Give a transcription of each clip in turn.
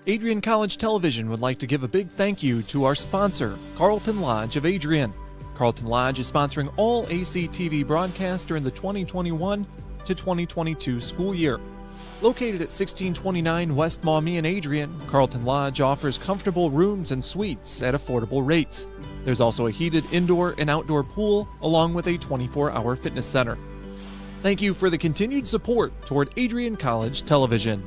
Adrian College Television would like to give a big thank you to our sponsor, Carlton Lodge of Adrian. Carlton Lodge is sponsoring all ACTV broadcasts during the 2021 to 2022 school year. Located at 1629 West Maumee in Adrian, Carlton Lodge offers comfortable rooms and suites at affordable rates. There's also a heated indoor and outdoor pool, along with a 24-hour fitness center. Thank you for the continued support toward Adrian College Television.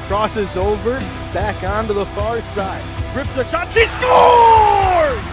Crosses over, back onto the far side. Rips a shot, she scores!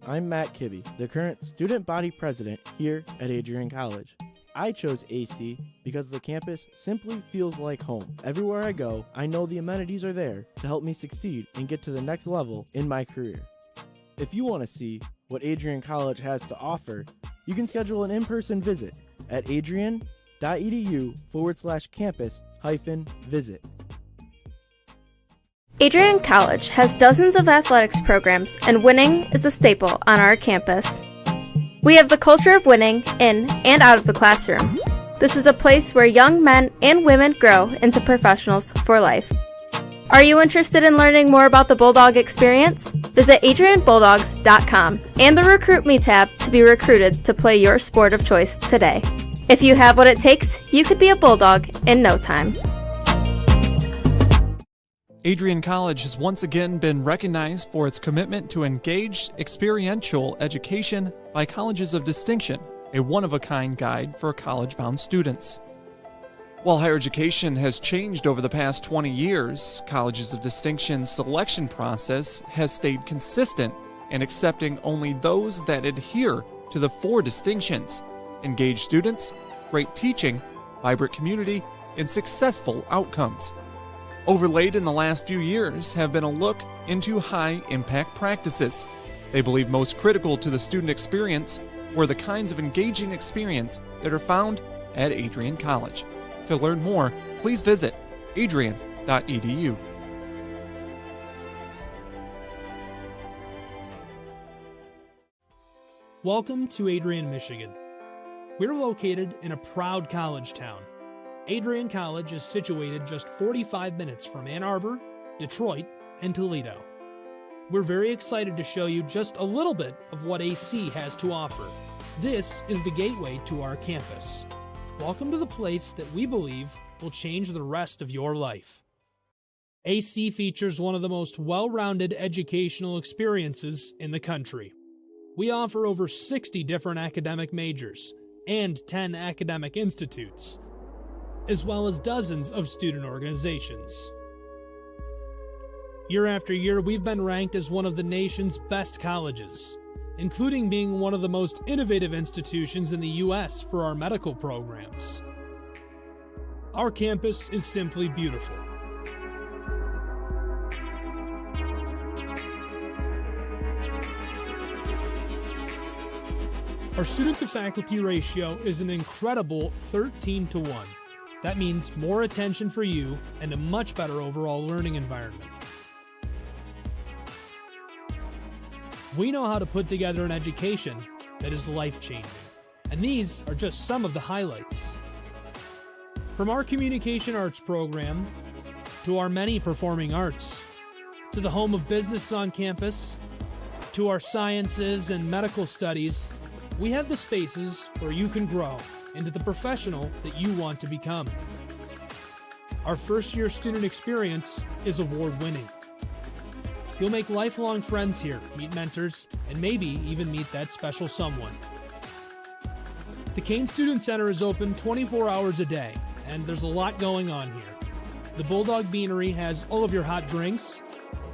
I'm Matt Kibbe, the current student body president here at Adrian College. I chose AC because the campus simply feels like home. Everywhere I go, I know the amenities are there to help me succeed and get to the next level in my career. If you want to see what Adrian College has to offer, you can schedule an in-person visit at adrian.edu/campus-visit. Adrian College has dozens of athletics programs, and winning is a staple on our campus. We have the culture of winning in and out of the classroom. This is a place where young men and women grow into professionals for life. Are you interested in learning more about the Bulldog experience? Visit adrianbulldogs.com and the Recruit Me tab to be recruited to play your sport of choice today. If you have what it takes, you could be a Bulldog in no time. Adrian College has once again been recognized for its commitment to engaged, experiential education by Colleges of Distinction, a one-of-a-kind guide for college-bound students. While higher education has changed over the past 20 years, Colleges of Distinction's selection process has stayed consistent in accepting only those that adhere to the 4 distinctions: engaged students, great teaching, vibrant community, and successful outcomes. Overlaid in the last few years have been a look into high-impact practices. They believe most critical to the student experience were the kinds of engaging experience that are found at Adrian College. To learn more, please visit adrian.edu. Welcome to Adrian, Michigan. We're located in a proud college town. Adrian College is situated just 45 minutes from Ann Arbor, Detroit, and Toledo. We're very excited to show you just a little bit of what AC has to offer. This is the gateway to our campus. Welcome to the place that we believe will change the rest of your life. AC features one of the most well-rounded educational experiences in the country. We offer over 60 different academic majors and 10 academic institutes, as well as dozens of student organizations. Year after year, we've been ranked as one of the nation's best colleges, including being one of the most innovative institutions in the U.S. for our medical programs. Our campus is simply beautiful. Our student-to-faculty ratio is an incredible 13-to-1. That means more attention for you and a much better overall learning environment. We know how to put together an education that is life-changing, and these are just some of the highlights. From our communication arts program, to our many performing arts, to the home of business on campus, to our sciences and medical studies, we have the spaces where you can grow into the professional that you want to become. Our first-year student experience is award-winning. You'll make lifelong friends here, meet mentors, and maybe even meet that special someone. The Kane Student Center is open 24 hours a day, and there's a lot going on here. The Bulldog Beanery has all of your hot drinks.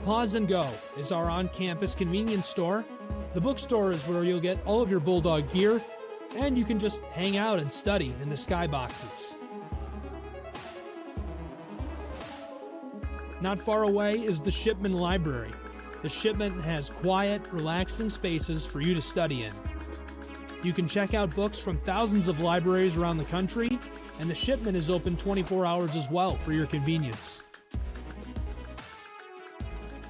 Pause and Go is our on-campus convenience store. The bookstore is where you'll get all of your Bulldog gear, and you can just hang out and study in the skyboxes. Not far away is the Shipman Library. The Shipman has quiet, relaxing spaces for you to study in. You can check out books from thousands of libraries around the country, and the Shipman is open 24 hours as well for your convenience.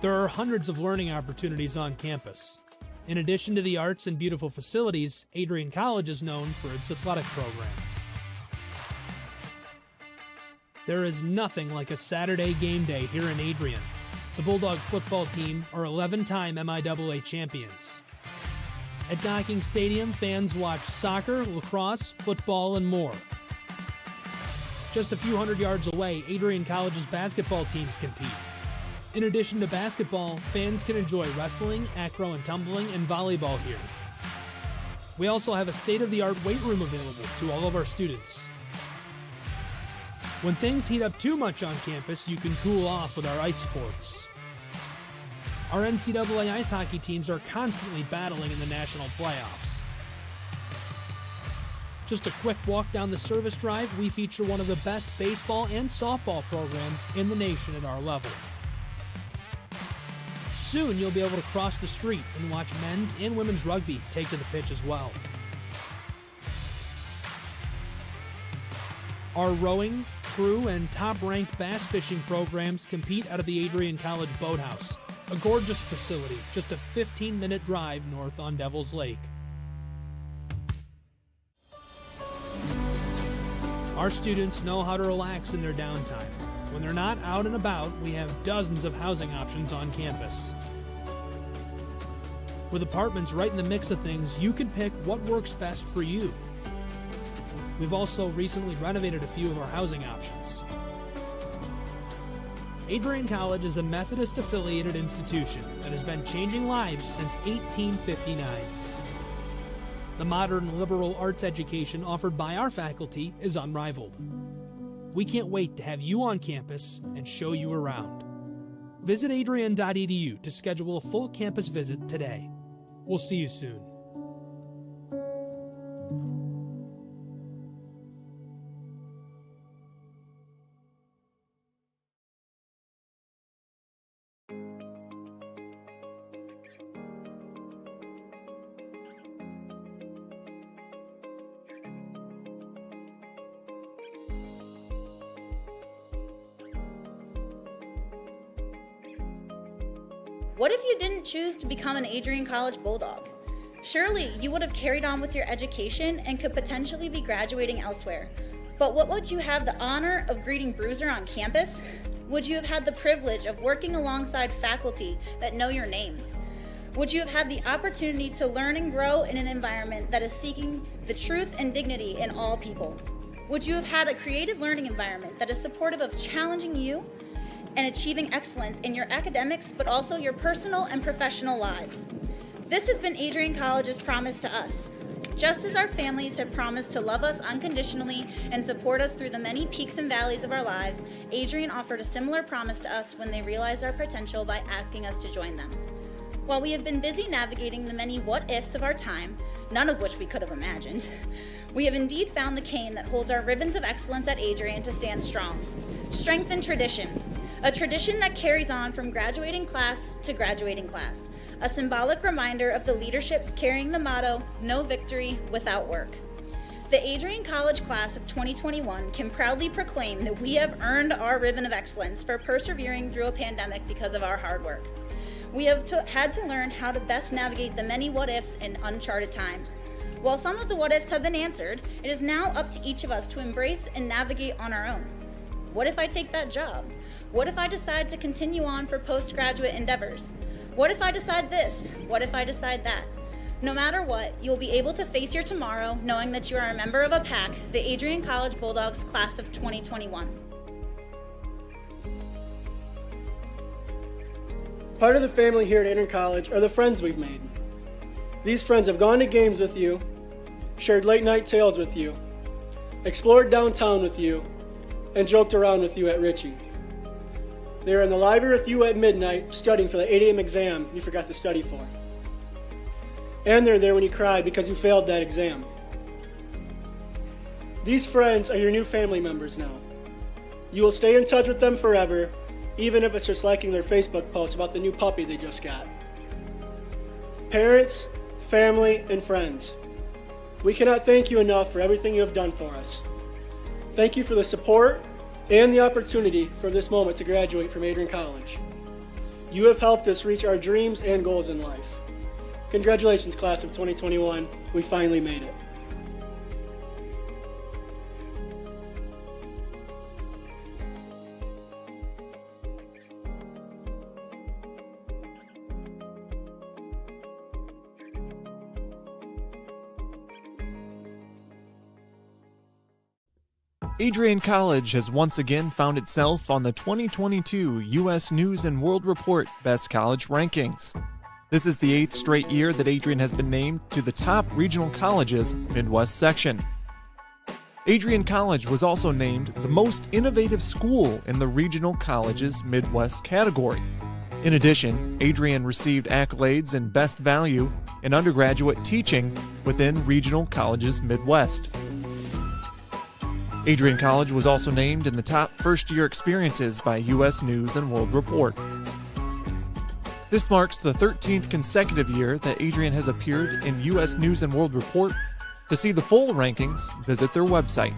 There are hundreds of learning opportunities on campus. In addition to the arts and beautiful facilities, Adrian College is known for its athletic programs. There is nothing like a Saturday game day here in Adrian. The Bulldog football team are 11-time MIAA champions. At Docking Stadium, fans watch soccer, lacrosse, football, and more. Just a few hundred yards away, Adrian College's basketball teams compete. In addition to basketball, fans can enjoy wrestling, acro and tumbling, and volleyball here. We also have a state-of-the-art weight room available to all of our students. When things heat up too much on campus, you can cool off with our ice sports. Our NCAA ice hockey teams are constantly battling in the national playoffs. Just a quick walk down the service drive, we feature one of the best baseball and softball programs in the nation at our level. Soon you'll be able to cross the street and watch men's and women's rugby take to the pitch as well. Our rowing, crew, and top-ranked bass fishing programs compete out of the Adrian College Boathouse, a gorgeous facility just a 15-minute drive north on Devil's Lake. Our students know how to relax in their downtime. When they're not out and about, we have dozens of housing options on campus. With apartments right in the mix of things, you can pick what works best for you. We've also recently renovated a few of our housing options. Adrian College is a Methodist-affiliated institution that has been changing lives since 1859. The modern liberal arts education offered by our faculty is unrivaled. We can't wait to have you on campus and show you around. Visit adrian.edu to schedule a full campus visit today. We'll see you soon. What if you didn't choose to become an Adrian College Bulldog? Surely you would have carried on with your education and could potentially be graduating elsewhere. But what would you have the honor of greeting Bruiser on campus? Would you have had the privilege of working alongside faculty that know your name? Would you have had the opportunity to learn and grow in an environment that is seeking the truth and dignity in all people? Would you have had a creative learning environment that is supportive of challenging you and achieving excellence in your academics, but also your personal and professional lives? This has been Adrian College's promise to us. Just as our families have promised to love us unconditionally and support us through the many peaks and valleys of our lives, Adrian offered a similar promise to us when they realized our potential by asking us to join them. While we have been busy navigating the many what-ifs of our time, none of which we could have imagined, we have indeed found the cane that holds our ribbons of excellence at Adrian to stand strong. Strength and tradition. A tradition that carries on from graduating class to graduating class. A symbolic reminder of the leadership carrying the motto, no victory without work. The Adrian College class of 2021 can proudly proclaim that we have earned our ribbon of excellence for persevering through a pandemic because of our hard work. We have had to learn how to best navigate the many what-ifs in uncharted times. While some of the what-ifs have been answered, it is now up to each of us to embrace and navigate on our own. What if I take that job? What if I decide to continue on for postgraduate endeavors? What if I decide this? What if I decide that? No matter what, you'll be able to face your tomorrow knowing that you are a member of a pack, the Adrian College Bulldogs class of 2021. Part of the family here at Adrian College are the friends we've made. These friends have gone to games with you, shared late night tales with you, explored downtown with you, and joked around with you at Ritchie. They were in the library with you at midnight studying for the 8 a.m. exam you forgot to study for. And they're there when you cried because you failed that exam. These friends are your new family members now. You will stay in touch with them forever, even if it's just liking their Facebook post about the new puppy they just got. Parents, family, and friends, we cannot thank you enough for everything you have done for us. Thank you for the support and the opportunity for this moment to graduate from Adrian College. You have helped us reach our dreams and goals in life. Congratulations, class of 2021. We finally made it. Adrian College has once again found itself on the 2022 U.S. News & World Report Best College Rankings. This is the 8th straight year that Adrian has been named to the top regional colleges Midwest section. Adrian College was also named the most innovative school in the regional colleges Midwest category. In addition, Adrian received accolades in Best Value in undergraduate teaching within regional colleges Midwest. Adrian College was also named in the top first-year experiences by U.S. News & World Report. This marks the 13th consecutive year that Adrian has appeared in U.S. News & World Report. To see the full rankings, visit their website.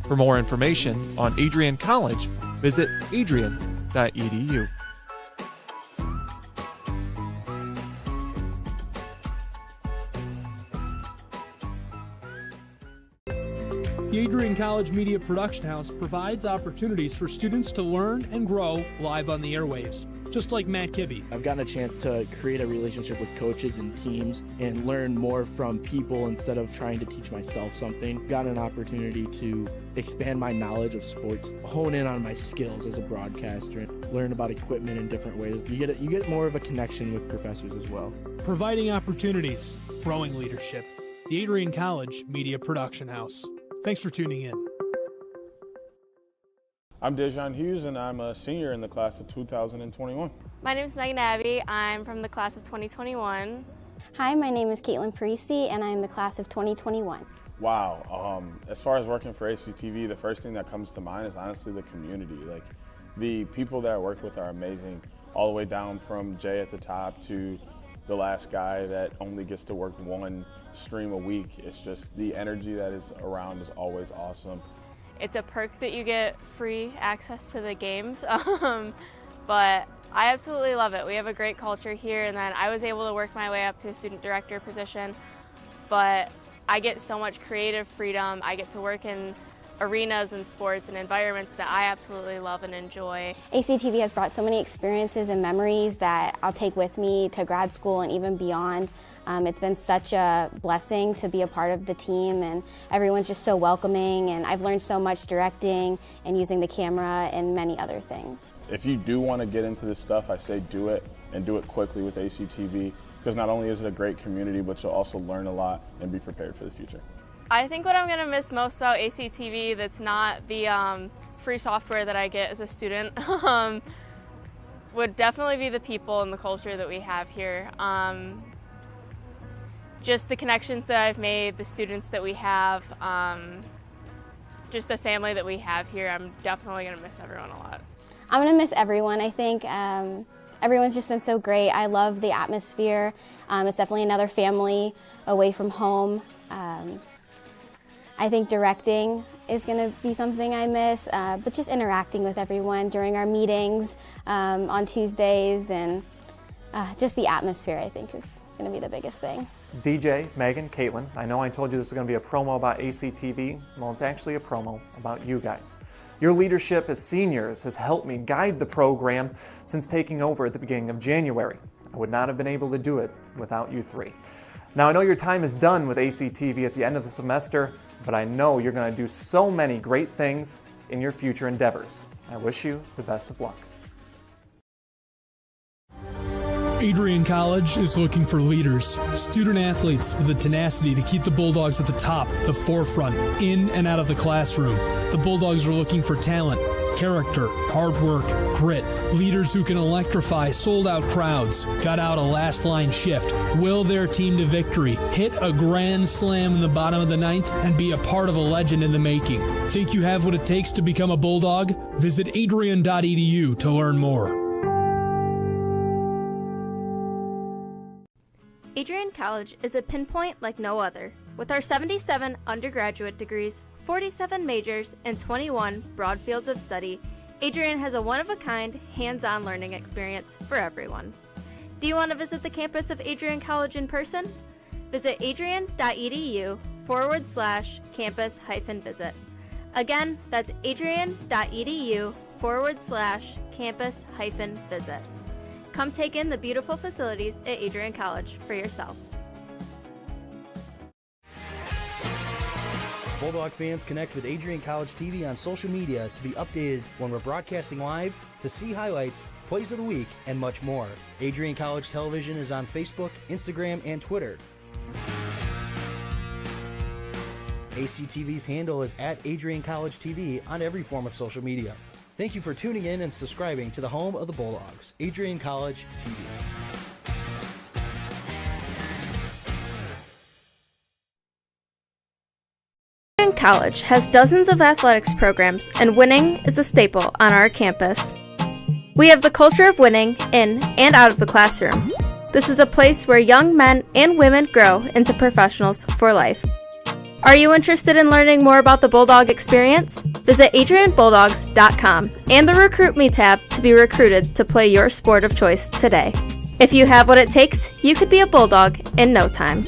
For more information on Adrian College, visit adrian.edu. The Adrian College Media Production House provides opportunities for students to learn and grow live on the airwaves, just like Matt Kibbe. I've gotten a chance to create a relationship with coaches and teams and learn more from people instead of trying to teach myself something. Gotten an opportunity to expand my knowledge of sports, hone in on my skills as a broadcaster, and learn about equipment in different ways. You get more of a connection with professors as well. Providing opportunities, growing leadership. The Adrian College Media Production House. Thanks for tuning in. I'm Dejan Hughes, and I'm a senior in the class of 2021. My name is Megan Abbey. I'm from the class of 2021. Hi, my name is Caitlin Parisi, and I'm the class of 2021. Wow. As far as working for ACTV, the first thing that comes to mind is honestly the community. Like, the people that I work with are amazing, all the way down from Jay at the top to the last guy that only gets to work one stream a week. It's just the energy that is around is always awesome. It's a perk that you get free access to the games, but I absolutely love it. We have a great culture here, and then I was able to work my way up to a student director position, but I get so much creative freedom. I get to work in arenas and sports and environments that I absolutely love and enjoy. ACTV has brought so many experiences and memories that I'll take with me to grad school and even beyond. It's been such a blessing to be a part of the team, and everyone's just so welcoming, and I've learned so much directing and using the camera and many other things. If you do want to get into this stuff, I say do it, and do it quickly with ACTV, because not only is it a great community, but you'll also learn a lot and be prepared for the future. I think what I'm going to miss most about ACTV that's not the free software that I get as a student would definitely be the people and the culture that we have here. Just the connections that I've made, the students that we have, just the family that we have here. I'm definitely going to miss everyone a lot. I'm going to miss everyone. I think everyone's just been so great. I love the atmosphere. It's definitely another family away from home. I think directing is going to be something I miss, but just interacting with everyone during our meetings on Tuesdays, and just the atmosphere, I think, is going to be the biggest thing. DJ, Megan, Caitlin, I know I told you this was going to be a promo about ACTV. Well, it's actually a promo about you guys. Your leadership as seniors has helped me guide the program since taking over at the beginning of January. I would not have been able to do it without you three. Now, I know your time is done with ACTV at the end of the semester, but I know you're going to do so many great things in your future endeavors. I wish you the best of luck. Adrian College is looking for leaders, student athletes with the tenacity to keep the Bulldogs at the top, the forefront, in and out of the classroom. The Bulldogs are looking for talent, character, hard work, grit, leaders who can electrify sold-out crowds, got out a last-line shift, will their team to victory, hit a grand slam in the bottom of the ninth, and be a part of a legend in the making. Think you have what it takes to become a Bulldog? Visit adrian.edu to learn more. Adrian College is a pinpoint like no other. With our 77 undergraduate degrees, 47 majors, and 21 broad fields of study, Adrian has a one-of-a-kind, hands-on learning experience for everyone. Do you want to visit the campus of Adrian College in person? Visit adrian.edu/campus-visit. Again, that's adrian.edu/campus-visit. Come take in the beautiful facilities at Adrian College for yourself. Bulldog fans, connect with Adrian College TV on social media to be updated when we're broadcasting live, to see highlights, plays of the week, and much more. Adrian College Television is on Facebook, Instagram, and Twitter. ACTV's handle is at Adrian College TV on every form of social media. Thank you for tuning in and subscribing to the home of the Bulldogs, Adrian College TV. Adrian College has dozens of athletics programs, and winning is a staple on our campus. We have the culture of winning in and out of the classroom. This is a place where young men and women grow into professionals for life. Are you interested in learning more about the Bulldog experience? Visit adrianbulldogs.com and the Recruit Me tab to be recruited to play your sport of choice today. If you have what it takes, you could be a Bulldog in no time.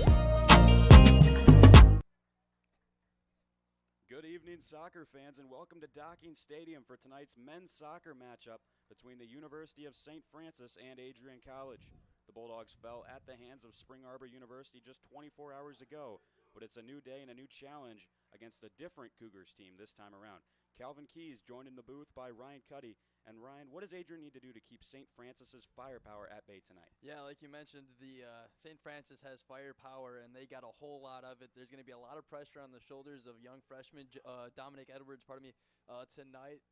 Good evening, soccer fans, and welcome to Docking Stadium for tonight's men's soccer matchup between the University of St. Francis and Adrian College. The Bulldogs fell at the hands of Spring Arbor University just 24 hours ago, but it's a new day and a new challenge against a different Cougars team this time around. Calvin Keys joined in the booth by Ryan Cuddy. And Ryan, what does Adrian need to do to keep St. Francis's firepower at bay tonight? Yeah, like you mentioned, the St. Francis has firepower, and they got a whole lot of it. There's going to be a lot of pressure on the shoulders of young freshman Dominic Edwards. Tonight.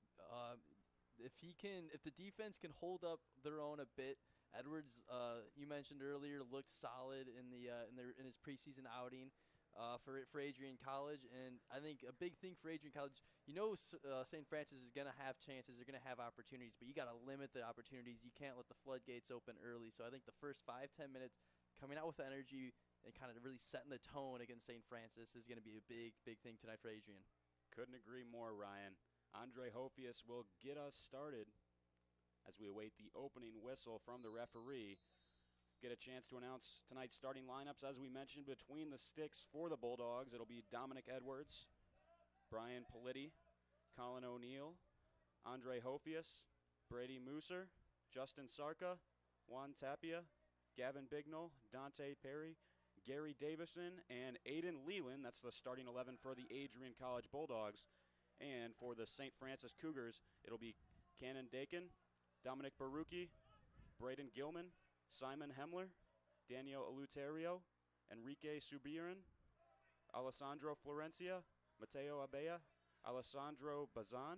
If the defense can hold up their own a bit. Edwards, you mentioned earlier, looked solid in his preseason outing for Adrian College, and I think a big thing for Adrian College, St. Francis is going to have chances, they're going to have opportunities, but you got to limit the opportunities. You can't let the floodgates open early. So I think the first 5-10 minutes coming out with energy and kind of really setting the tone against St. Francis is going to be a big thing tonight for Adrian. Couldn't agree more, Ryan. Andre Hofius will get us started as we await the opening whistle from the referee. Get a chance to announce tonight's starting lineups. As we mentioned, between the sticks for the Bulldogs, it'll be Dominic Edwards, Brian Politti, Colin O'Neill, Andre Hofius, Brady Mooser, Justin Sarka, Juan Tapia, Gavin Bignell, Dante Perry, Gary Davison, and Aiden Leland. That's the starting 11 for the Adrian College Bulldogs. And for the St. Francis Cougars, it'll be Cannon Dakin, Dominic Barucki, Braden Gilman, Simon Hemler, Daniel Eleuterio, Enrique Subiran, Alessandro Florencia, Mateo Abella, Alessandro Bazan,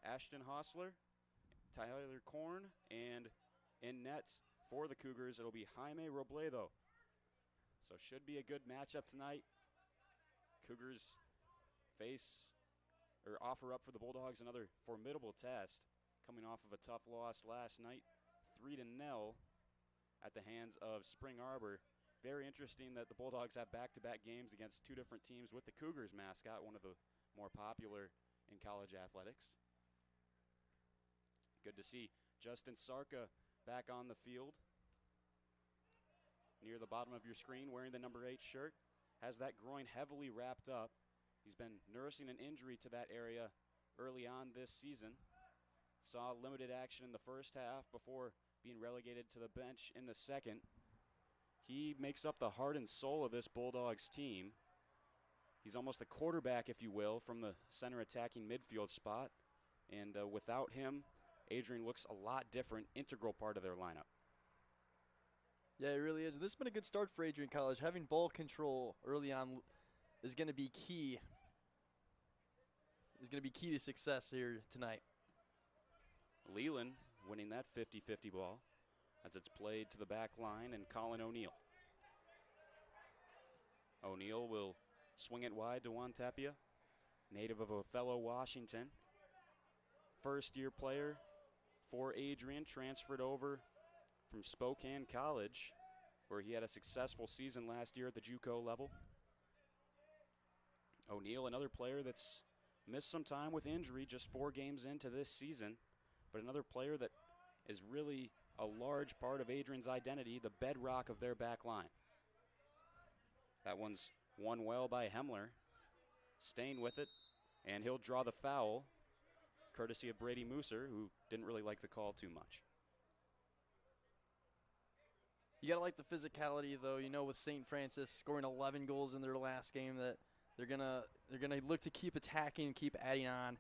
Ashton Hostler, Tyler Korn, and in nets for the Cougars, it'll be Jaime Robledo. So should be a good matchup tonight. Cougars offer up for the Bulldogs another formidable test, coming off of a tough loss last night, 3-0 at the hands of Spring Arbor. Very interesting that the Bulldogs have back-to-back games against two different teams with the Cougars mascot, one of the more popular in college athletics. Good to see Justin Sarka back on the field. Near the bottom of your screen, wearing the number 8 shirt, has that groin heavily wrapped up. He's been nursing an injury to that area early on this season. Saw limited action in the first half before being relegated to the bench in the second. He makes up the heart and soul of this Bulldogs team. He's almost the quarterback, if you will, from the center attacking midfield spot. And without him, Adrian looks a lot different, integral part of their lineup. Yeah, it really is. This has been a good start for Adrian College. Having ball control early on is going to be key. Is going to be key to success here tonight. Leland winning that 50-50 ball as it's played to the back line, and Colin O'Neill. O'Neill will swing it wide to Juan Tapia, native of Othello, Washington. First-year player for Adrian, transferred over from Spokane College, where he had a successful season last year at the JUCO level. O'Neill, another player that's missed some time with injury, just 4 games into this season, but another player that is really a large part of Adrian's identity, the bedrock of their back line. That one's won well by Hemler, staying with it, and he'll draw the foul, courtesy of Brady Mooser, who didn't really like the call too much. You got to like the physicality, though. With St. Francis scoring 11 goals in their last game, that they're gonna look to keep attacking and keep adding on.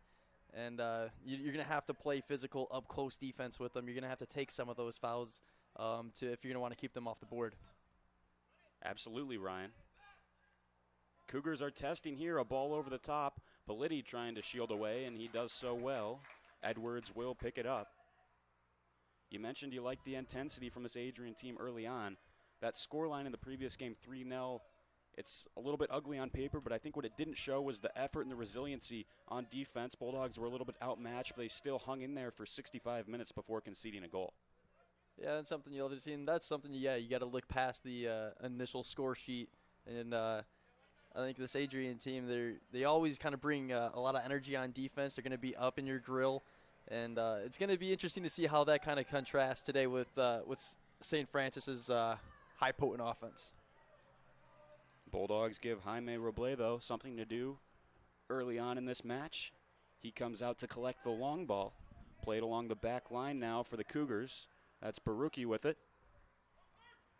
And you're going to have to play physical, up-close defense with them. You're going to have to take some of those fouls if you're going to want to keep them off the board. Absolutely, Ryan. Cougars are testing here, a ball over the top. Politti trying to shield away, and he does so well. Edwards will pick it up. You mentioned you liked the intensity from this Adrian team early on. That scoreline in the previous game, 3-0, it's a little bit ugly on paper, but I think what it didn't show was the effort and the resiliency on defense. Bulldogs were a little bit outmatched, but they still hung in there for 65 minutes before conceding a goal. Yeah, that's something you'll have to see, and that's something, you got to look past the initial score sheet. And I think this Adrian team, they always kind of bring a lot of energy on defense. They're going to be up in your grill, and it's going to be interesting to see how that kind of contrasts today with St. Francis's high potent offense. Bulldogs give Jaime Robledo something to do early on in this match. He comes out to collect the long ball. Played along the back line now for the Cougars. That's Baruki with it.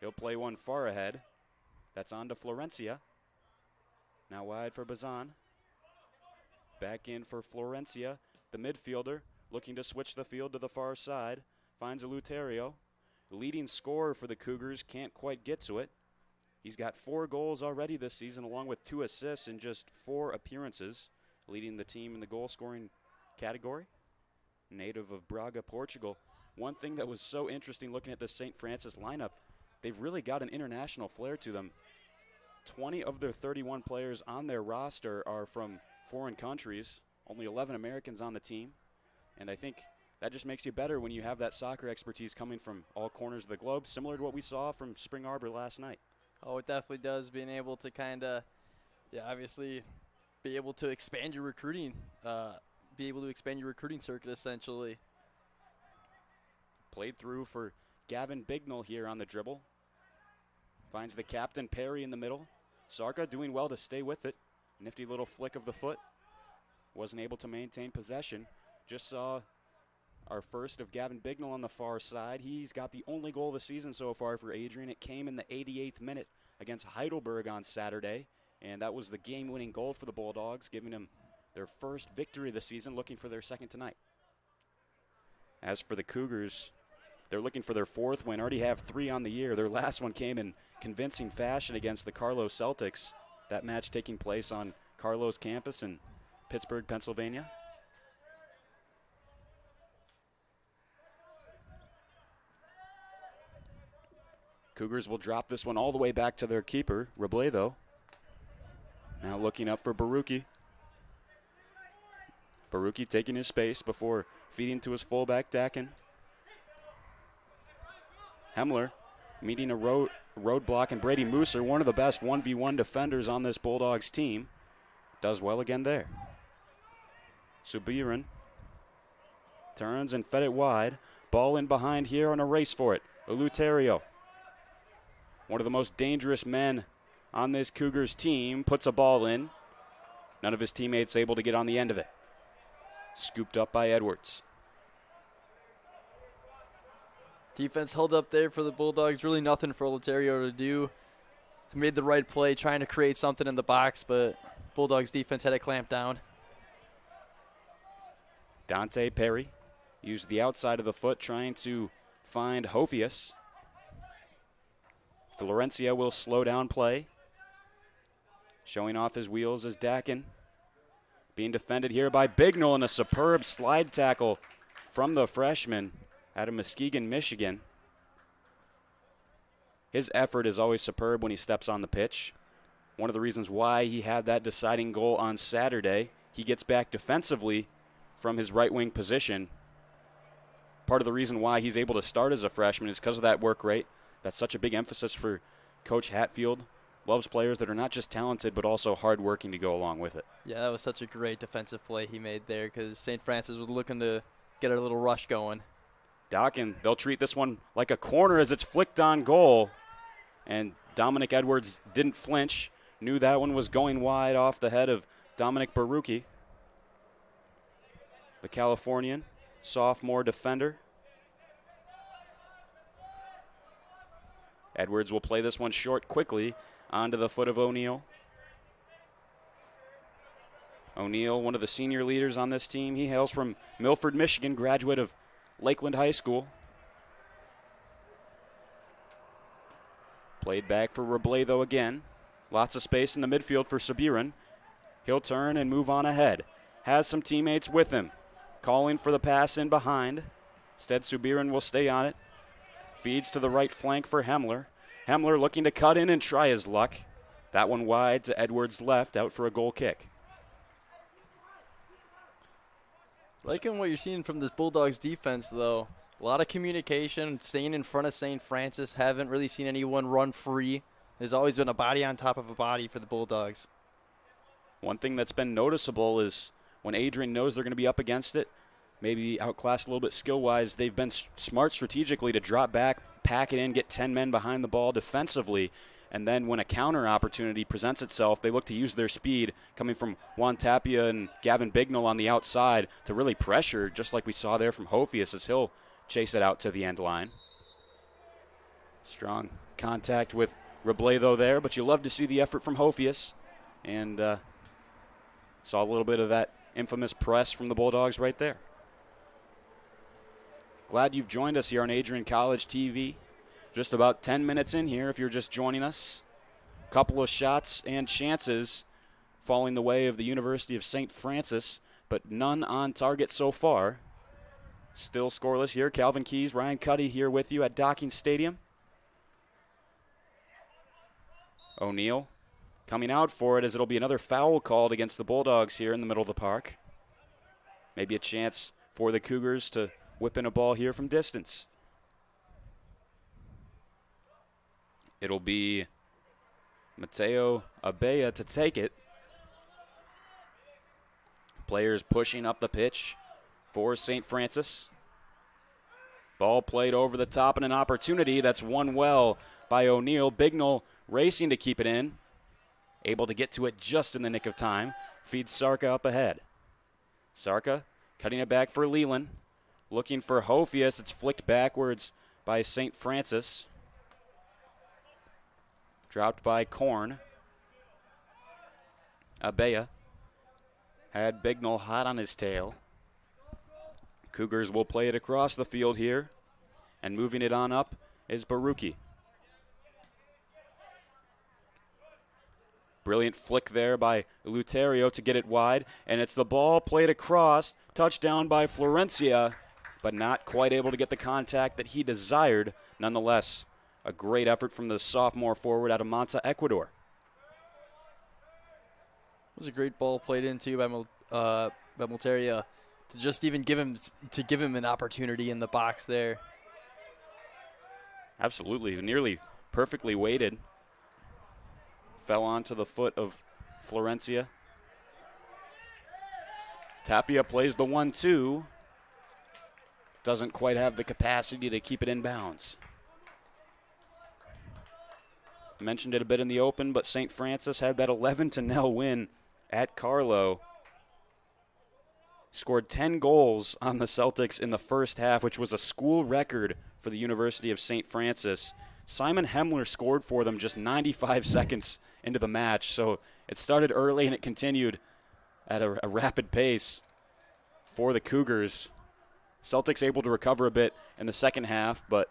He'll play one far ahead. That's on to Florencia. Now wide for Bazan. Back in for Florencia, the midfielder, looking to switch the field to the far side. Finds Eleuterio. The leading scorer for the Cougars can't quite get to it. He's got 4 goals already this season, along with 2 assists in just 4 appearances, leading the team in the goal-scoring category. Native of Braga, Portugal. One thing that was so interesting looking at the St. Francis lineup, they've really got an international flair to them. 20 of their 31 players on their roster are from foreign countries, only 11 Americans on the team, and I think that just makes you better when you have that soccer expertise coming from all corners of the globe, similar to what we saw from Spring Arbor last night. Oh, it definitely does, being able to kind of, obviously be able to expand your recruiting circuit, essentially. Played through for Gavin Bignell here on the dribble. Finds the captain, Perry, in the middle. Sarka doing well to stay with it. Nifty little flick of the foot. Wasn't able to maintain possession. Just saw our first of Gavin Bignell on the far side. He's got the only goal of the season so far for Adrian. It came in the 88th minute against Heidelberg on Saturday, and that was the game-winning goal for the Bulldogs, giving them their first victory of the season, looking for their second tonight. As for the Cougars, they're looking for their 4th win, already have 3 on the year. Their last one came in convincing fashion against the Carlos Celtics. That match taking place on Carlos campus in Pittsburgh, Pennsylvania. Cougars will drop this one all the way back to their keeper, Robledo. Now looking up for Baruki. Baruki taking his space before feeding to his fullback, Dakin. Hemler meeting a roadblock, and Brady Mooser, one of the best 1v1 defenders on this Bulldogs team, does well again there. Subiran turns and fed it wide. Ball in behind here on a race for it. Eleuterio, one of the most dangerous men on this Cougars team, puts a ball in. None of his teammates able to get on the end of it. Scooped up by Edwards. Defense held up there for the Bulldogs. Really nothing for Eleuterio to do. He made the right play, trying to create something in the box, but Bulldogs defense had to clamp down. Dante Perry used the outside of the foot, trying to find Hofius. Florencia will slow down play. Showing off his wheels is Dakin. Being defended here by Bignell, in a superb slide tackle from the freshman out of Muskegon, Michigan. His effort is always superb when he steps on the pitch. One of the reasons why he had that deciding goal on Saturday. He gets back defensively from his right wing position. Part of the reason why he's able to start as a freshman is because of that work rate. That's such a big emphasis for Coach Hatfield. Loves players that are not just talented, but also hardworking to go along with it. Yeah, that was such a great defensive play he made there, because St. Francis was looking to get a little rush going. Dakin, they'll treat this one like a corner as it's flicked on goal. And Dominic Edwards didn't flinch. Knew that one was going wide off the head of Dominic Baruki, the Californian sophomore defender. Edwards will play this one short quickly onto the foot of O'Neal. O'Neal, one of the senior leaders on this team. He hails from Milford, Michigan, graduate of Lakeland High School. Played back for Robledo again. Lots of space in the midfield for Sabiran. He'll turn and move on ahead. Has some teammates with him. Calling for the pass in behind. Instead, Subiran will stay on it. Feeds to the right flank for Hemler. Hemler looking to cut in and try his luck. That one wide to Edwards' left, out for a goal kick. Liking what you're seeing from this Bulldogs defense, though. A lot of communication, staying in front of St. Francis. Haven't really seen anyone run free. There's always been a body on top of a body for the Bulldogs. One thing that's been noticeable is when Adrian knows they're going to be up against it, maybe outclassed a little bit skill-wise, they've been smart strategically to drop back, pack it in, get 10 men behind the ball defensively, and then when a counter opportunity presents itself, they look to use their speed coming from Juan Tapia and Gavin Bignell on the outside to really pressure, just like we saw there from Hofius as he'll chase it out to the end line. Strong contact with Robledo there, but you love to see the effort from Hofius. And saw a little bit of that infamous press from the Bulldogs right there. Glad you've joined us here on Adrian College TV. Just about 10 minutes in here if you're just joining us. Couple of shots and chances falling the way of the University of St. Francis, but none on target so far. Still scoreless here. Calvin Keys, Ryan Cuddy here with you at Docking Stadium. O'Neal coming out for it as it'll be another foul called against the Bulldogs here in the middle of the park. Maybe a chance for the Cougars to whip in a ball here from distance. It'll be Mateo Abella to take it. Players pushing up the pitch for St. Francis. Ball played over the top and an opportunity that's won well by O'Neal. Bignell racing to keep it in. Able to get to it just in the nick of time. Feeds Sarka up ahead. Sarka cutting it back for Leland. Looking for Hofius. It's flicked backwards by St. Francis. Dropped by Korn. Abea had Bignell hot on his tail. Cougars will play it across the field here. And moving it on up is Baruki. Brilliant flick there by Luterio to get it wide. And it's the ball played across. Touchdown by Florencia. But not quite able to get the contact that he desired. Nonetheless, a great effort from the sophomore forward out of Manta, Ecuador. It was a great ball played into by Multeria to just even give him an opportunity in the box there. Absolutely, nearly perfectly weighted. Fell onto the foot of Florencia. Tapia plays the 1-2. Doesn't quite have the capacity to keep it in bounds. Mentioned it a bit in the open, but St. Francis had that 11-0 win at Carlo. Scored 10 goals on the Celtics in the first half, which was a school record for the University of St. Francis. Simon Hemler scored for them just 95 seconds into the match, so it started early and it continued at a rapid pace for the Cougars. Celtics able to recover a bit in the second half, but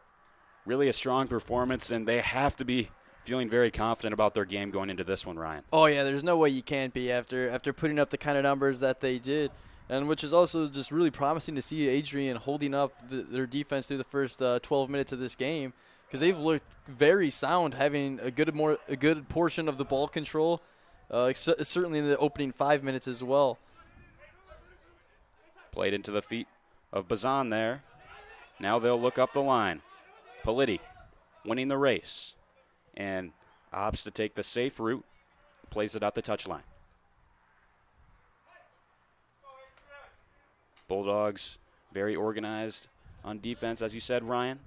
really a strong performance, and they have to be feeling very confident about their game going into this one, Ryan. Oh, yeah, there's no way you can't be after putting up the kind of numbers that they did, and which is also just really promising to see Adrian holding up their defense through the first 12 minutes of this game, because they've looked very sound, having a good portion of the ball control, certainly in the opening 5 minutes as well. Played into the feet of Bazan there. Now they'll look up the line. Politi winning the race and opts to take the safe route, plays it out the touchline. Bulldogs very organized on defense, as you said, Ryan.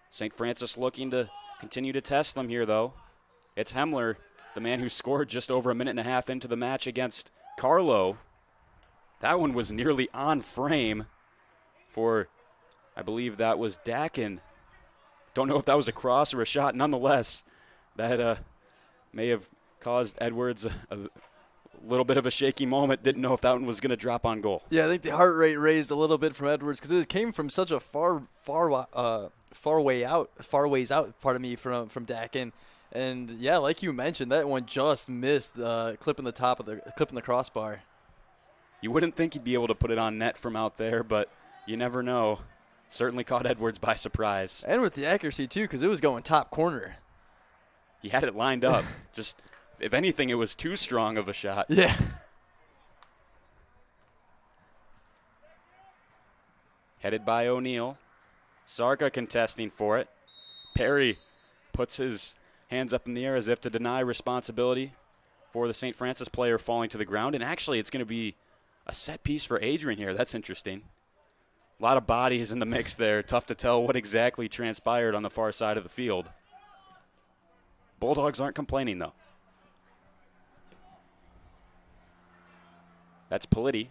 St. Francis looking to continue to test them here, though. It's Hemler, the man who scored just over a minute and a half into the match against Carlo. That one was nearly on frame for, I believe that was Dakin. Don't know if that was a cross or a shot. Nonetheless, that may have caused Edwards a little bit of a shaky moment. Didn't know if that one was going to drop on goal. Yeah, I think the heart rate raised a little bit from Edwards because it came from such a far ways out, from Dakin. And yeah, like you mentioned, that one just missed clipping the crossbar. You wouldn't think he'd be able to put it on net from out there, but you never know. Certainly caught Edwards by surprise. And with the accuracy, too, because it was going top corner. He had it lined up. Just, if anything, it was too strong of a shot. Yeah. Headed by O'Neal. Sarka contesting for it. Perry puts his hands up in the air as if to deny responsibility for the St. Francis player falling to the ground. And actually, it's going to be a set piece for Adrian here. That's interesting. A lot of bodies in the mix there. Tough to tell what exactly transpired on the far side of the field. Bulldogs aren't complaining, though. That's Politi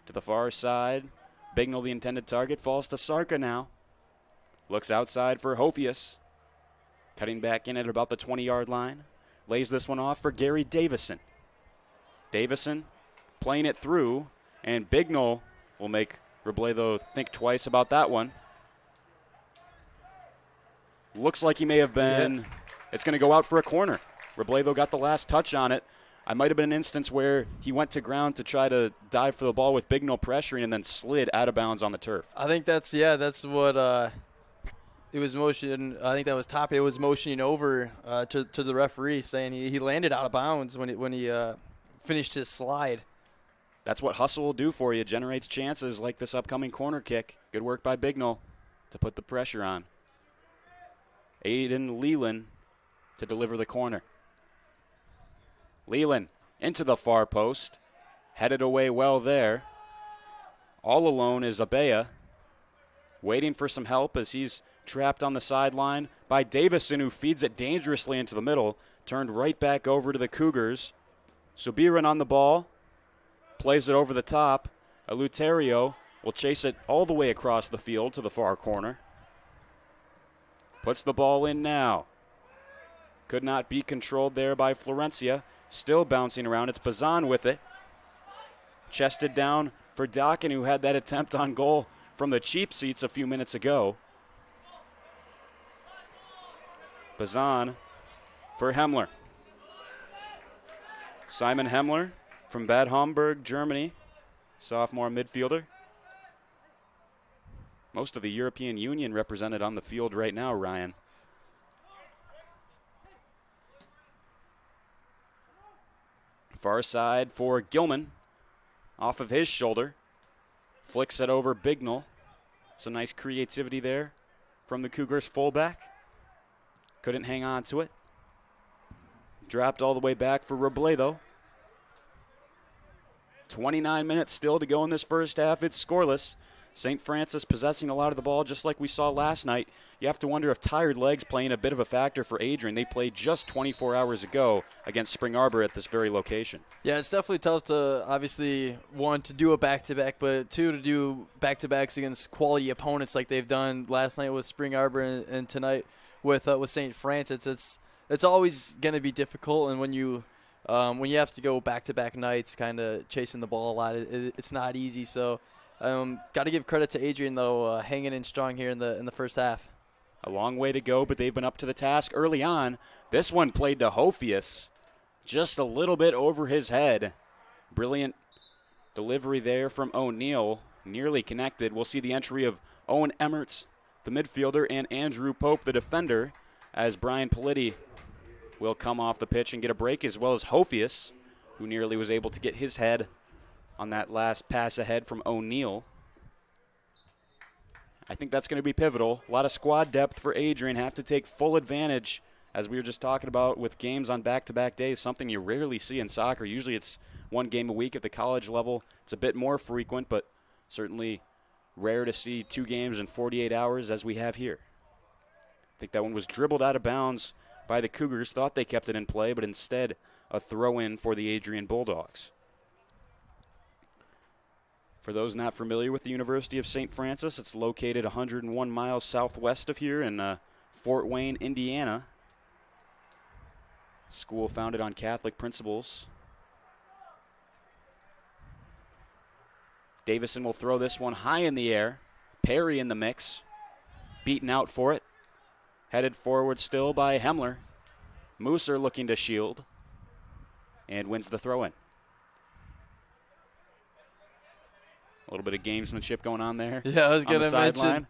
to the far side. Bignell, the intended target, falls to Sarka now. Looks outside for Hofius. Cutting back in at about the 20-yard line. Lays this one off for Gary Davison. Davison playing it through, and Bignell will make Robledo think twice about that one. Looks like he may have been. It's going to go out for a corner. Robledo got the last touch on it. I might have been an instance where he went to ground to try to dive for the ball with Bignell pressuring and then slid out of bounds on the turf. I think that's what it was motion. I think that was Tapia was motioning over to the referee, saying he landed out of bounds when he finished his slide. That's what hustle will do for you. Generates chances like this upcoming corner kick. Good work by Bignell to put the pressure on. Aiden Leland to deliver the corner. Leland into the far post. Headed away well there. All alone is Abea. Waiting for some help as he's trapped on the sideline by Davison, who feeds it dangerously into the middle. Turned right back over to the Cougars. Subiran on the ball. Plays it over the top. Eleuterio will chase it all the way across the field to the far corner. Puts the ball in now. Could not be controlled there by Florencia. Still bouncing around. It's Bazan with it. Chested down for Dockin, who had that attempt on goal from the cheap seats a few minutes ago. Bazan for Hemmler. Simon Hemmler from Bad Homburg, Germany. Sophomore midfielder. Most of the European Union represented on the field right now, Ryan. Far side for Gilman. Off of his shoulder. Flicks it over Bignell. Some nice creativity there from the Cougars fullback. Couldn't hang on to it. Dropped all the way back for Robledo. 29 minutes still to go in this first half. It's scoreless. St. Francis possessing a lot of the ball just like we saw last night. You have to wonder if tired legs playing a bit of a factor for Adrian. They played just 24 hours ago against Spring Arbor at this very location. Yeah, it's definitely tough to, obviously, one, to do a back-to-back, but two, to do back-to-backs against quality opponents like they've done last night with Spring Arbor and tonight with St. Francis. It's always going to be difficult, and when you have to go back-to-back nights kind of chasing the ball a lot, it's not easy. So got to give credit to Adrian, though, hanging in strong here in the first half. A long way to go, but they've been up to the task early on. This one played to Hofius, just a little bit over his head. Brilliant delivery there from O'Neill, nearly connected. We'll see the entry of Owen Emmerts, the midfielder, and Andrew Pope, the defender, as Brian Politi will come off the pitch and get a break, as well as Hofius, who nearly was able to get his head on that last pass ahead from O'Neill. I think that's going to be pivotal. A lot of squad depth for Adrian. Have to take full advantage, as we were just talking about, with games on back-to-back days, something you rarely see in soccer. Usually it's one game a week at the college level. It's a bit more frequent, but certainly rare to see 2 games in 48 hours as we have here. I think that one was dribbled out of bounds by the Cougars. Thought they kept it in play, but instead a throw-in for the Adrian Bulldogs. For those not familiar with the University of St. Francis, it's located 101 miles southwest of here in Fort Wayne, Indiana. School founded on Catholic principles. Davison will throw this one high in the air. Perry in the mix. Beaten out for it. Headed forward still by Hemmler. Mooser looking to shield. And wins the throw-in. A little bit of gamesmanship going on there. Yeah, I was going to mention.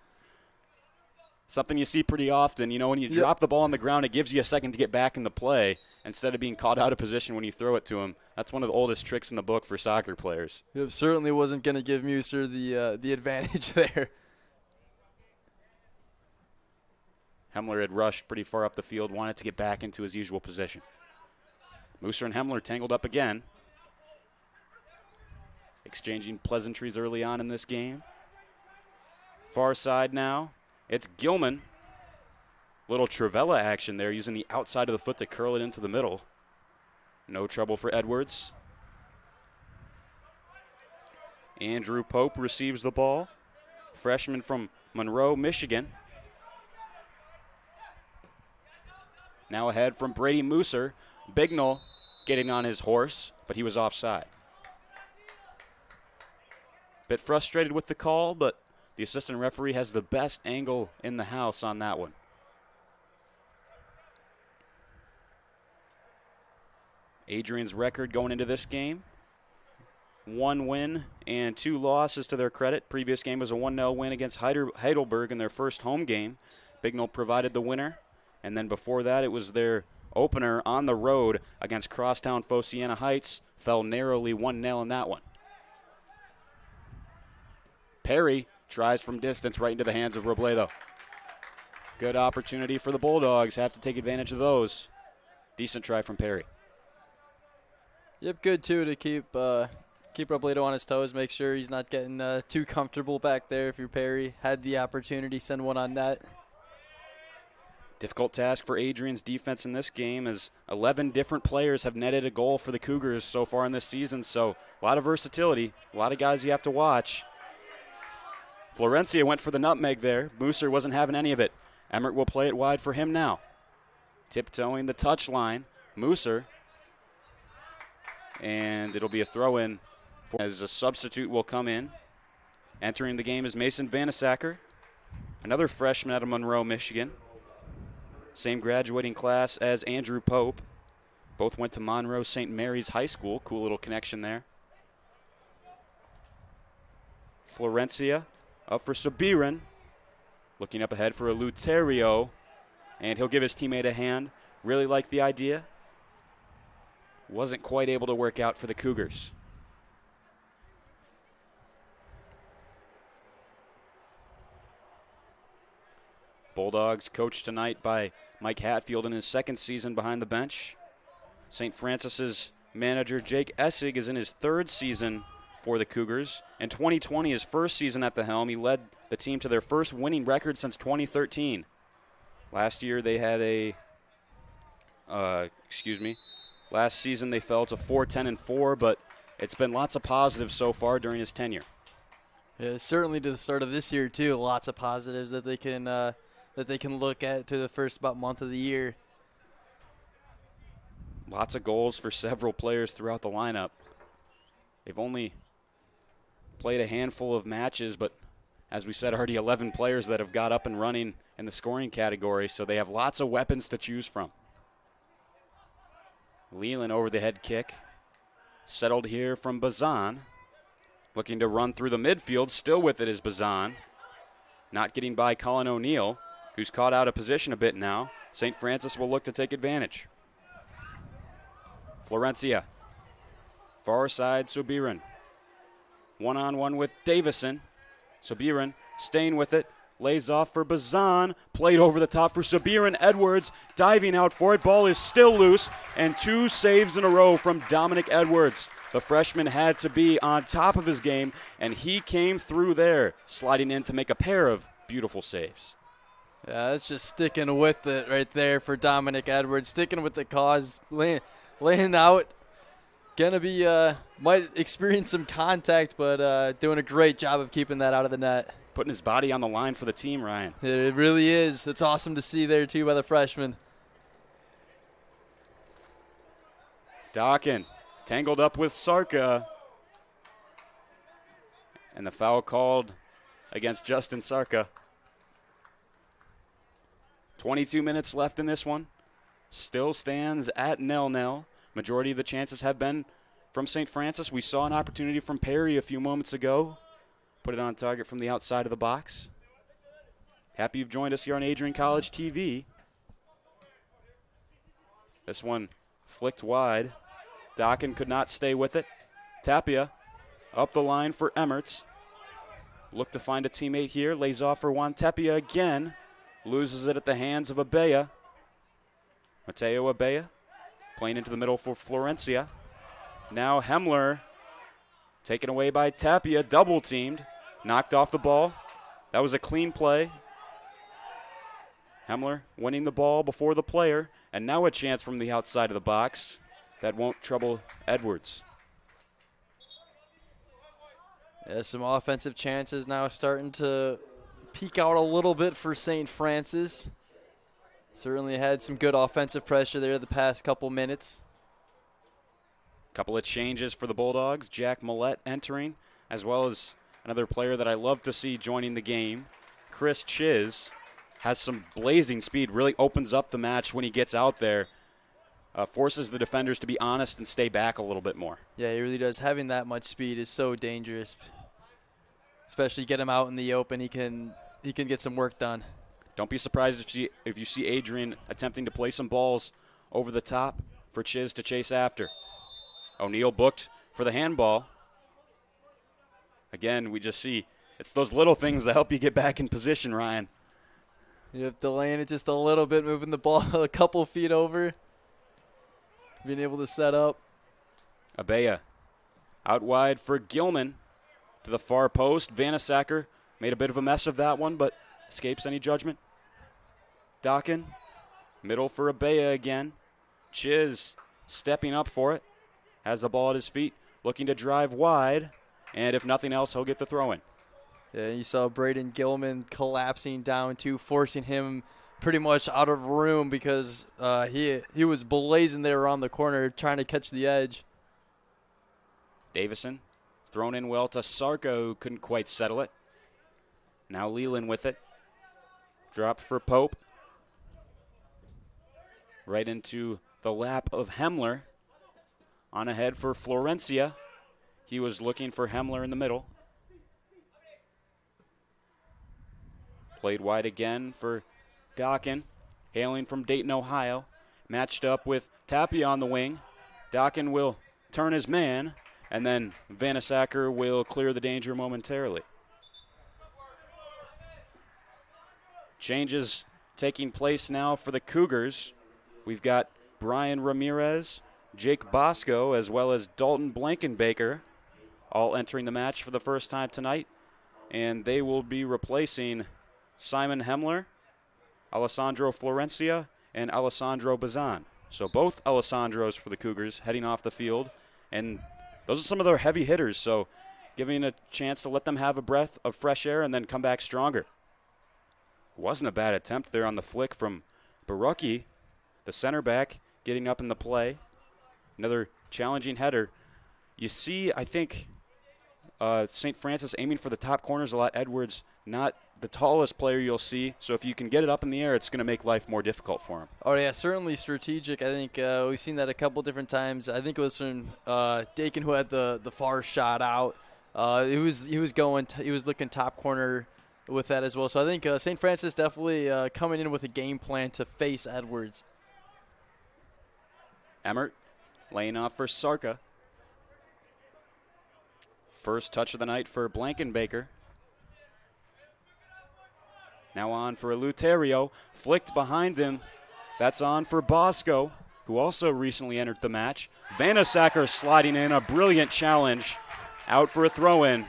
Something you see pretty often. You know, when you drop the ball on the ground, it gives you a second to get back in the play instead of being caught out of position when you throw it to him. That's one of the oldest tricks in the book for soccer players. It certainly wasn't going to give Muser the advantage there. Hemmler had rushed pretty far up the field, wanted to get back into his usual position. Mooser and Hemmler tangled up again. Exchanging pleasantries early on in this game. Far side now. It's Gilman. Little Trivella action there, using the outside of the foot to curl it into the middle. No trouble for Edwards. Andrew Pope receives the ball. Freshman from Monroe, Michigan. Now ahead from Brady Mooser. Bignell getting on his horse, but he was offside. Bit frustrated with the call, but the assistant referee has the best angle in the house on that one. Adrian's record going into this game: 1 win and 2 losses to their credit. Previous game was a 1-0 win against Heidelberg in their first home game. Bignell provided the winner. And then before that, it was their opener on the road against crosstown foe Siena Heights. Fell narrowly 1-0 in that one. Perry tries from distance right into the hands of Robledo. Good opportunity for the Bulldogs. Have to take advantage of those. Decent try from Perry. Yep, good too to keep Robledo on his toes. Make sure he's not getting too comfortable back there. If you're Perry, had the opportunity, send one on net. Difficult task for Adrian's defense in this game, as 11 different players have netted a goal for the Cougars so far in this season. So a lot of versatility, a lot of guys you have to watch. Florencia went for the nutmeg there. Mooser wasn't having any of it. Emmert will play it wide for him now. Tiptoeing the touch line. Mooser. And it'll be a throw-in as a substitute will come in. Entering the game is Mason Vanasacker, another freshman out of Monroe, Michigan. Same graduating class as Andrew Pope. Both went to Monroe St. Mary's High School. Cool little connection there. Florencia up for Sabirin. Looking up ahead for Eleuterio. And he'll give his teammate a hand. Really like the idea. Wasn't quite able to work out for the Cougars. Bulldogs coached tonight by Mike Hatfield in his second season behind the bench. St. Francis's manager Jake Essig is in his third season for the Cougars. In 2020, his first season at the helm, he led the team to their first winning record since 2013. Last year they had last season they fell to 4-10-4, but it's been lots of positives so far during his tenure. Yeah, certainly to the start of this year too. Lots of positives that they can look at through the first about month of the year. Lots of goals for several players throughout the lineup. They've only played a handful of matches, but as we said, already 11 players that have got up and running in the scoring category, so they have lots of weapons to choose from. Leland over the head kick. Settled here from Bazan. Looking to run through the midfield. Still with it is Bazan. Not getting by Colin O'Neill, who's caught out of position a bit now. St. Francis will look to take advantage. Florencia. Far side, Subiran. One-on-one with Davison. Subiran staying with it. Lays off for Bazan. Played over the top for Subiran. Edwards diving out for it. Ball is still loose. And 2 saves in a row from Dominic Edwards. The freshman had to be on top of his game, and he came through there, sliding in to make a pair of beautiful saves. Yeah, that's just sticking with it right there for Dominic Edwards. Sticking with the cause, laying out. Gonna be, might experience some contact, but doing a great job of keeping that out of the net. Putting his body on the line for the team, Ryan. It really is. It's awesome to see there, too, by the freshman. Dawkin tangled up with Sarka. And the foul called against Justin Sarka. 22 minutes left in this one. Still stands at 0-0. Majority of the chances have been from St. Francis. We saw an opportunity from Perry a few moments ago. Put it on target from the outside of the box. Happy you've joined us here on Adrian College TV. This one flicked wide. Dawkin could not stay with it. Tapia up the line for Emmerts. Look to find a teammate here. Lays off for Juan Tapia again. Loses it at the hands of Abea. Mateo Abea Playing into the middle for Florencia. Now Hemler taken away by Tapia, double teamed, knocked off the ball. That was a clean play. Hemler winning the ball before the player, and now a chance from the outside of the box that won't trouble Edwards. Yeah, some offensive chances now starting to peek out a little bit for St. Francis. Certainly had some good offensive pressure there the past couple minutes. Couple of changes for the Bulldogs. Jack Millette entering, as well as another player that I love to see joining the game. Chris Chiz has some blazing speed, really opens up the match when he gets out there. Forces the defenders to be honest and stay back a little bit more. Yeah, he really does. Having that much speed is so dangerous. Especially get him out in the open, he can get some work done. Don't be surprised if you see Adrian attempting to play some balls over the top for Chiz to chase after. O'Neal booked for the handball. Again, we just see it's those little things that help you get back in position, Ryan. Yep, delaying it just a little bit, moving the ball a couple feet over. Being able to set up. Abea out wide for Gilman to the far post. Vanasacker made a bit of a mess of that one, but escapes any judgment. Dockin, middle for Abea again. Chiz stepping up for it. Has the ball at his feet, looking to drive wide. And if nothing else, he'll get the throw in. Yeah, you saw Braden Gilman collapsing down too, forcing him pretty much out of room because he was blazing there around the corner trying to catch the edge. Davison thrown in well to Sarka, who couldn't quite settle it. Now Leland with it. Dropped for Pope. Right into the lap of Hemler. On ahead for Florencia. He was looking for Hemler in the middle. Played wide again for Dockin, hailing from Dayton, Ohio. Matched up with Tapia on the wing. Dockin will turn his man, and then Vanasacker will clear the danger momentarily. Changes taking place now for the Cougars. We've got Brian Ramirez, Jake Bosco, as well as Dalton Blankenbaker all entering the match for the first time tonight. And they will be replacing Simon Hemler, Alessandro Florencia, and Alessandro Bazan. So both Alessandros for the Cougars heading off the field. And those are some of their heavy hitters, so giving a chance to let them have a breath of fresh air and then come back stronger. Wasn't a bad attempt there on the flick from Barucki, the center back, getting up in the play. Another challenging header. You see, I think, St. Francis aiming for the top corners a lot. Edwards, not the tallest player you'll see. So if you can get it up in the air, it's going to make life more difficult for him. Oh, yeah, certainly strategic. I think we've seen that a couple different times. I think it was from Dakin who had the far shot out. He was looking top corner with that as well. So I think St. Francis definitely coming in with a game plan to face Edwards. Emmert laying off for Sarka. First touch of the night for Blankenbaker. Now on for Eleuterio. Flicked behind him. That's on for Bosco, who also recently entered the match. Vanasacker sliding in, a brilliant challenge. Out for a throw-in.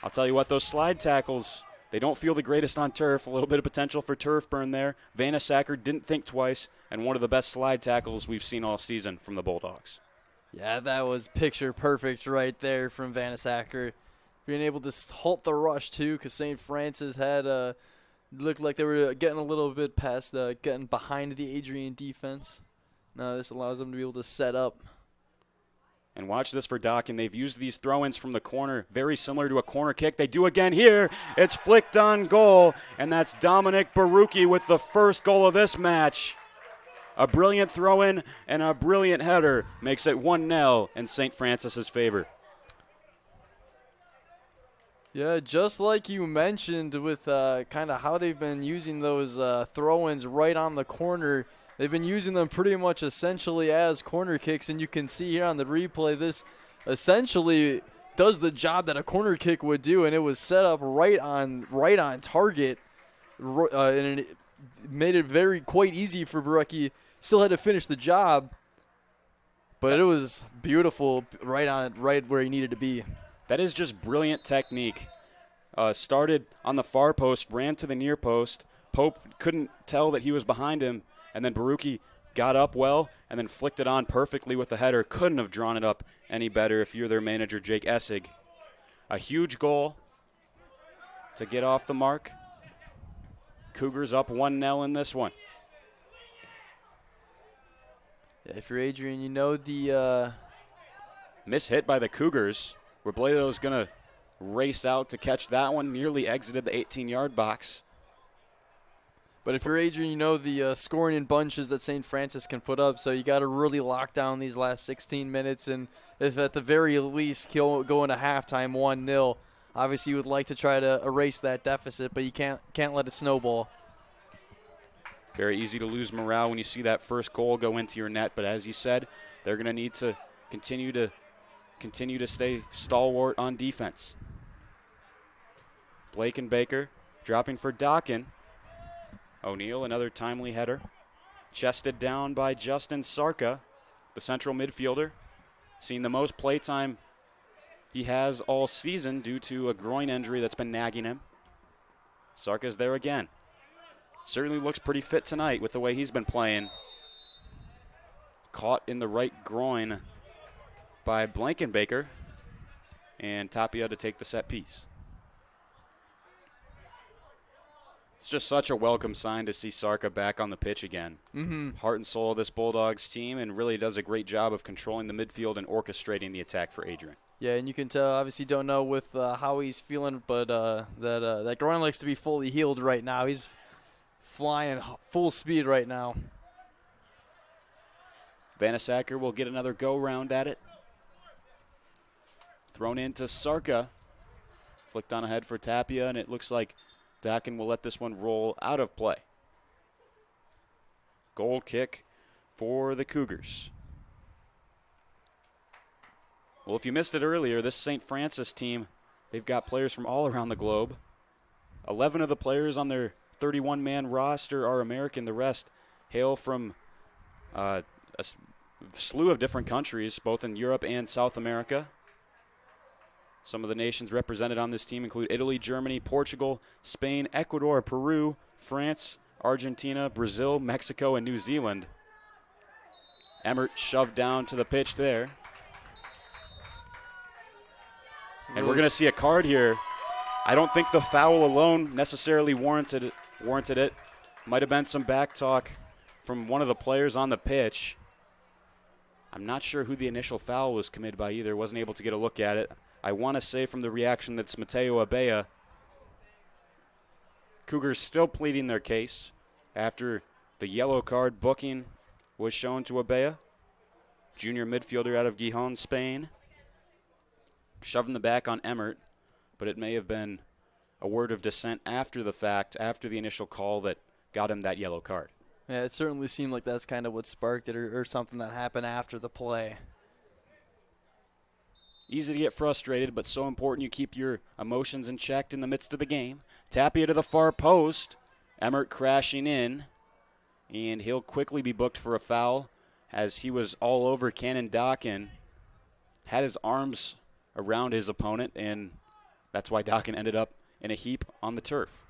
I'll tell you what, those slide tackles, they don't feel the greatest on turf. A little bit of potential for turf burn there. Vanasacker didn't think twice, and one of the best slide tackles we've seen all season from the Bulldogs. Yeah, that was picture perfect right there from Vanasacker. Being able to halt the rush, too, because St. Francis had looked like they were getting a little bit past getting behind the Adrian defense. Now this allows them to be able to set up. And watch this for Doc, and they've used these throw-ins from the corner, very similar to a corner kick. They do again here. It's flicked on goal, and that's Dominic Barucki with the first goal of this match. A brilliant throw-in and a brilliant header makes it 1-0 in St. Francis's favor. Yeah, just like you mentioned with kind of how they've been using those throw-ins right on the corner, they've been using them pretty much essentially as corner kicks, and you can see here on the replay this essentially does the job that a corner kick would do, and it was set up right on target, and made it quite easy for Barucki. Still had to finish the job, but it was beautiful, right on it, right where he needed to be. That is just brilliant technique. Started on the far post, ran to the near post. Pope couldn't tell that he was behind him, and then Barucki got up well and then flicked it on perfectly with the header. Couldn't have drawn it up any better if you're their manager, Jake Essig. A huge goal to get off the mark. Cougars up 1-0 in this one. Yeah, if you're Adrian, you know the miss hit by the Cougars. Robledo's going to race out to catch that one. Nearly exited the 18-yard box. But if you're Adrian, you know the scoring in bunches that St. Francis can put up, so you got to really lock down these last 16 minutes. And if at the very least go into halftime 1-0, obviously you would like to try to erase that deficit, but you can't let it snowball. Very easy to lose morale when you see that first goal go into your net. But as you said, they're going to need to continue to stay stalwart on defense. Blake and Baker dropping for Dockin. O'Neal, another timely header. Chested down by Justin Sarka, the central midfielder. Seen the most playtime he has all season due to a groin injury that's been nagging him. Sarka's there again. Certainly looks pretty fit tonight with the way he's been playing. Caught in the right groin by Blankenbaker. And Tapia to take the set piece. It's just such a welcome sign to see Sarka back on the pitch again. Heart and soul of this Bulldogs team, and really does a great job of controlling the midfield and orchestrating the attack for Adrian. Yeah, and you can tell, obviously don't know with how he's feeling, but that groin likes to be fully healed right now. He's flying full speed right now. Vanasacker will get another go-round at it. Thrown into Sarka. Flicked on ahead for Tapia, and it looks like Dakin will let this one roll out of play. Goal kick for the Cougars. Well, if you missed it earlier, this St. Francis team, they've got players from all around the globe. 11 of the players on their 31-man roster are American. The rest hail from a slew of different countries, both in Europe and South America. Some of the nations represented on this team include Italy, Germany, Portugal, Spain, Ecuador, Peru, France, Argentina, Brazil, Mexico, and New Zealand. Emmert shoved down to the pitch there. And we're going to see a card here. I don't think the foul alone necessarily warranted it. Might have been some back talk from one of the players on the pitch. I'm not sure who the initial foul was committed by either. Wasn't able to get a look at it. I want to say from the reaction that's Mateo Abella. Cougars still pleading their case after the yellow card booking was shown to Abella. Junior midfielder out of Gijón, Spain. Shoving the back on Emmert, but it may have been a word of dissent after the fact, after the initial call that got him that yellow card. Yeah, it certainly seemed like that's kind of what sparked it, or something that happened after the play. Easy to get frustrated, but so important you keep your emotions in check in the midst of the game. Tapia to the far post. Emmert crashing in, and he'll quickly be booked for a foul as he was all over Cannon Dockin. Had his arms around his opponent, and that's why Dockin ended up in a heap on the turf.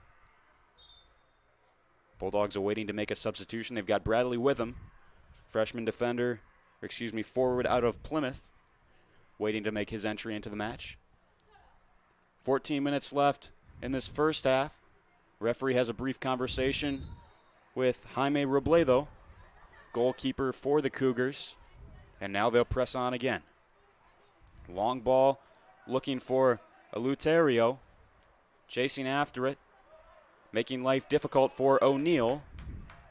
Bulldogs are waiting to make a substitution. They've got Bradley Witham, forward out of Plymouth, waiting to make his entry into the match. 14 minutes left in this first half. Referee has a brief conversation with Jaime Robledo, goalkeeper for the Cougars, and now they'll press on again. Long ball looking for Eleuterio, chasing after it, making life difficult for O'Neal,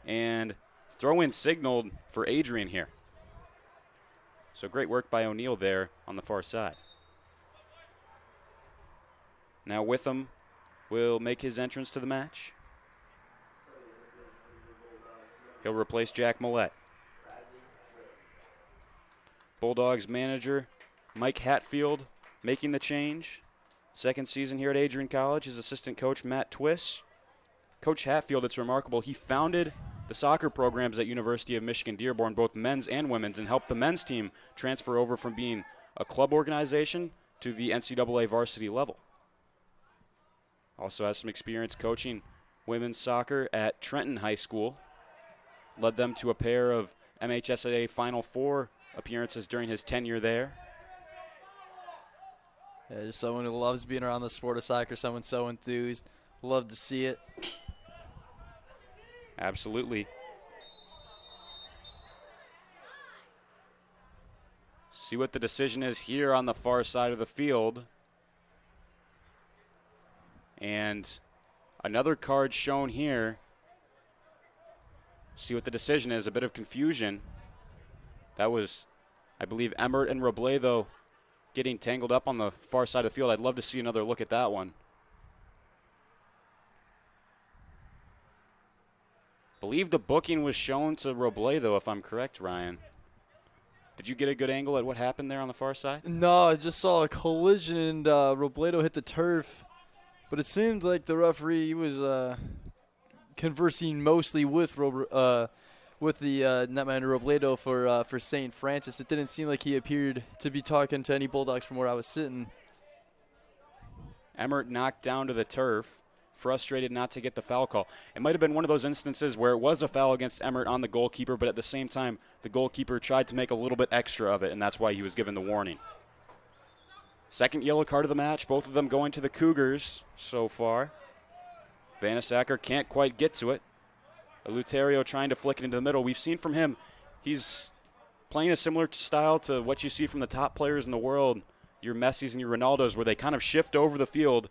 and throw-in signaled for Adrian here. So great work by O'Neal there on the far side. Now Witham will make his entrance to the match. He'll replace Jack Millette. Bulldogs manager Mike Hatfield making the change. Second season here at Adrian College. His assistant coach Matt Twiss Coach Hatfield, it's remarkable. He founded the soccer programs at University of Michigan Dearborn, both men's and women's, and helped the men's team transfer over from being a club organization to the NCAA varsity level. Also has some experience coaching women's soccer at Trenton High School. Led them to a pair of MHSAA Final Four appearances during his tenure there. Yeah, just someone who loves being around the sport of soccer, someone so enthused. Love to see it. Absolutely. See what the decision is here on the far side of the field. And another card shown here. See what the decision is. A bit of confusion. That was, I believe, Emmert and Robledo getting tangled up on the far side of the field. I'd love to see another look at that one. Believe the booking was shown to Robledo, if I'm correct, Ryan. Did you get a good angle at what happened there on the far side? No, I just saw a collision and Robledo hit the turf. But it seemed like the referee was conversing mostly with the netman Robledo for St. Francis. It didn't seem like he appeared to be talking to any Bulldogs from where I was sitting. Emmert knocked down to the turf, frustrated not to get the foul call. It might have been one of those instances where it was a foul against Emmert on the goalkeeper, but at the same time, the goalkeeper tried to make a little bit extra of it, and that's why he was given the warning. Second yellow card of the match, both of them going to the Cougars so far. Vanasacker can't quite get to it. Eleuterio trying to flick it into the middle. We've seen from him, he's playing a similar style to what you see from the top players in the world, your Messis and your Ronaldos, where they kind of shift over the field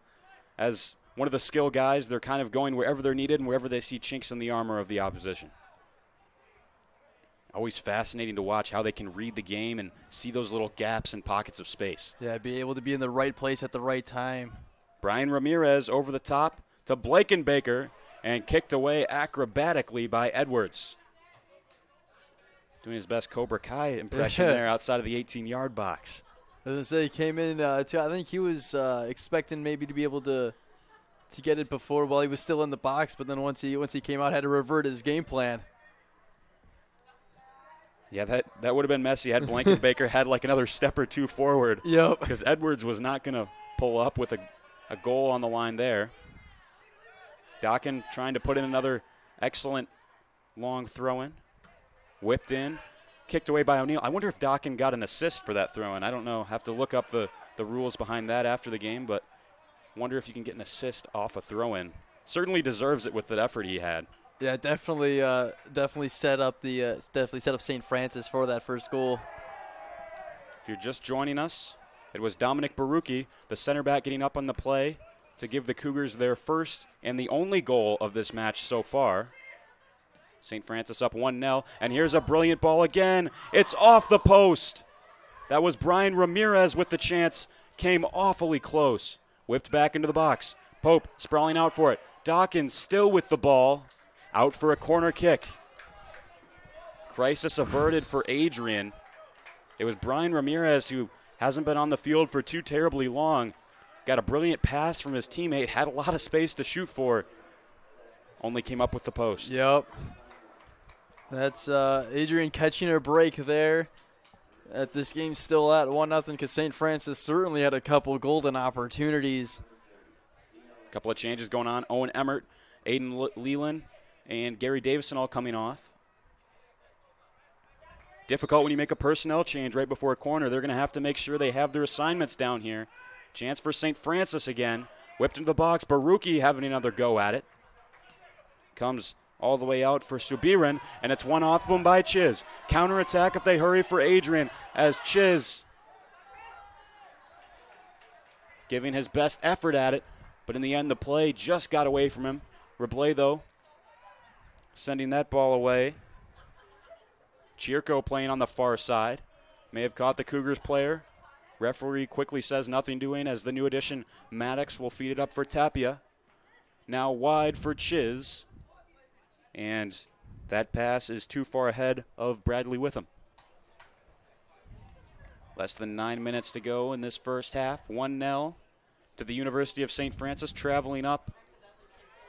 as one of the skill guys. They're kind of going wherever they're needed and wherever they see chinks in the armor of the opposition. Always fascinating to watch how they can read the game and see those little gaps and pockets of space. Yeah, be able to be in the right place at the right time. Brian Ramirez over the top to Blakenbaker and kicked away acrobatically by Edwards. Doing his best Cobra Kai impression there outside of the 18-yard box. As I say, he came in, I think he was expecting maybe to be able to get it before while he was still in the box, but then once he came out, had to revert his game plan. Yeah, that would have been messy had Blankenbaker had like another step or two forward. Yep. Because Edwards was not going to pull up with a goal on the line there. Dokken trying to put in another excellent long throw-in. Whipped in, kicked away by O'Neal. I wonder if Dokken got an assist for that throw-in. I don't know. Have to look up the rules behind that after the game, but wonder if you can get an assist off a throw-in. Certainly deserves it with the effort he had. Yeah, definitely set up St. Francis for that first goal. If you're just joining us, it was Dominic Barucki, the center back, getting up on the play to give the Cougars their first and the only goal of this match so far. St. Francis up 1-0, and here's a brilliant ball again. It's off the post. That was Brian Ramirez with the chance. Came awfully close. Whipped back into the box. Pope sprawling out for it. Dawkins still with the ball. Out for a corner kick. Crisis averted for Adrian. It was Brian Ramirez, who hasn't been on the field for too terribly long. Got a brilliant pass from his teammate. Had a lot of space to shoot for. Only came up with the post. Yep. That's Adrian catching a break there. This game's still at 1-0 because St. Francis certainly had a couple golden opportunities. A couple of changes going on. Owen Emmert, Aiden Leland, and Gary Davison all coming off. Difficult when you make a personnel change right before a corner. They're going to have to make sure they have their assignments down here. Chance for St. Francis again. Whipped into the box. Barucki having another go at it. Comes all the way out for Subiran, and it's one off of him by Chiz. Counterattack if they hurry for Adrian, as Chiz giving his best effort at it, but in the end the play just got away from him. Robledo sending that ball away. Chirco playing on the far side. May have caught the Cougars player. Referee quickly says nothing doing as the new addition Maddox will feed it up for Tapia. Now wide for Chiz. And that pass is too far ahead of Bradley Witham. Less than 9 minutes to go in this first half. 1-0 to the University of St. Francis, traveling up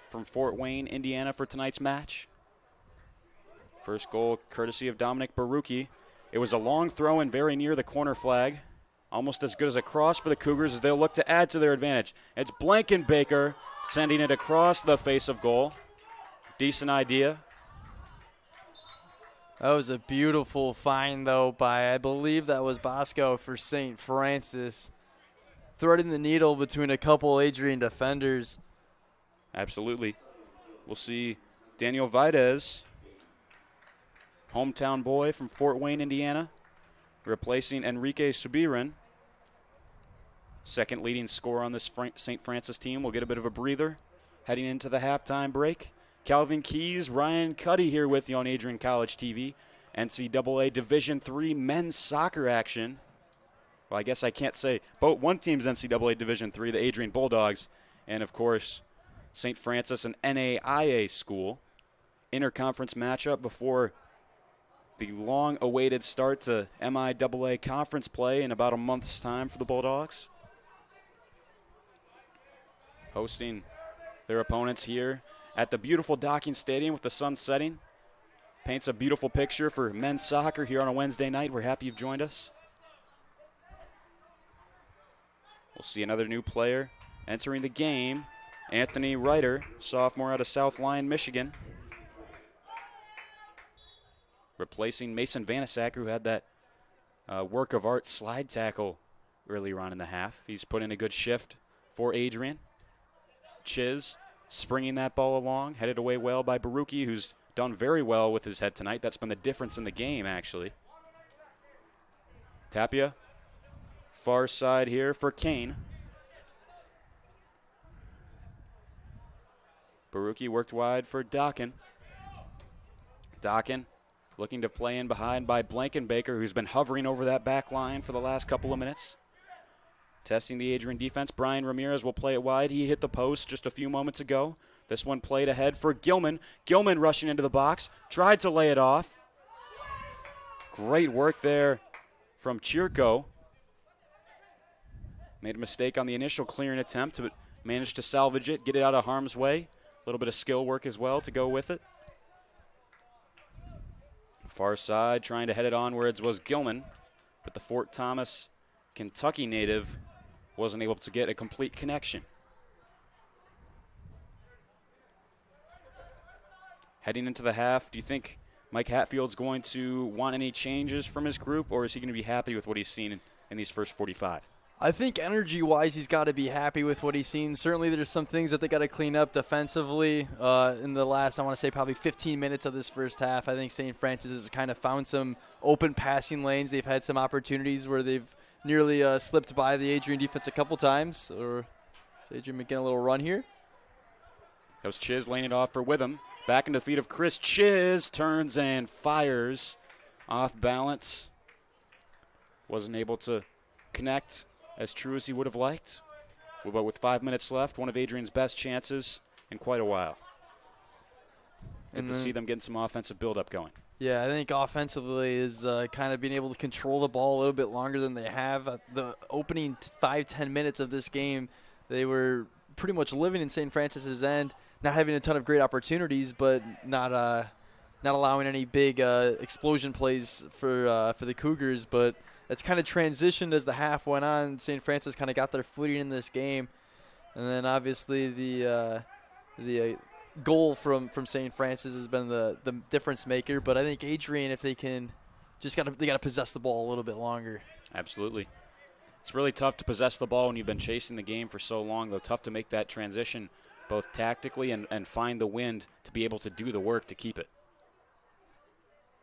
from Fort Wayne, Indiana for tonight's match. First goal courtesy of Dominic Baruki. It was a long throw in very near the corner flag. Almost as good as a cross for the Cougars as they'll look to add to their advantage. It's Blankenbaker sending it across the face of goal. Decent idea. That was a beautiful find, though, by, I believe that was Bosco for St. Francis. Threading the needle between a couple Adrian defenders. Absolutely. We'll see Daniel Videz, hometown boy from Fort Wayne, Indiana, replacing Enrique Subiran. Second leading scorer on this St. Francis team will get a bit of a breather heading into the halftime break. Calvin Keys, Ryan Cuddy here with you on Adrian College TV. NCAA Division III men's soccer action. Well, I guess I can't say. But one team's NCAA Division III, the Adrian Bulldogs, and, of course, St. Francis, an NAIA school. Interconference matchup before the long-awaited start to MIAA conference play in about a month's time for the Bulldogs. Hosting their opponents here at the beautiful Docking Stadium with the sun setting. Paints a beautiful picture for men's soccer here on a Wednesday night. We're happy you've joined us. We'll see another new player entering the game. Anthony Ryder, sophomore out of South Lyon, Michigan. Replacing Mason Vanasacker, who had that work of art slide tackle earlier on in the half. He's put in a good shift for Adrian. Chiz springing that ball along, headed away well by Baruki, who's done very well with his head tonight. That's been the difference in the game, actually. Tapia, far side here for Kane. Baruki worked wide for Dockin. Dockin looking to play in behind by Blankenbaker, who's been hovering over that back line for the last couple of minutes. Testing the Adrian defense, Brian Ramirez will play it wide. He hit the post just a few moments ago. This one played ahead for Gilman. Gilman rushing into the box, tried to lay it off. Great work there from Chirko. Made a mistake on the initial clearing attempt, but managed to salvage it, get it out of harm's way. A little bit of skill work as well to go with it. Far side, trying to head it onwards was Gilman, but the Fort Thomas, Kentucky native wasn't able to get a complete connection. Heading into the half, do you think Mike Hatfield's going to want any changes from his group, or is he going to be happy with what he's seen in these first 45? I think energy-wise, he's got to be happy with what he's seen. Certainly there's some things that they got to clean up defensively in the last, I want to say, probably 15 minutes of this first half. I think St. Francis has kind of found some open passing lanes. They've had some opportunities where they've nearly slipped by the Adrian defense a couple times. Or is Adrian getting a little run here? That was Chiz laying it off for Witham. Back into the feet of Chris Chiz. Turns and fires off balance. Wasn't able to connect as true as he would have liked. But with 5 minutes left, one of Adrian's best chances in quite a while. Good to see them getting some offensive build-up going. Yeah, I think offensively is kind of being able to control the ball a little bit longer than they have. The opening 5-10 minutes of this game, they were pretty much living in St. Francis's end, not having a ton of great opportunities, but not allowing any big explosion plays for the Cougars. But it's kind of transitioned as the half went on. St. Francis kind of got their footing in this game, and then obviously the goal from St. Francis has been the difference maker. But I think Adrian, if they can, they got to possess the ball a little bit longer. Absolutely. It's really tough to possess the ball when you've been chasing the game for so long, though. Tough to make that transition both tactically and find the wind to be able to do the work to keep it.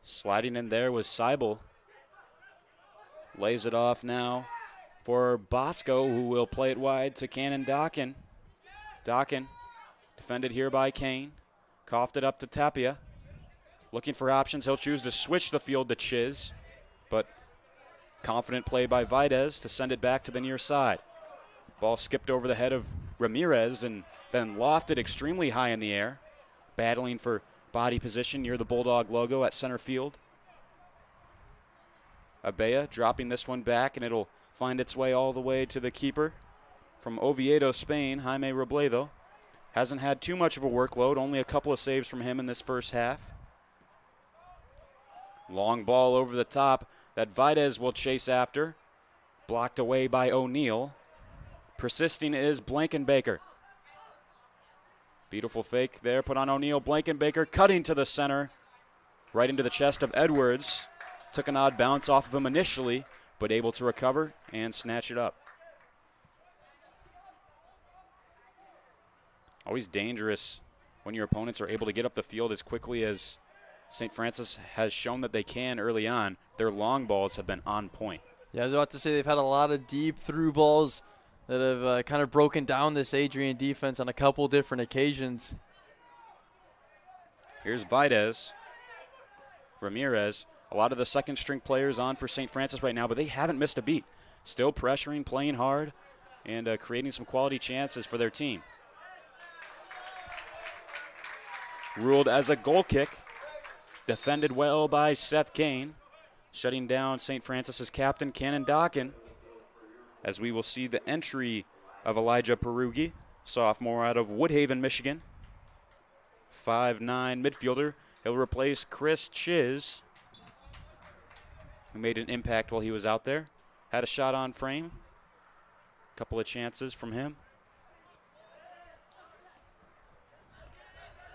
Sliding in there was Seibel. Lays it off now for Bosco, who will play it wide to Cannon Dockin. Dockin defended here by Kane. Coughed it up to Tapia. Looking for options. He'll choose to switch the field to Chiz, but confident play by Videz to send it back to the near side. Ball skipped over the head of Ramirez and then lofted extremely high in the air, battling for body position near the Bulldog logo at center field. Abea dropping this one back, and it'll find its way all the way to the keeper from Oviedo, Spain, Jaime Robledo. hasn't had too much of a workload, only a couple of saves from him in this first half. Long ball over the top that Vides will chase after. Blocked away by O'Neal. Persisting is Blankenbaker. Beautiful fake there, put on O'Neal. Blankenbaker cutting to the center, right into the chest of Edwards. Took an odd bounce off of him initially, but able to recover and snatch it up. Always dangerous when your opponents are able to get up the field as quickly as St. Francis has shown that they can early on. Their long balls have been on point. Yeah, I was about to say they've had a lot of deep through balls that have kind of broken down this Adrian defense on a couple different occasions. Here's Vides. Ramirez. A lot of the second string players on for St. Francis right now, but they haven't missed a beat. Still pressuring, playing hard, and creating some quality chances for their team. Ruled as a goal kick. Defended well by Seth Kane. Shutting down St. Francis's captain, Cannon Dockin, as we will see the entry of Elijah Perugi, sophomore out of Woodhaven, Michigan. 5'9" midfielder. He'll replace Chris Chiz, who made an impact while he was out there. Had a shot on frame. Couple of chances from him.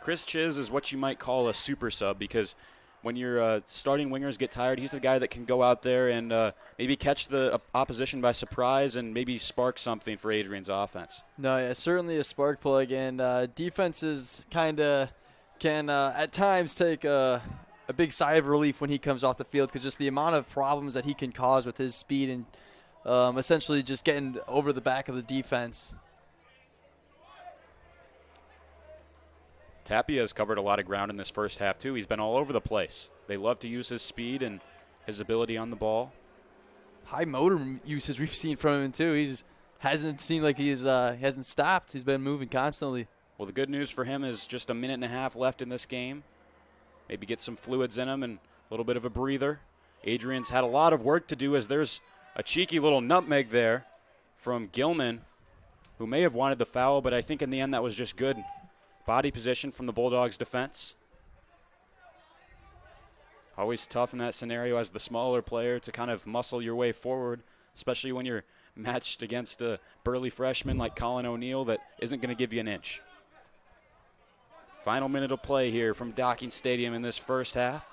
Chris Chiz is what you might call a super sub, because when your starting wingers get tired, he's the guy that can go out there and maybe catch the opposition by surprise and maybe spark something for Adrian's offense. No, yeah, certainly a spark plug, and defenses kind of can at times take a big sigh of relief when he comes off the field, because just the amount of problems that he can cause with his speed and essentially just getting over the back of the defense. Tapia has covered a lot of ground in this first half, too. He's been all over the place. They love to use his speed and his ability on the ball. High motor usage we've seen from him, too. Hasn't seemed like he hasn't stopped. He's been moving constantly. Well, the good news for him is just a minute and a half left in this game. Maybe get some fluids in him and a little bit of a breather. Adrian's had a lot of work to do, as there's a cheeky little nutmeg there from Gilman, who may have wanted the foul, but I think in the end that was just good body position from the Bulldogs defense. Always tough in that scenario as the smaller player to kind of muscle your way forward, especially when you're matched against a burly freshman like Colin O'Neal that isn't going to give you an inch. Final minute of play here from Docking Stadium in this first half.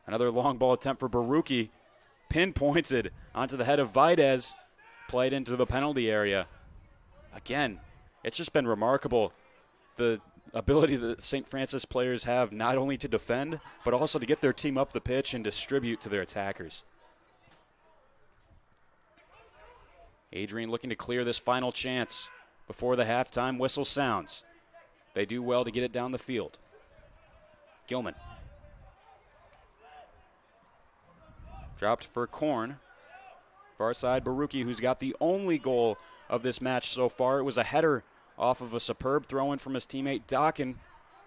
Another long ball attempt for Baruki, pinpointed onto the head of Vides, played into the penalty area. Again, it's just been remarkable the ability that St. Francis players have not only to defend, but also to get their team up the pitch and distribute to their attackers. Adrian looking to clear this final chance before the halftime whistle sounds. They do well to get it down the field. Gilman. Dropped for Korn. Far side Baruki, who's got the only goal of this match so far. It was a header off of a superb throw-in from his teammate Dockin,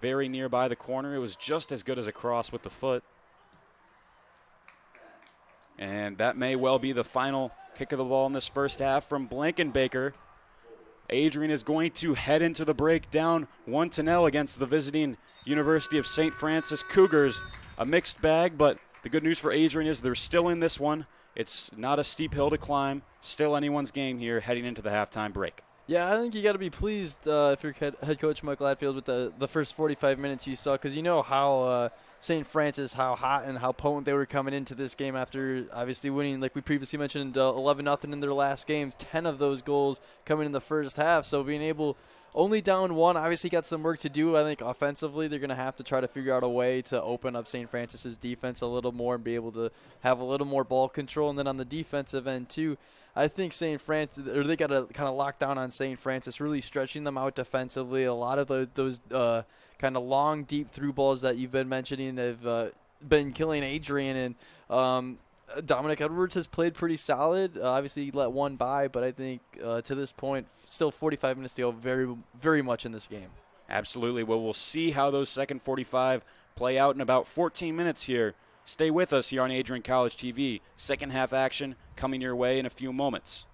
very nearby the corner. It was just as good as a cross with the foot. And that may well be the final kick of the ball in this first half from Blankenbaker. Adrian is going to head into the break down 1-0 against the visiting University of St. Francis Cougars. A mixed bag, but the good news for Adrian is they're still in this one. It's not a steep hill to climb. Still anyone's game here heading into the halftime break. Yeah, I think you got to be pleased if you're head coach Michael Atfield with the first 45 minutes you saw, because you know how St. Francis, how hot and how potent they were coming into this game after obviously winning, like we previously mentioned, 11-0 in their last game, 10 of those goals coming in the first half. So being able, only down one, obviously got some work to do. I think offensively they're going to have to try to figure out a way to open up St. Francis's defense a little more and be able to have a little more ball control. And then on the defensive end too, I think St. Francis, or they got to kind of lock down on St. Francis, really stretching them out defensively. A lot of those kind of long, deep through balls that you've been mentioning have been killing Adrian. And Dominic Edwards has played pretty solid. Obviously, he let one by, but I think to this point, still 45 minutes to go, very, very much in this game. Absolutely. Well, we'll see how those second 45 play out in about 14 minutes here. Stay with us here on Adrian College TV. Second half action coming your way in a few moments.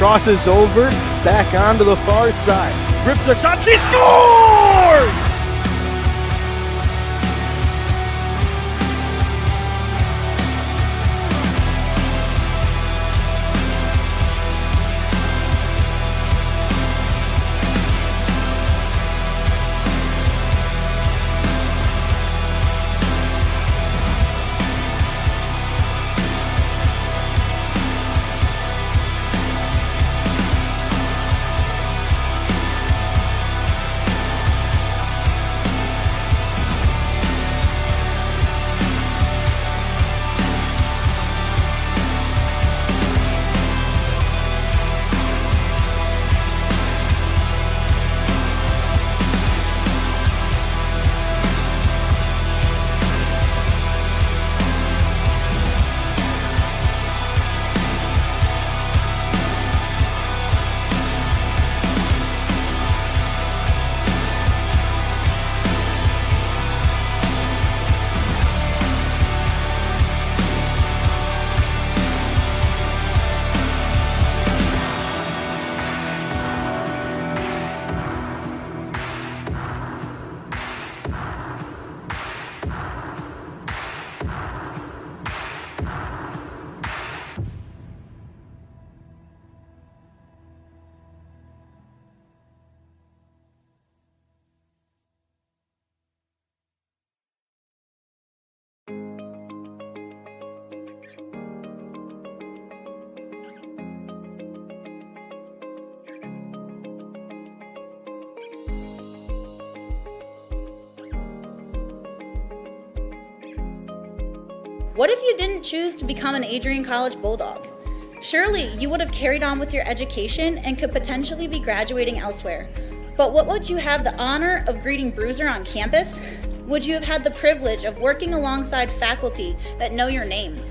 crosses over, back onto the far side. Rips a shot, she scores! What if you didn't choose to become an Adrian College Bulldog? Surely you would have carried on with your education and could potentially be graduating elsewhere. But what would you have the honor of greeting Bruiser on campus? Would you have had the privilege of working alongside faculty that know your name?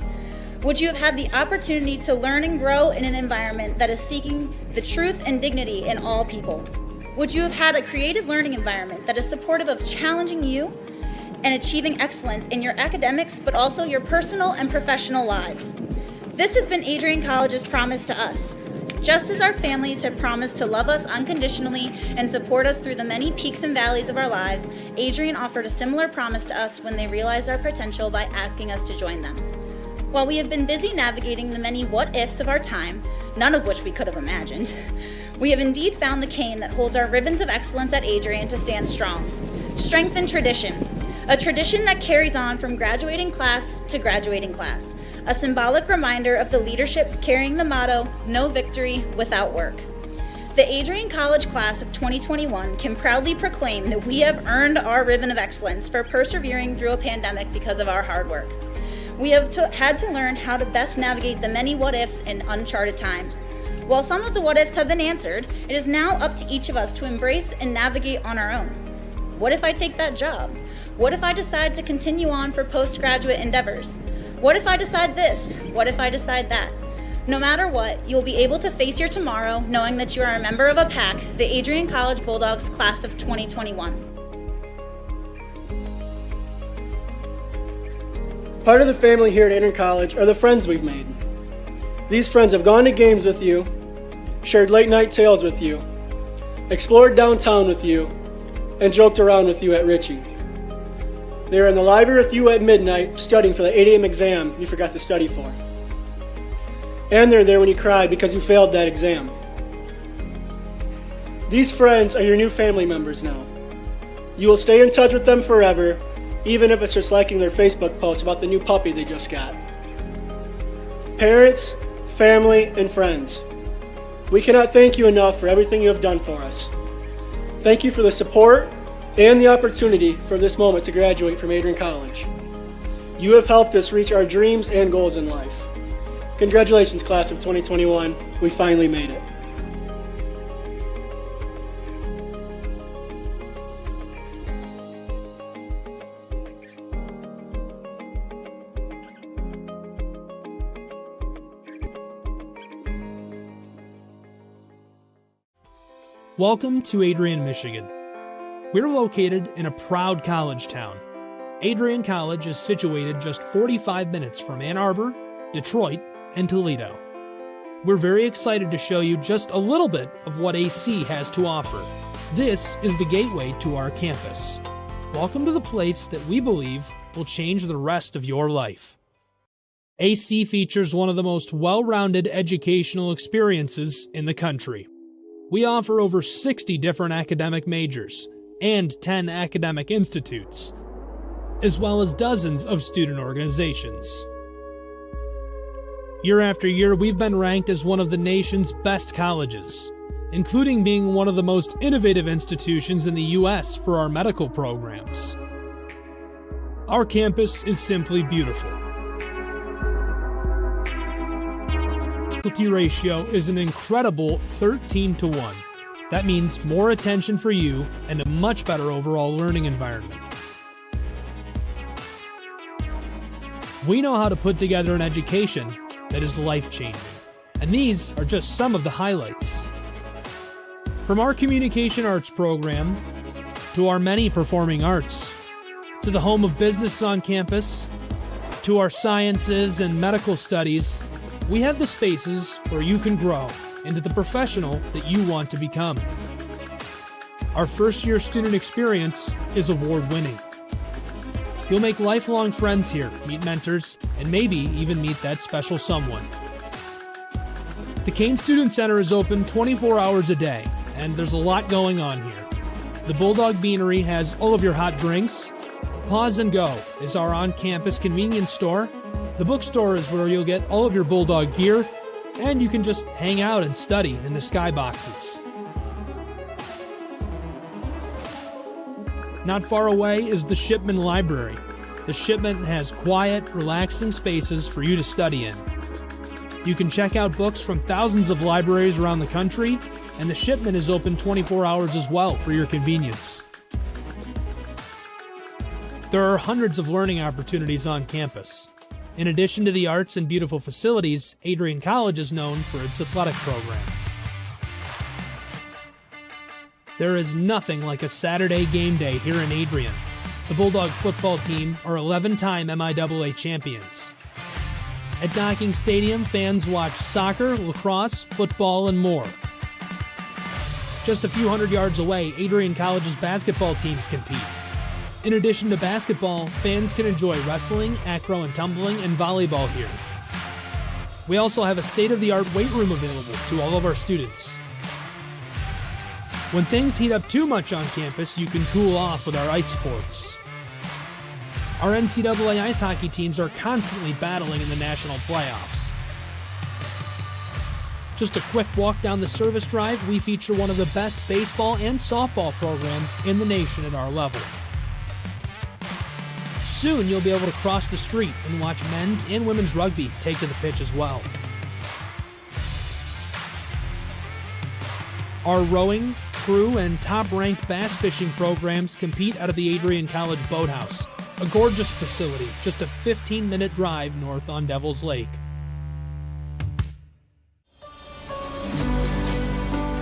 Would you have had the opportunity to learn and grow in an environment that is seeking the truth and dignity in all people? Would you have had a creative learning environment that is supportive of challenging you and achieving excellence in your academics, but also your personal and professional lives? This has been Adrian College's promise to us. Just as our families have promised to love us unconditionally and support us through the many peaks and valleys of our lives, Adrian offered a similar promise to us when they realized our potential by asking us to join them. While we have been busy navigating the many what-ifs of our time, none of which we could have imagined, we have indeed found the cane that holds our ribbons of excellence at Adrian to stand strong. Strength and tradition. A tradition that carries on from graduating class to graduating class. A symbolic reminder of the leadership carrying the motto, no victory without work. The Adrian College class of 2021 can proudly proclaim that we have earned our ribbon of excellence for persevering through a pandemic because of our hard work. We have had to learn how to best navigate the many what-ifs in uncharted times. While some of the what-ifs have been answered, it is now up to each of us to embrace and navigate on our own. What if I take that job? What if I decide to continue on for postgraduate endeavors? What if I decide this? What if I decide that? No matter what, you'll be able to face your tomorrow knowing that you are a member of a pack, the Adrian College Bulldogs class of 2021. Part of the family here at Adrian College are the friends we've made. These friends have gone to games with you, shared late night tales with you, explored downtown with you, and joked around with you at Ritchie. They were in the library with you at midnight studying for the 8 a.m. exam you forgot to study for. And they're there when you cried because you failed that exam. These friends are your new family members now. You will stay in touch with them forever, even if it's just liking their Facebook post about the new puppy they just got. Parents, family, and friends, we cannot thank you enough for everything you have done for us. Thank you for the support and the opportunity for this moment to graduate from Adrian College. You have helped us reach our dreams and goals in life. Congratulations, class of 2021. We finally made it. Welcome to Adrian, Michigan. We're located in a proud college town. Adrian College is situated just 45 minutes from Ann Arbor, Detroit, and Toledo. We're very excited to show you just a little bit of what AC has to offer. This is the gateway to our campus. Welcome to the place that we believe will change the rest of your life. AC features one of the most well-rounded educational experiences in the country. We offer over 60 different academic majors and 10 academic institutes, as well as dozens of student organizations. Year after year, we've been ranked as one of the nation's best colleges, including being one of the most innovative institutions in the U.S. for our medical programs. Our campus is simply beautiful. Faculty ratio is an incredible 13-to-1. That means more attention for you and a much better overall learning environment. We know how to put together an education that is life-changing, and these are just some of the highlights. From our communication arts program, to our many performing arts, to the home of business on campus, to our sciences and medical studies, we have the spaces where you can grow into the professional that you want to become. Our first-year student experience is award-winning. You'll make lifelong friends here, meet mentors, and maybe even meet that special someone. The Kane Student Center is open 24 hours a day, and there's a lot going on here. The Bulldog Beanery has all of your hot drinks. Pause and Go is our on-campus convenience store. The bookstore is where you'll get all of your Bulldog gear, and you can just hang out and study in the skyboxes. Not far away is the Shipman Library. The Shipman has quiet, relaxing spaces for you to study in. You can check out books from thousands of libraries around the country, and the Shipman is open 24 hours as well for your convenience. There are hundreds of learning opportunities on campus. In addition to the arts and beautiful facilities, Adrian College is known for its athletic programs. There is nothing like a Saturday game day here in Adrian. The Bulldog football team are 11-time MIAA champions. At Docking Stadium, fans watch soccer, lacrosse, football, and more. Just a few hundred yards away, Adrian College's basketball teams compete. In addition to basketball, fans can enjoy wrestling, acro and tumbling, and volleyball here. We also have a state-of-the-art weight room available to all of our students. When things heat up too much on campus, you can cool off with our ice sports. Our NCAA ice hockey teams are constantly battling in the national playoffs. Just a quick walk down the service drive, we feature one of the best baseball and softball programs in the nation at our level. Soon you'll be able to cross the street and watch men's and women's rugby take to the pitch as well. Our rowing, crew, and top-ranked bass fishing programs compete out of the Adrian College Boathouse, a gorgeous facility just a 15-minute drive north on Devil's Lake.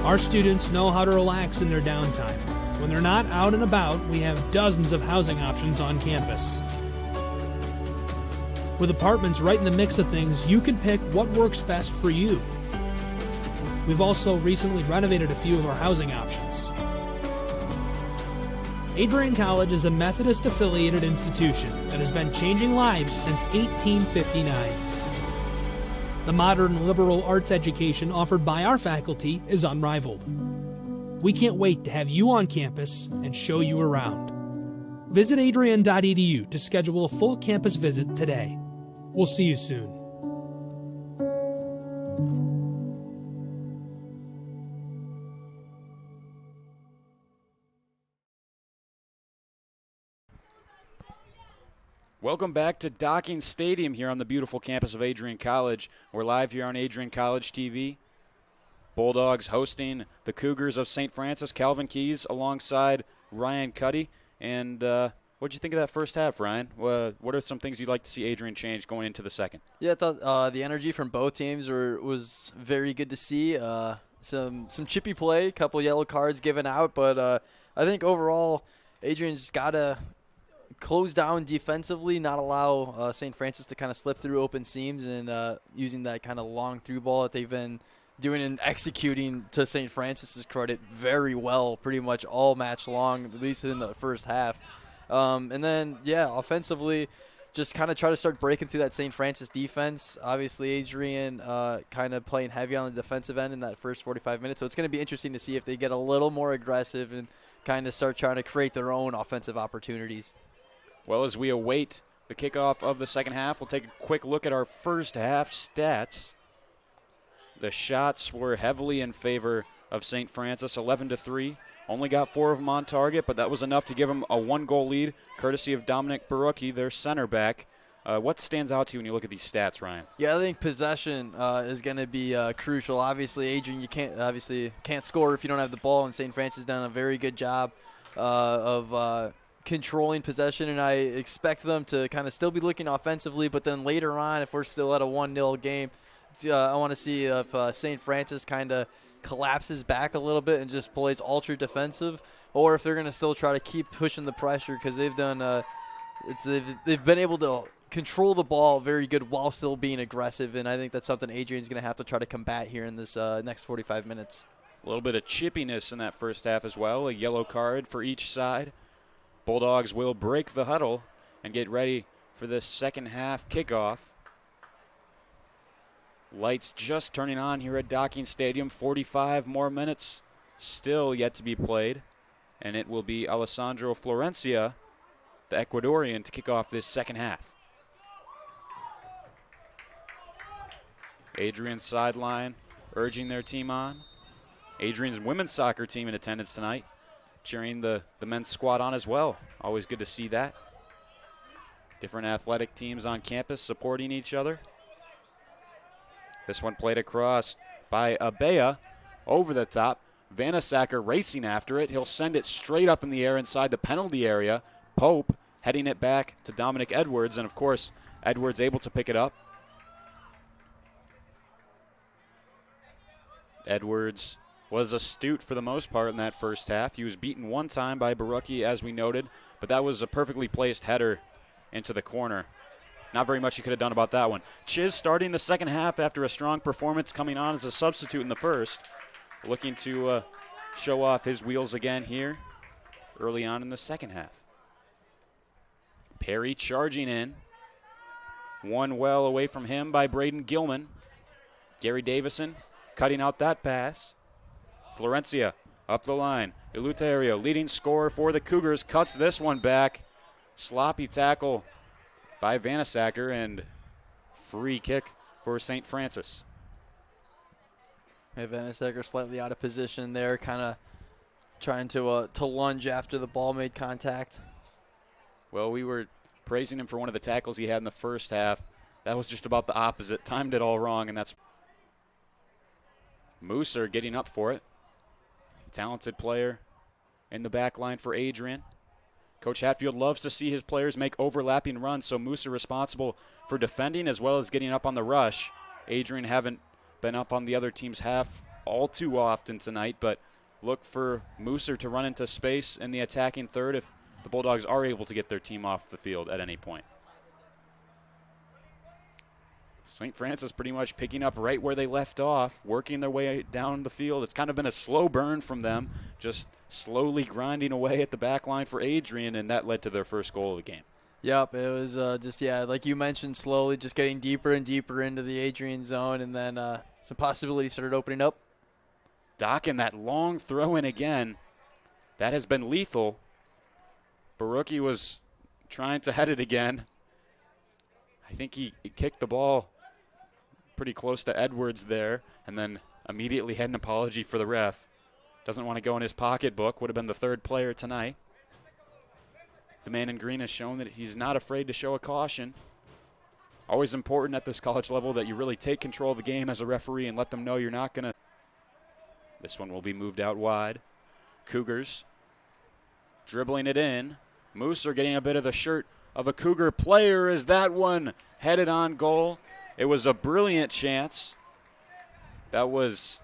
Our students know how to relax in their downtime. When they're not out and about, we have dozens of housing options on campus. With apartments right in the mix of things, you can pick what works best for you. We've also recently renovated a few of our housing options. Adrian College is a Methodist-affiliated institution that has been changing lives since 1859. The modern liberal arts education offered by our faculty is unrivaled. We can't wait to have you on campus and show you around. Visit adrian.edu to schedule a full campus visit today. We'll see you soon. Welcome back to Docking Stadium here on the beautiful campus of Adrian College. We're live here on Adrian College TV. Bulldogs hosting the Cougars of St. Francis, Calvin Keys alongside Ryan Cuddy. And what did you think of that first half, Ryan? What are some things you'd like to see Adrian change going into the second? Yeah, I thought the energy from both teams was very good to see. Some chippy play, a couple yellow cards given out, but I think overall Adrian's got to close down defensively, not allow St. Francis to kind of slip through open seams, and using that kind of long through ball that they've been doing and executing to St. Francis's credit very well pretty much all match long, at least in the first half. And then, offensively, just kind of try to start breaking through that St. Francis defense. Obviously, Adrian kind of playing heavy on the defensive end in that first 45 minutes. So it's going to be interesting to see if they get a little more aggressive and kind of start trying to create their own offensive opportunities. Well, as we await the kickoff of the second half, we'll take a quick look at our first half stats. The shots were heavily in favor of St. Francis, 11-3. Only got 4 of them on target, but that was enough to give them a 1-goal lead, courtesy of Dominic Barucki, their center back. What stands out to you when you look at these stats, Ryan? Yeah, I think possession is going to be crucial. Obviously, Adrian, you can't score if you don't have the ball, and St. Francis has done a very good job of controlling possession, and I expect them to kind of still be looking offensively, but then later on, if we're still at a 1-0 game, I want to see if St. Francis kind of collapses back a little bit and just plays ultra defensive, or if they're going to still try to keep pushing the pressure, because they've done they've been able to control the ball very good while still being aggressive, and I think that's something Adrian's going to have to try to combat here in this next 45 minutes. A little bit of chippiness in that first half as well, a yellow card for each side. Bulldogs will break the huddle and get ready for this second half kickoff. Lights just turning on here at Docking Stadium. 45 more minutes still yet to be played. And it will be Alessandro Florencia, the Ecuadorian, to kick off this second half. Adrian's sideline urging their team on. Adrian's women's soccer team in attendance tonight, cheering the men's squad on as well. Always good to see that. Different athletic teams on campus supporting each other. This one played across by Abea over the top. Vanasacker racing after it. He'll send it straight up in the air inside the penalty area. Pope heading it back to Dominic Edwards, and of course, Edwards able to pick it up. Edwards was astute for the most part in that first half. He was beaten one time by Barucki, as we noted, but that was a perfectly placed header into the corner. Not very much he could have done about that one. Chiz starting the second half after a strong performance, coming on as a substitute in the first. Looking to show off his wheels again here early on in the second half. Perry charging in. One well away from him by Braden Gilman. Gary Davison cutting out that pass. Florencia up the line. Eleuterio, leading scorer for the Cougars, cuts this one back. Sloppy tackle by Vanasacker, and free kick for St. Francis. Vanasacker slightly out of position there, kind of trying to lunge after the ball made contact. Well, we were praising him for one of the tackles he had in the first half. That was just about the opposite. Timed it all wrong, and that's Mooser getting up for it. Talented player in the back line for Adrian. Coach Hatfield loves to see his players make overlapping runs, so Mooser responsible for defending as well as getting up on the rush. Adrian haven't been up on the other team's half all too often tonight, but look for Mooser to run into space in the attacking third if the Bulldogs are able to get their team off the field at any point. St. Francis pretty much picking up right where they left off, working their way down the field. It's kind of been a slow burn from them, just slowly grinding away at the back line for Adrian, and that led to their first goal of the game. Yep, it was like you mentioned, slowly just getting deeper and deeper into the Adrian zone, and then some possibilities started opening up. Docking that long throw in again. That has been lethal. Barucki was trying to head it again. I think he kicked the ball pretty close to Edwards there, and then immediately had an apology for the ref. Doesn't want to go in his pocketbook. Would have been the third player tonight. The man in green has shown that he's not afraid to show a caution. Always important at this college level that you really take control of the game as a referee and let them know you're not going to. This one will be moved out wide. Cougars dribbling it in. Mooser getting a bit of the shirt of a Cougar player as that one headed on goal. It was a brilliant chance. That was,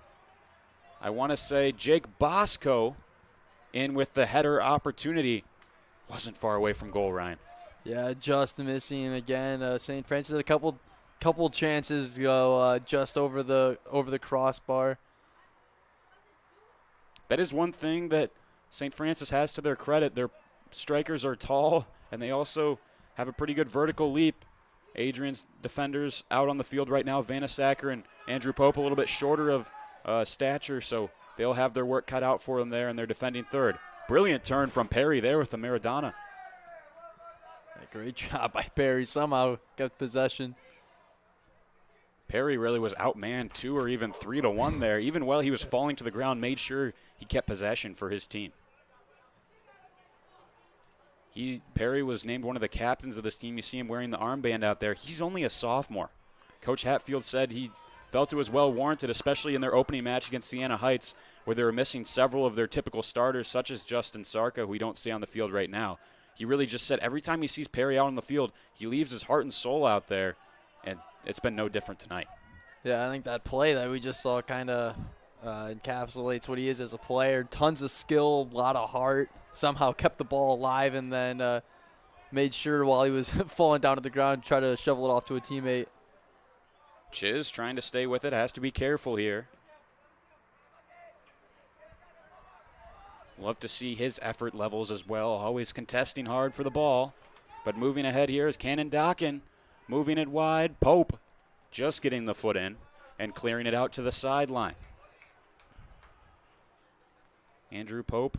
I want to say, Jake Bosco in with the header opportunity. wasn't far away from goal, Ryan. Yeah, just missing again. St. Francis had a couple chances go just over the crossbar. That is one thing that St. Francis has to their credit. Their strikers are tall, and they also have a pretty good vertical leap. Adrian's defenders out on the field right now, Vanasacker and Andrew Pope, a little bit shorter of stature, so they'll have their work cut out for them there, and they're defending third. Brilliant turn from Perry there with the Maradona. Great job by Perry. Somehow got possession. Perry really was outmanned 2 or even 3-1 there. Even while he was falling to the ground, made sure he kept possession for his team. Perry was named one of the captains of this team. You see him wearing the armband out there. He's only a sophomore. Coach Hatfield said he felt it was well warranted, especially in their opening match against Siena Heights, where they were missing several of their typical starters, such as Justin Sarka, who we don't see on the field right now. He really just said every time he sees Perry out on the field, he leaves his heart and soul out there, and it's been no different tonight. Yeah, I think that play that we just saw kind of encapsulates what he is as a player. Tons of skill, a lot of heart. Somehow kept the ball alive and then made sure while he was falling down to the ground, try to shovel it off to a teammate. Chiz trying to stay with it, has to be careful here. Love to see his effort levels as well, always contesting hard for the ball. But moving ahead here is Cannon Dockin, moving it wide. Pope just getting the foot in and clearing it out to the sideline. Andrew Pope,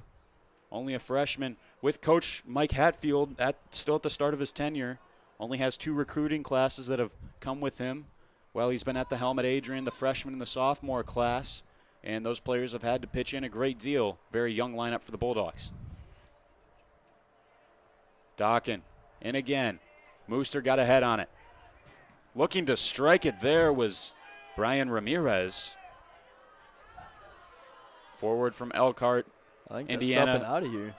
only a freshman, with Coach Mike Hatfield still at the start of his tenure. Only has 2 recruiting classes that have come with him. Well, he's been at the helm at Adrian, the freshman and the sophomore class. And those players have had to pitch in a great deal. Very young lineup for the Bulldogs. Dockin in again. Mooster got a head on it. Looking to strike it there was Brian Ramirez. Forward from Elkhart, I think Indiana. that's up and out of here.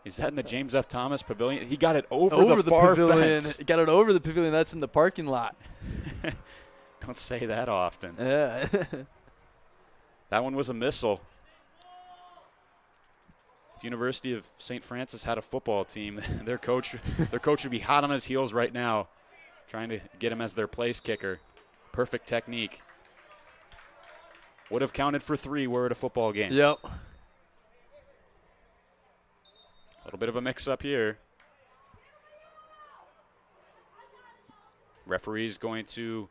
Is that in the James F. Thomas Pavilion? He got it over the far pavilion. fence. He got it over the pavilion. That's in the parking lot. Don't say that often. Yeah. That one was a missile. If University of St. Francis had a football team, their coach would be hot on his heels right now, trying to get him as their place kicker. Perfect technique. Would have counted for 3 were it a football game. Yep. A little bit of a mix-up here. Referee's going to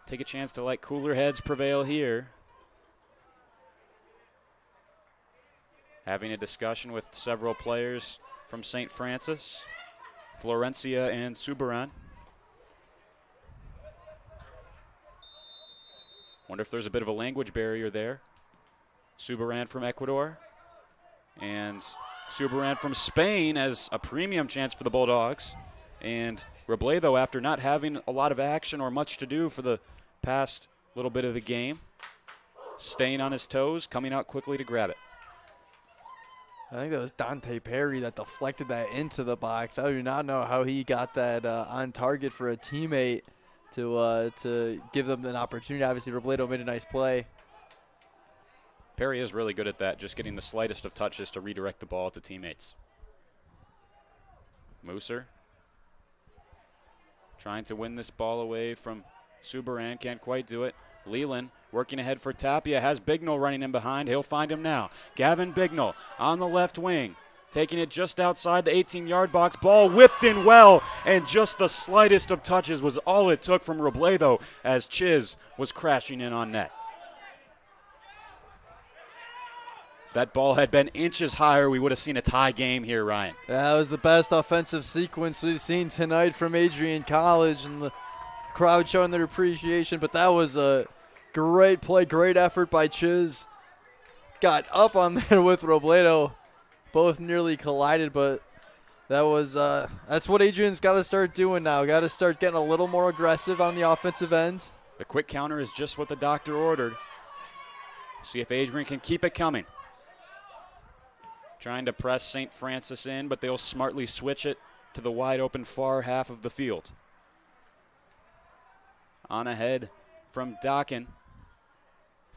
take a chance to let cooler heads prevail here. Having a discussion with several players from St. Francis, Florencia and Subaran. Wonder if there's a bit of a language barrier there. Subaran from Ecuador and Subaran from Spain as a premium chance for the Bulldogs. And Robledo, after not having a lot of action or much to do for the past little bit of the game, staying on his toes, coming out quickly to grab it. I think that was Dante Perry that deflected that into the box. I do not know how he got that on target for a teammate to give them an opportunity. Obviously, Robledo made a nice play. Perry is really good at that, just getting the slightest of touches to redirect the ball to teammates. Mooser trying to win this ball away from Subaran, can't quite do it. Leland working ahead for Tapia, has Bignell running in behind. He'll find him now. Gavin Bignell on the left wing, taking it just outside the 18-yard box. Ball whipped in well, and just the slightest of touches was all it took from Robledo as Chiz was crashing in on net. If that ball had been inches higher, we would have seen a tie game here, Ryan. That was the best offensive sequence we've seen tonight from Adrian College, and the crowd showing their appreciation, but that was a great play, great effort by Chiz. Got up on there with Robledo. Both nearly collided, but that was that's what Adrian's got to start doing now. Got to start getting a little more aggressive on the offensive end. The quick counter is just what the doctor ordered. See if Adrian can keep it coming. Trying to press St. Francis in, but they'll smartly switch it to the wide open far half of the field. On ahead from Dockin.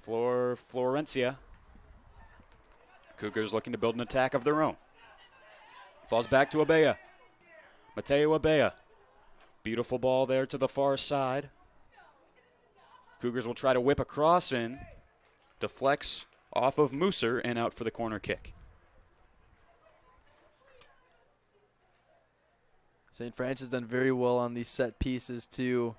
Florencia. Cougars looking to build an attack of their own. Falls back to Abea. Mateo Abea. Beautiful ball there to the far side. Cougars will try to whip a cross in. Deflects off of Mooser and out for the corner kick. St. Francis done very well on these set pieces too.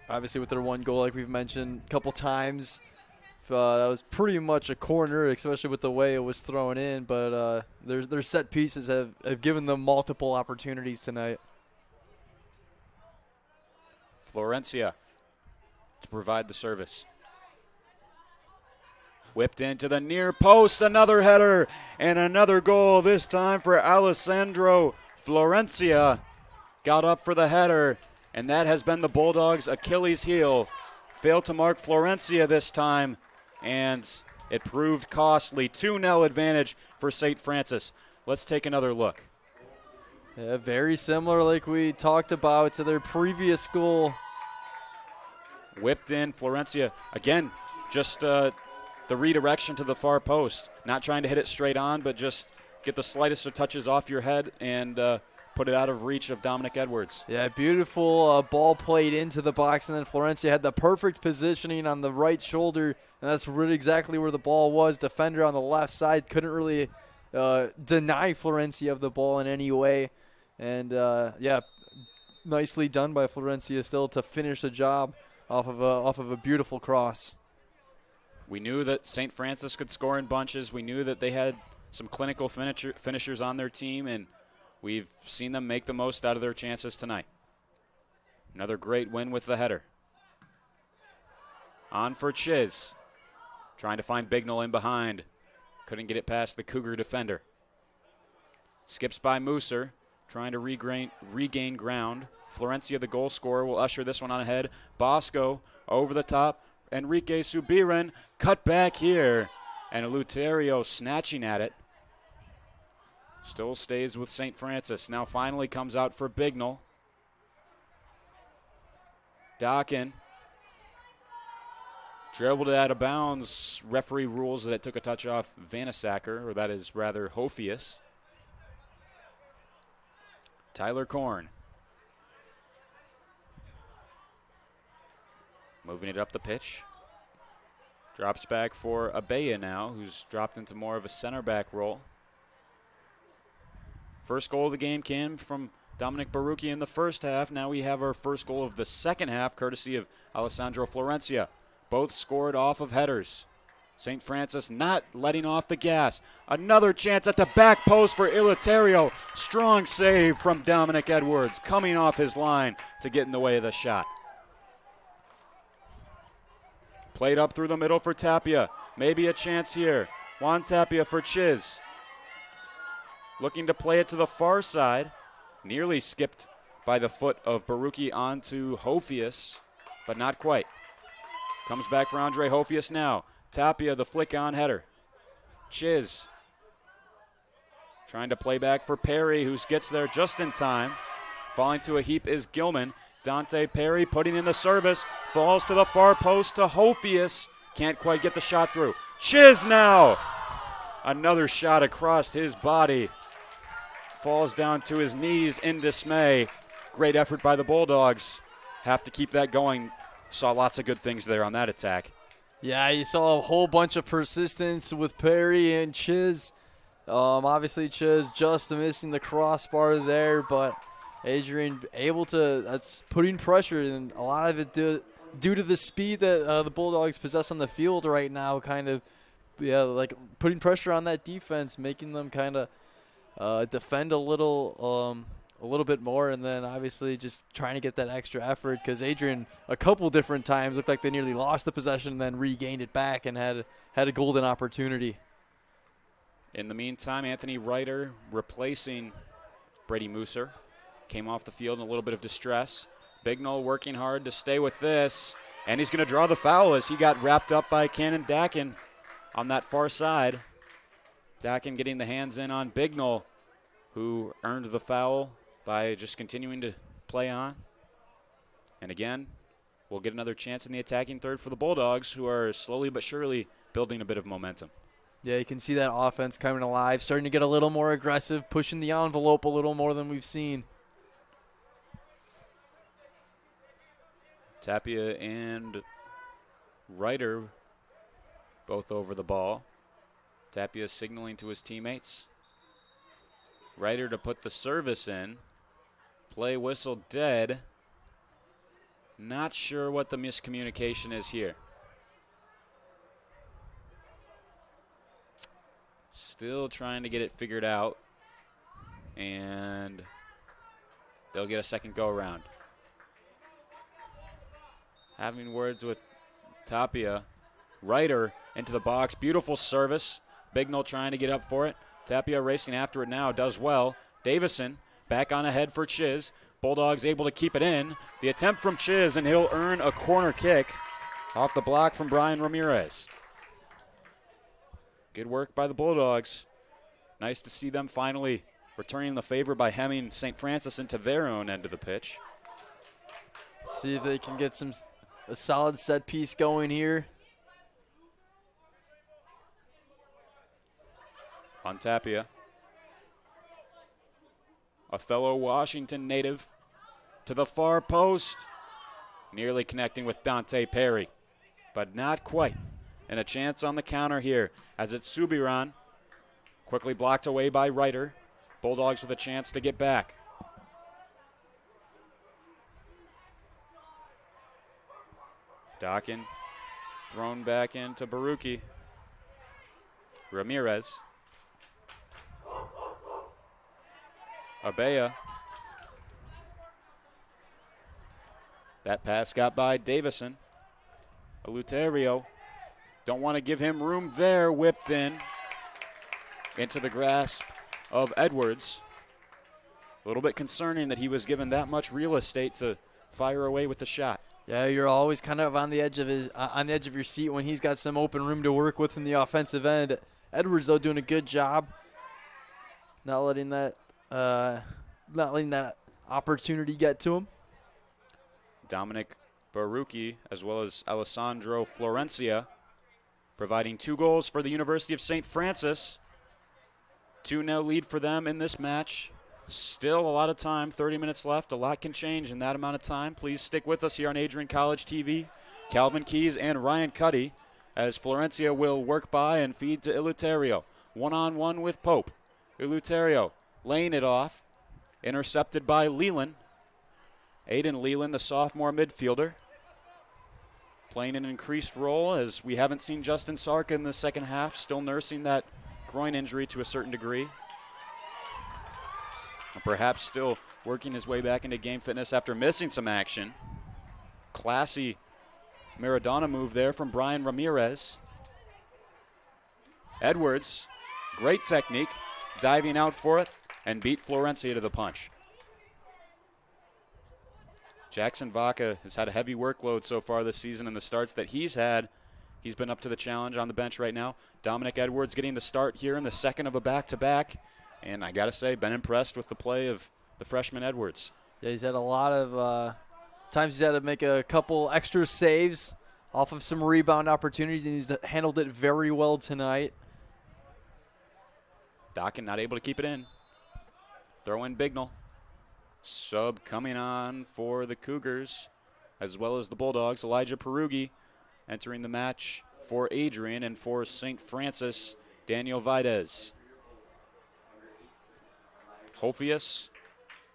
Obviously with their one goal, like we've mentioned a couple times, that was pretty much a corner, especially with the way it was thrown in. But their set pieces have given them multiple opportunities tonight. Florencia to provide the service. Whipped into the near post, another header, and another goal, this time for Alessandro Florencia. Got up for the header, and that has been the Bulldogs' Achilles heel. Failed to mark Florencia this time, and it proved costly. 2-0 advantage for St. Francis. Let's take another look. Yeah, very similar like we talked about to their previous goal. Whipped in, Florencia, again, just the redirection to the far post. Not trying to hit it straight on, but just get the slightest of touches off your head and put it out of reach of Dominic Edwards. Yeah, beautiful ball played into the box, and then Florencia had the perfect positioning on the right shoulder, and that's really exactly where the ball was. Defender on the left side couldn't really deny Florencia of the ball in any way. And, yeah, nicely done by Florencia still to finish the job off of a beautiful cross. We knew that St. Francis could score in bunches. We knew that they had some clinical finishers on their team, and we've seen them make the most out of their chances tonight. Another great win with the header. On for Chiz. Trying to find Bignell in behind. Couldn't get it past the Cougar defender. Skips by Mooser, trying to regain ground. Florencia, the goal scorer, will usher this one on ahead. Bosco over the top. Enrique Subiran cut back here. And Eleuterio snatching at it. Still stays with St. Francis. Now finally comes out for Bignell. Dockin. Dribbled it out of bounds. Referee rules that it took a touch off Vanasacker, or that is rather Hofius. Tyler Korn. Moving it up the pitch. Drops back for Abea now, who's dropped into more of a center back role. First goal of the game came from Dominic Barucchi in the first half. Now we have our first goal of the second half, courtesy of Alessandro Florencia. Both scored off of headers. St. Francis not letting off the gas. Another chance at the back post for Eleuterio. Strong save from Dominic Edwards, coming off his line to get in the way of the shot. Played up through the middle for Tapia. Maybe a chance here. Juan Tapia for Chiz. Looking to play it to the far side. Nearly skipped by the foot of Barucchi onto Hofius, but not quite. Comes back for Andre Hofius now. Tapia, the flick on header. Chiz. Trying to play back for Perry, who gets there just in time. Falling to a heap is Gilman. Dante Perry putting in the service. Falls to the far post to Hofius. Can't quite get the shot through. Chiz now. Another shot across his body. Falls down to his knees in dismay. Great effort by the Bulldogs. Have to keep that going. Saw lots of good things there on that attack. Yeah, you saw a whole bunch of persistence with Perry and Chiz. Obviously, Chiz just missing the crossbar there, but Adrian able to, that's putting pressure, and a lot of it due to the speed that the Bulldogs possess on the field right now, kind of, yeah, like putting pressure on that defense, making them kind of defend a little bit more, and then obviously just trying to get that extra effort, because Adrian a couple different times looked like they nearly lost the possession and then regained it back and had a golden opportunity. In the meantime, Anthony Ryder replacing Brady Mooser. Came off the field in a little bit of distress. Bignell working hard to stay with this, and he's going to draw the foul as he got wrapped up by Cannon Dakin on that far side. Dakin getting the hands in on Bignell, who earned the foul by just continuing to play on. And again, we'll get another chance in the attacking third for the Bulldogs, who are slowly but surely building a bit of momentum. Yeah, you can see that offense coming alive, starting to get a little more aggressive, pushing the envelope a little more than we've seen. Tapia and Ryder both over the ball. Tapia signaling to his teammates. Ryder to put the service in. Play whistle dead. Not sure what the miscommunication is here. Still trying to get it figured out. And they'll get a second go around. Having words with Tapia. Ryder into the box. Beautiful service. Bignell trying to get up for it. Tapia racing after it now. Does well. Davison back on ahead for Chiz. Bulldogs able to keep it in. The attempt from Chiz, and he'll earn a corner kick off the block from Brian Ramirez. Good work by the Bulldogs. Nice to see them finally returning the favor by hemming St. Francis into their own end of the pitch. See if they can get a solid set piece going here. On Tapia. A fellow Washington native to the far post. Nearly connecting with Dante Perry, but not quite. And a chance on the counter here as it's Subiran. Quickly blocked away by Ryder. Bulldogs with a chance to get back. Dockin thrown back into Baruki. Ramirez. Abea. That pass got by Davison. Eleuterio. Don't want to give him room there. Whipped in. Into the grasp of Edwards. A little bit concerning that he was given that much real estate to fire away with the shot. Yeah, you're always kind of on the edge of your seat when he's got some open room to work with in the offensive end. Edwards, though, doing a good job, not letting that opportunity get to him. Dominic Baruki, as well as Alessandro Florencia, providing 2 goals for the University of St. Francis. 2-0 lead for them in this match. Still a lot of time, 30 minutes left. A lot can change in that amount of time. Please stick with us here on Adrian College TV. Calvin Keys and Ryan Cuddy as Florencia will work by and feed to Eleuterio. One-on-one with Pope. Eleuterio laying it off. Intercepted by Leland. Aiden Leland, the sophomore midfielder, playing an increased role as we haven't seen Justin Sark in the second half, still nursing that groin injury to a certain degree. Perhaps still working his way back into game fitness after missing some action. Classy Maradona move there from Brian Ramirez. Edwards, great technique, diving out for it and beat Florencia to the punch. Jackson Vaca has had a heavy workload so far this season, and the starts that he's had, he's been up to the challenge on the bench right now. Dominic Edwards getting the start here in the second of a back-to-back. And I got to say, been impressed with the play of the freshman Edwards. Yeah, he's had a lot of times he's had to make a couple extra saves off of some rebound opportunities, and he's handled it very well tonight. Dockin not able to keep it in. Throw in Bignell. Sub coming on for the Cougars, as well as the Bulldogs. Elijah Perugi entering the match for Adrian, and for St. Francis, Daniel Videz. Hofius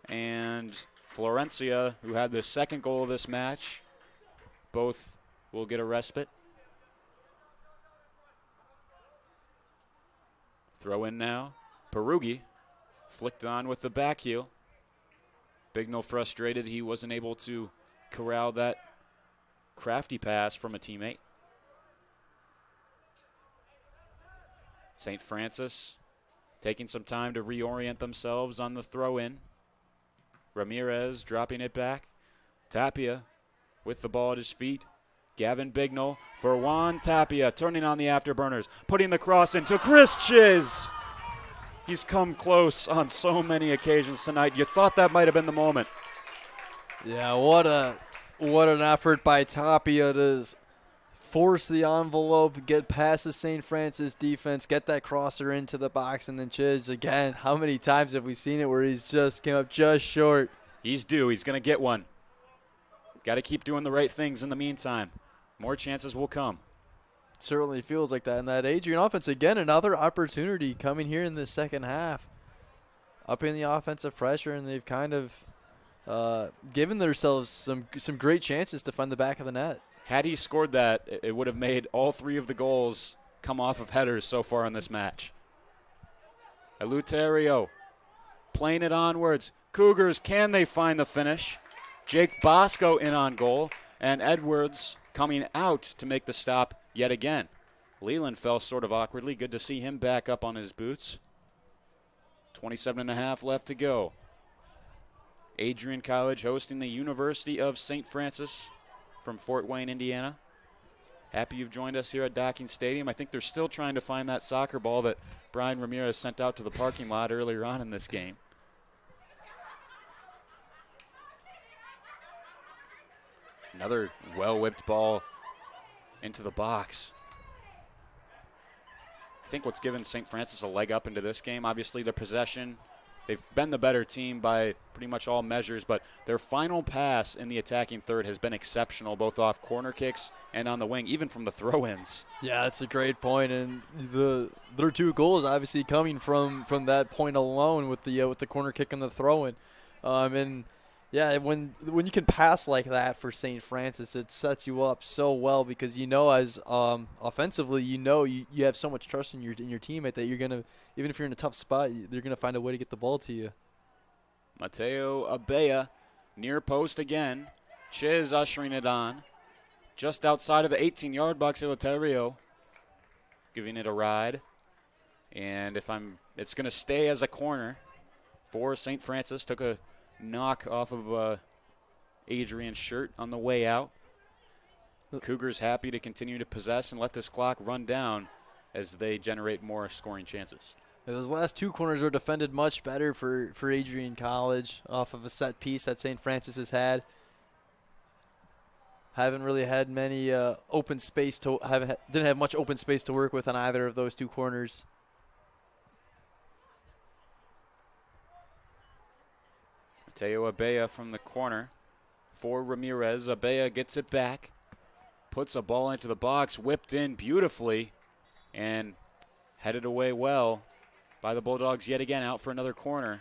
and Florencia, who had the second goal of this match, both will get a respite. Throw in now. Perugi flicked on with the back heel. Bignell frustrated he wasn't able to corral that crafty pass from a teammate. St. Francis taking some time to reorient themselves on the throw-in. Ramirez dropping it back. Tapia with the ball at his feet. Gavin Bignell for Juan Tapia, turning on the afterburners, putting the cross into Chris Chiz. He's come close on so many occasions tonight. You thought that might have been the moment. Yeah, what an effort by Tapia to force the envelope, get past the St. Francis defense, get that crosser into the box, and then Chiz, again, how many times have we seen it where he's just came up just short? He's due. He's going to get one. Got to keep doing the right things in the meantime. More chances will come. Certainly feels like that. And that Adrian offense, again, another opportunity coming here in the second half. Up in the offensive pressure, and they've kind of given themselves some great chances to find the back of the net. Had he scored that, it would have made all 3 of the goals come off of headers so far in this match. Eleuterio playing it onwards. Cougars, can they find the finish? Jake Bosco in on goal, and Edwards coming out to make the stop yet again. Leland fell sort of awkwardly. Good to see him back up on his boots. 27.5 left to go. Adrian College hosting the University of St. Francis from Fort Wayne, Indiana. Happy you've joined us here at Docking Stadium. I think they're still trying to find that soccer ball that Brian Ramirez sent out to the parking lot earlier on in this game. Another well-whipped ball into the box. I think what's given St. Francis a leg up into this game, obviously their possession. They've been the better team by pretty much all measures, but their final pass in the attacking third has been exceptional, both off corner kicks and on the wing, even from the throw-ins. Yeah, that's a great point, and their 2 goals obviously coming from that point alone with the corner kick and the throw-in. And yeah, when you can pass like that for St. Francis, it sets you up so well because as offensively, you have so much trust in your teammate that you're gonna, even if you're in a tough spot, they're gonna find a way to get the ball to you. Mateo Abella near post again. Chiz ushering it on, just outside of the 18-yard box. Eleuterio giving it a ride, and it's gonna stay as a corner for St. Francis. Took a knock off of Adrian's shirt on the way out. The Cougars happy to continue to possess and let this clock run down as they generate more scoring chances. Those last 2 corners were defended much better for Adrian College off of a set piece that St. Francis has had. Haven't really had many open space didn't have much open space to work with on either of those 2 corners. Mateo Abella from the corner for Ramirez. Abella gets it back, puts a ball into the box, whipped in beautifully, and headed away well by the Bulldogs yet again, out for another corner.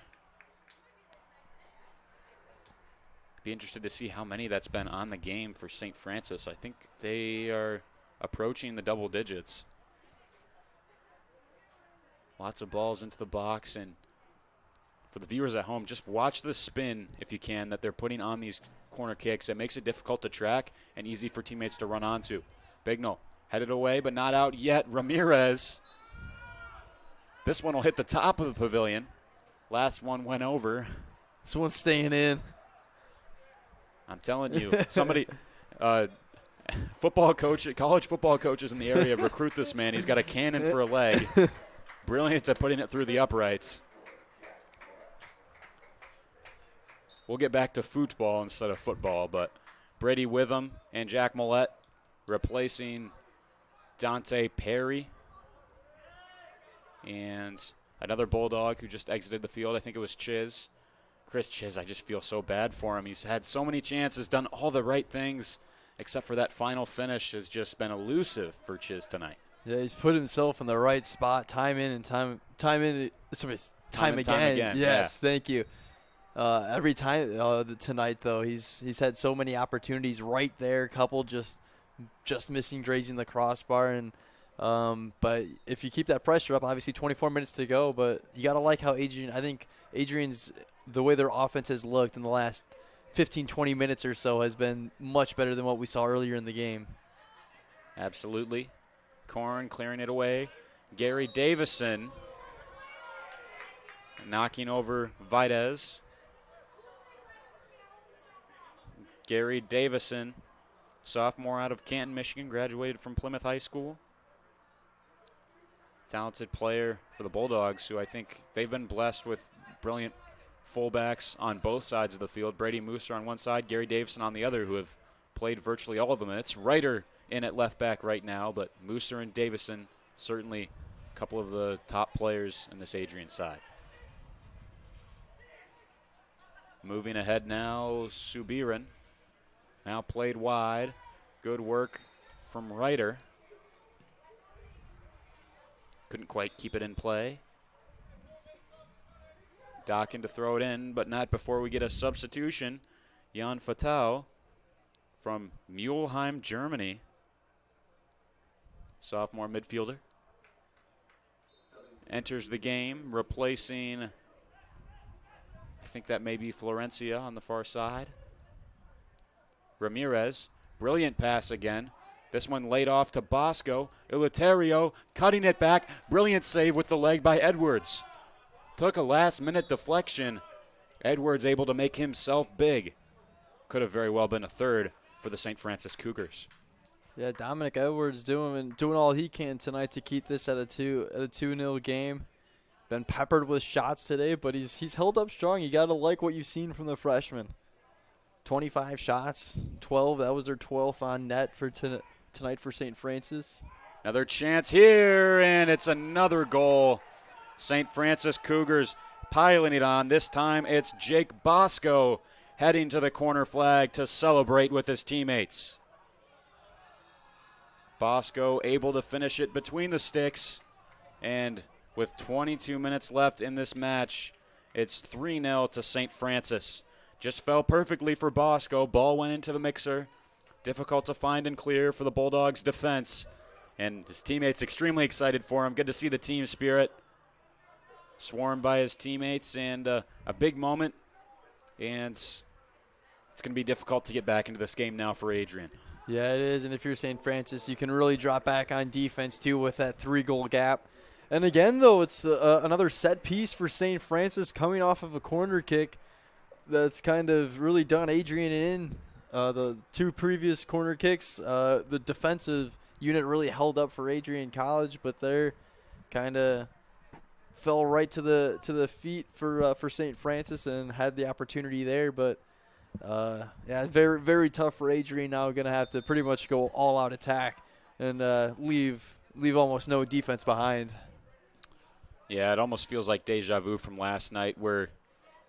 Be interested to see how many that's been on the game for St. Francis. I think they are approaching the double digits. Lots of balls into the box, and for the viewers at home, just watch the spin, if you can, that they're putting on these corner kicks. It makes it difficult to track and easy for teammates to run onto. Bignell headed away, but not out yet. Ramirez. This one will hit the top of the pavilion. Last one went over. This one's staying in. I'm telling you, somebody, college football coaches in the area recruit this man. He's got a cannon for a leg. Brilliant at putting it through the uprights. We'll get back to football instead of football, but Brady Witham and Jack Millette replacing Dante Perry. And another Bulldog who just exited the field. I think it was Chiz. Chris Chiz, I just feel so bad for him. He's had so many chances, done all the right things, except for that final finish has just been elusive for Chiz tonight. Yeah, he's put himself in the right spot time in and time again. Yes, thank you. Every time tonight, though, he's had so many opportunities right there. A couple just missing, grazing the crossbar, and but if you keep that pressure up, obviously 24 minutes to go. But you gotta like how Adrian's the way their offense has looked in the last 15, 20 minutes or so has been much better than what we saw earlier in the game. Absolutely. Korn clearing it away. Gary Davison knocking over Vitez. Gary Davison, sophomore out of Canton, Michigan, graduated from Plymouth High School. Talented player for the Bulldogs, who I think they've been blessed with brilliant fullbacks on both sides of the field. Brady Mooser on one side, Gary Davison on the other, who have played virtually all of the minutes. Reiter in at left back right now, but Mooser and Davison certainly a couple of the top players in this Adrian side. Moving ahead now, Subiran. Now played wide. Good work from Ryder. Couldn't quite keep it in play. Docking to throw it in, but not before we get a substitution. Jan Fatau from Mulheim, Germany. Sophomore midfielder. Enters the game, replacing, I think that may be Florencia on the far side. Ramirez, brilliant pass again. This one laid off to Bosco. Eleuterio cutting it back. Brilliant save with the leg by Edwards. Took a last-minute deflection. Edwards able to make himself big. Could have very well been a third for the St. Francis Cougars. Yeah, Dominic Edwards doing all he can tonight to keep this at a 2-0 game. Been peppered with shots today, but he's held up strong. You got to like what you've seen from the freshman. 25 shots, 12. That was their 12th on net for tonight for St. Francis. Another chance here, and it's another goal. St. Francis Cougars piling it on. This time it's Jake Bosco heading to the corner flag to celebrate with his teammates. Bosco able to finish it between the sticks, and with 22 minutes left in this match, it's 3-0 to St. Francis. Just fell perfectly for Bosco. Ball went into the mixer. Difficult to find and clear for the Bulldogs' defense. And his teammates extremely excited for him. Good to see the team spirit. Swarmed by his teammates, and a big moment. And it's going to be difficult to get back into this game now for Adrian. Yeah, it is. And if you're St. Francis, you can really drop back on defense, too, with that 3-goal gap. And again, though, it's another set piece for St. Francis coming off of a corner kick that's kind of really done Adrian in. The two previous corner kicks, the defensive unit really held up for Adrian College, but they're kind of fell right to the feet for St. Francis and had the opportunity there. But yeah, very, very tough for Adrian now. Going to have to pretty much go all-out attack and leave almost no defense behind. Yeah, it almost feels like deja vu from last night where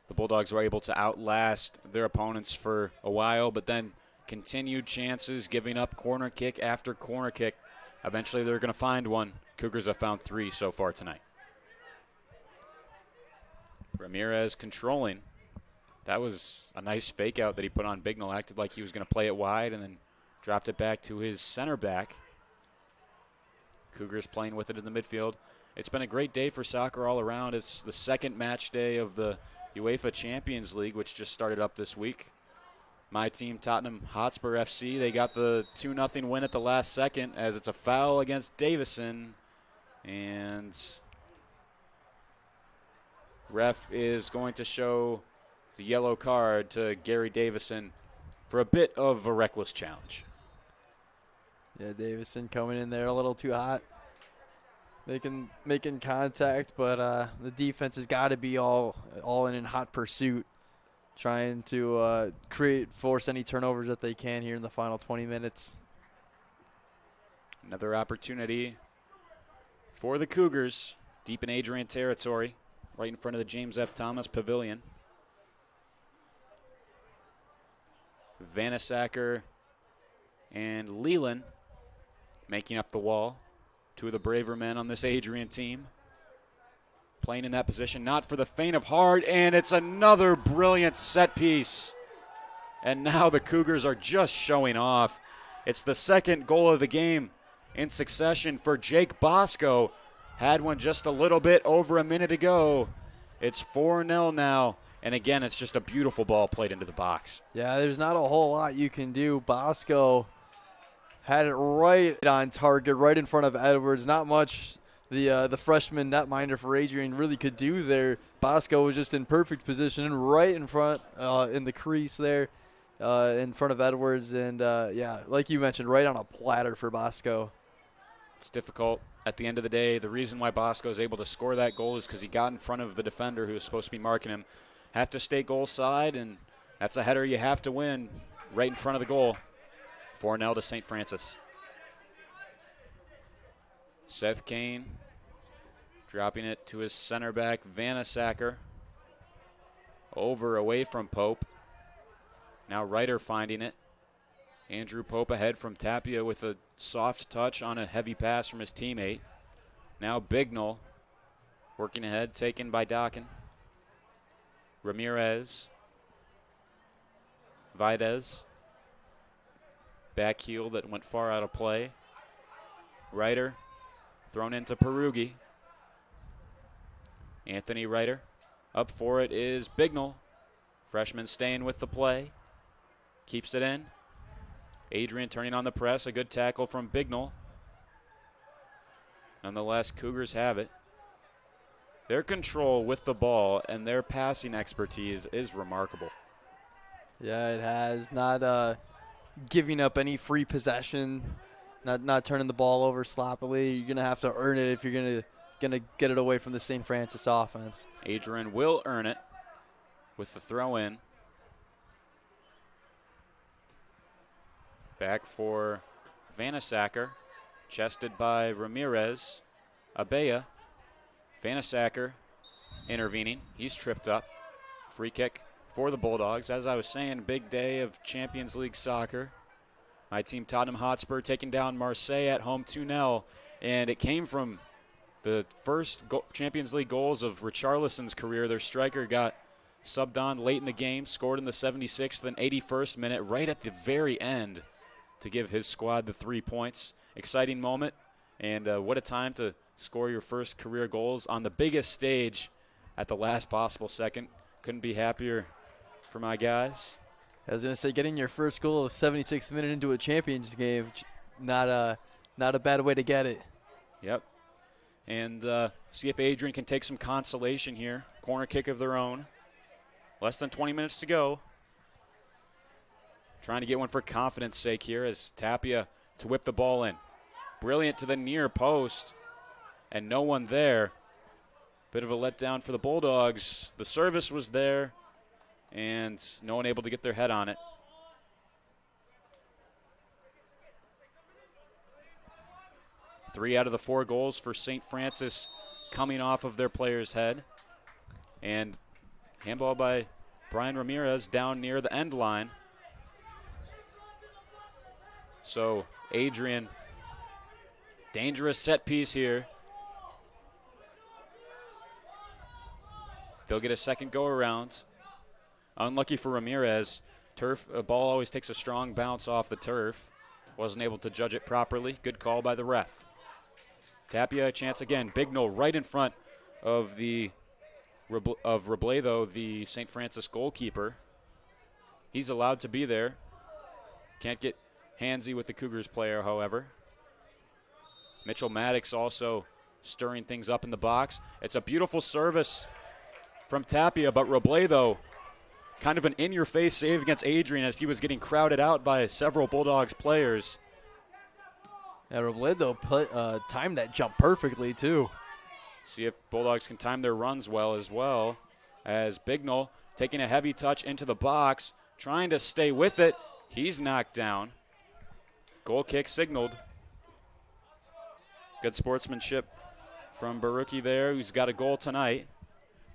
the Bulldogs were able to outlast their opponents for a while, but then continued chances, giving up corner kick after corner kick. Eventually they're going to find one. Cougars have found 3 so far tonight. Ramirez controlling. That was a nice fake out that he put on Bignell. Acted like he was going to play it wide and then dropped it back to his center back. Cougars playing with it in the midfield. It's been a great day for soccer all around. It's the second match day of the UEFA Champions League, which just started up this week. My team, Tottenham Hotspur FC, they got the 2-0 win at the last second as it's a foul against Davison. And ref is going to show the yellow card to Gary Davison for a bit of a reckless challenge. Yeah, Davison coming in there a little too hot. Making contact, but the defense has got to be all in hot pursuit, trying to force any turnovers that they can here in the final 20 minutes. Another opportunity for the Cougars, deep in Adrian territory, right in front of the James F. Thomas Pavilion. Vanasacker and Leland making up the wall. 2 of the braver men on this Adrian team. Playing in that position, not for the faint of heart, and it's another brilliant set piece. And now the Cougars are just showing off. It's the second goal of the game in succession for Jake Bosco. Had one just a little bit over a minute ago. It's 4-0 now. And again, it's just a beautiful ball played into the box. Yeah, there's not a whole lot you can do. Bosco had it right on target, right in front of Edwards. Not much the freshman netminder for Adrian really could do there. Bosco was just in perfect position, right in front in the crease there in front of Edwards. And, yeah, like you mentioned, right on a platter for Bosco. It's difficult. At the end of the day, the reason why Bosco is able to score that goal is because he got in front of the defender who was supposed to be marking him. Have to stay goal side, and that's a header you have to win right in front of the goal. 4-0 to St. Francis. Seth Kane dropping it to his center back, Vanasacker. Over away from Pope. Now Ryder finding it. Andrew Pope ahead from Tapia with a soft touch on a heavy pass from his teammate. Now Bignell working ahead, taken by Dockin. Ramirez. Videz. Back heel that went far out of play. Ryder thrown into Perugi. Anthony Ryder. Up for it is Bignell. Freshman staying with the play. Keeps it in. Adrian turning on the press. A good tackle from Bignell. Nonetheless, Cougars have it. Their control with the ball and their passing expertise is remarkable. Yeah, it has. Not giving up any free possession. Not turning the ball over sloppily. You're going to have to earn it if you're going to get it away from the St. Francis offense. Adrian will earn it with the throw in. Back for Vanasacker. Chested by Ramirez. Abea. Vanasacker intervening. He's tripped up. Free kick for the Bulldogs. As I was saying, big day of Champions League soccer. My team, Tottenham Hotspur, taking down Marseille at home 2-0. And it came from the first Champions League goals of Richarlison's career. Their striker got subbed on late in the game, scored in the 76th and 81st minute, right at the very end to give his squad the 3 points. Exciting moment, and what a time to score your first career goals on the biggest stage at the last possible second. Couldn't be happier for my guys. I was going to say, getting your first goal of 76th minute into a Champions game, not a bad way to get it. Yep. And see if Adrian can take some consolation here. Corner kick of their own. Less than 20 minutes to go. Trying to get one for confidence sake here as Tapia to whip the ball in. Brilliant to the near post. And no one there. Bit of a letdown for the Bulldogs. The service was there. And no one able to get their head on it. Three out of the 4 goals for St. Francis coming off of their player's head. And handball by Brian Ramirez down near the end line. So Adrian, dangerous set piece here. They'll get a second go around. Unlucky for Ramirez. Ball always takes a strong bounce off the turf. Wasn't able to judge it properly. Good call by the ref. Tapia a chance again. Bignell right in front of Robledo, the St. Francis goalkeeper. He's allowed to be there. Can't get handsy with the Cougars player, however. Mitchell Maddox also stirring things up in the box. It's a beautiful service from Tapia, but Robledo, kind of an in-your-face save against Adrian as he was getting crowded out by several Bulldogs players. Yeah, Robledo timed that jump perfectly, too. See if Bulldogs can time their runs well as well. As Bignell taking a heavy touch into the box, trying to stay with it. He's knocked down. Goal kick signaled. Good sportsmanship from Baruki there, who's got a goal tonight.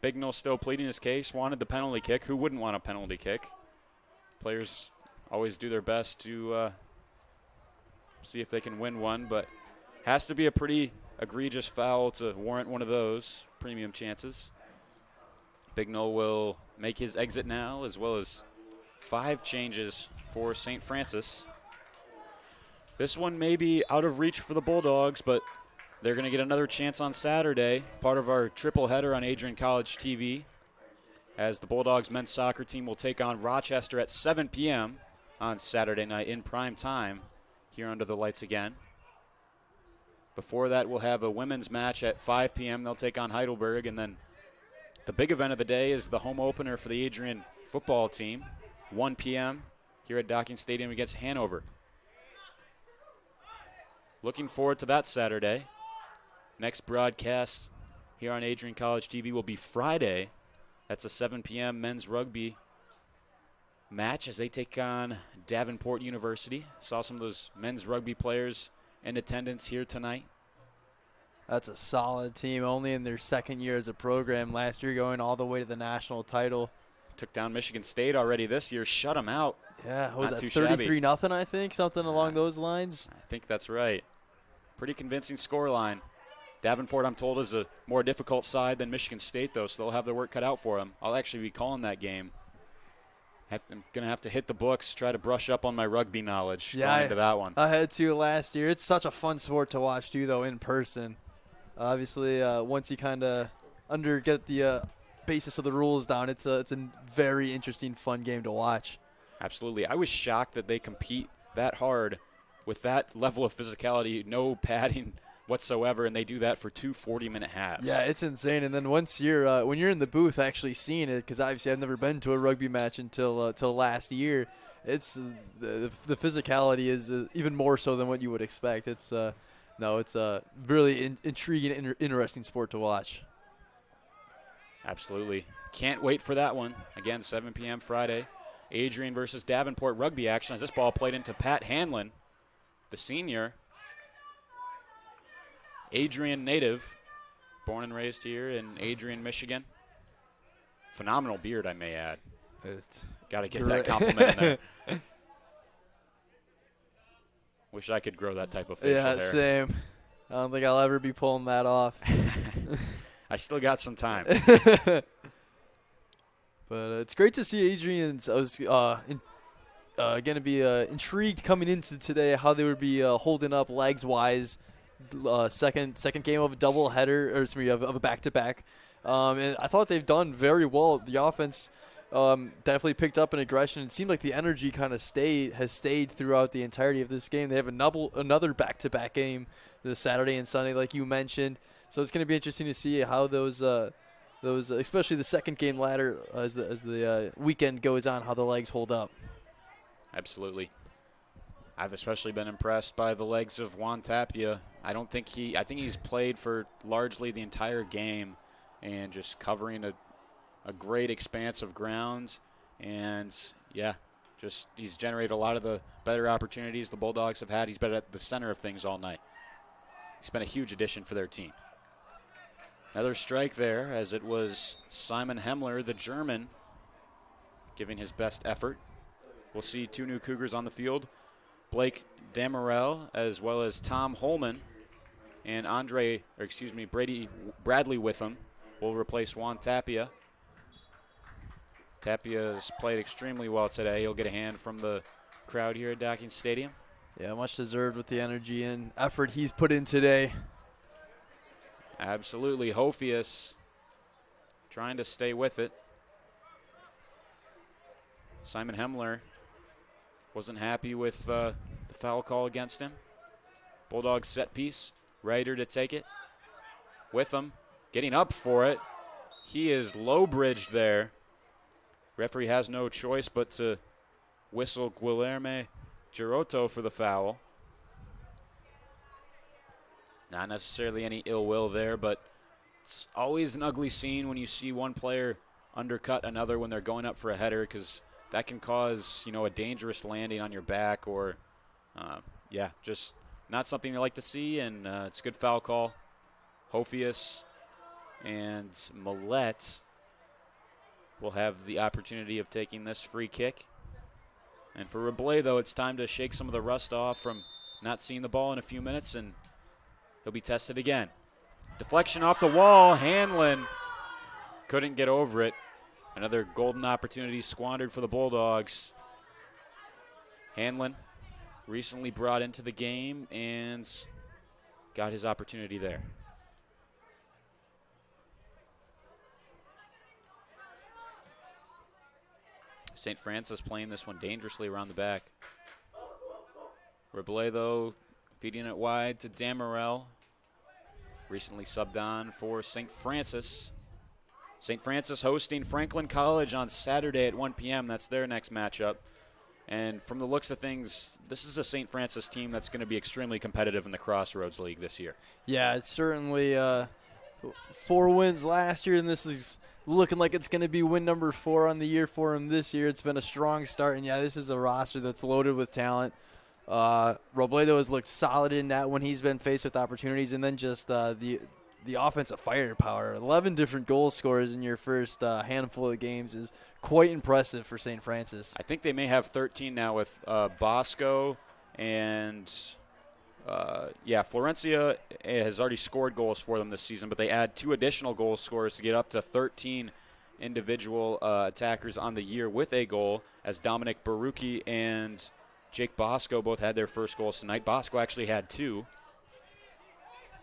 Bignell still pleading his case, wanted the penalty kick. Who wouldn't want a penalty kick? Players always do their best to see if they can win one, but has to be a pretty egregious foul to warrant one of those premium chances. Bignell will make his exit now, as well as 5 changes for St. Francis. This one may be out of reach for the Bulldogs, but they're going to get another chance on Saturday, part of our triple header on Adrian College TV, as the Bulldogs men's soccer team will take on Rochester at 7 p.m. on Saturday night in prime time here under the lights again. Before that, we'll have a women's match at 5 p.m. They'll take on Heidelberg, and then the big event of the day is the home opener for the Adrian football team, 1 p.m. here at Docking Stadium against Hanover. Looking forward to that Saturday. Next broadcast here on Adrian College TV will be Friday. That's a 7 p.m. men's rugby match as they take on Davenport University. Saw some of those men's rugby players in attendance here tonight. That's a solid team, only in their second year as a program. Last year going all the way to the national title. Took down Michigan State already this year, shut them out. Yeah, was Not that too shabby. 33-0, I think, something along those lines? I think that's right. Pretty convincing scoreline. Davenport, I'm told, is a more difficult side than Michigan State, though, so they'll have their work cut out for them. I'll actually be calling that game. I'm going to have to hit the books, try to brush up on my rugby knowledge going into that one. I had to last year. It's such a fun sport to watch, too, though, in person. Obviously, once you kind of get the basis of the rules down, it's a very interesting, fun game to watch. Absolutely. I was shocked that they compete that hard with that level of physicality, no padding whatsoever, and they do that for 2 40-minute halves. Yeah, it's insane. And then once you're when you're in the booth actually seeing it, because obviously I've never been to a rugby match until last year, it's the physicality is even more so than what you would expect. It's a really intriguing and interesting sport to watch. Absolutely. Can't wait for that one. Again, 7 p.m. Friday. Adrian versus Davenport rugby action as this ball played into Pat Hanlon, the senior. Adrian native, born and raised here in Adrian, Michigan. Phenomenal beard, I may add. Got to give that compliment in there. Wish I could grow that type of facial hair. Yeah, same. I don't think I'll ever be pulling that off. I still got some time. But it's great to see Adrian's. I was going to be intrigued coming into today how they would be holding up legs-wise. Second game of a doubleheader, of a back-to-back. And I thought they've done very well. The offense definitely picked up in aggression. It seemed like the energy kind of has stayed throughout the entirety of this game. They have another back-to-back game this Saturday and Sunday, like you mentioned. So it's going to be interesting to see how those especially the second game ladder as the weekend goes on, how the legs hold up. Absolutely. I've especially been impressed by the legs of Juan Tapia. I think he's played for largely the entire game and just covering a great expanse of grounds. And, yeah, he's generated a lot of the better opportunities the Bulldogs have had. He's been at the center of things all night. He's been a huge addition for their team. Another strike there, as it was Simon Hemmler, the German, giving his best effort. We'll see 2 new Cougars on the field. Blake Damerel, as well as Tom Holman, and Bradley Witham will replace Juan Tapia. Tapia has played extremely well today. He'll get a hand from the crowd here at Docking Stadium. Yeah, much deserved with the energy and effort he's put in today. Absolutely. Hofius trying to stay with it. Simon Hemmler wasn't happy with the foul call against him. Bulldogs set piece. Ryder to take it. Witham getting up for it. He is low bridged there. Referee has no choice but to whistle Guilherme Giroto for the foul. Not necessarily any ill will there, but it's always an ugly scene when you see one player undercut another when they're going up for a header, because that can cause, a dangerous landing on your back or, just not something you like to see, and it's a good foul call. Hofius and Millette will have the opportunity of taking this free kick. And for Reblay, though, it's time to shake some of the rust off from not seeing the ball in a few minutes, and he'll be tested again. Deflection off the wall. Hanlon couldn't get over it. Another golden opportunity squandered for the Bulldogs. Hanlon recently brought into the game and got his opportunity there. St. Francis playing this one dangerously around the back. Reblay, though, feeding it wide to Damerel. Recently subbed on for St. Francis. St. Francis hosting Franklin College on Saturday at 1 p.m. That's their next matchup. And from the looks of things, this is a St. Francis team that's going to be extremely competitive in the Crossroads League this year. Yeah, it's certainly 4 wins last year, and this is looking like it's going to be win number 4 on the year for him this year. It's been a strong start, and, yeah, this is a roster that's loaded with talent. Robledo has looked solid in that when he's been faced with opportunities, and then just the offensive firepower. 11 different goal scorers in your first handful of games is quite impressive for St. Francis. I think they may have 13 now with Bosco and Florencia has already scored goals for them this season, but they add 2 additional goal scorers to get up to 13 individual attackers on the year with a goal, as Dominic Barucki and Jake Bosco both had their first goals tonight. Bosco actually had 2.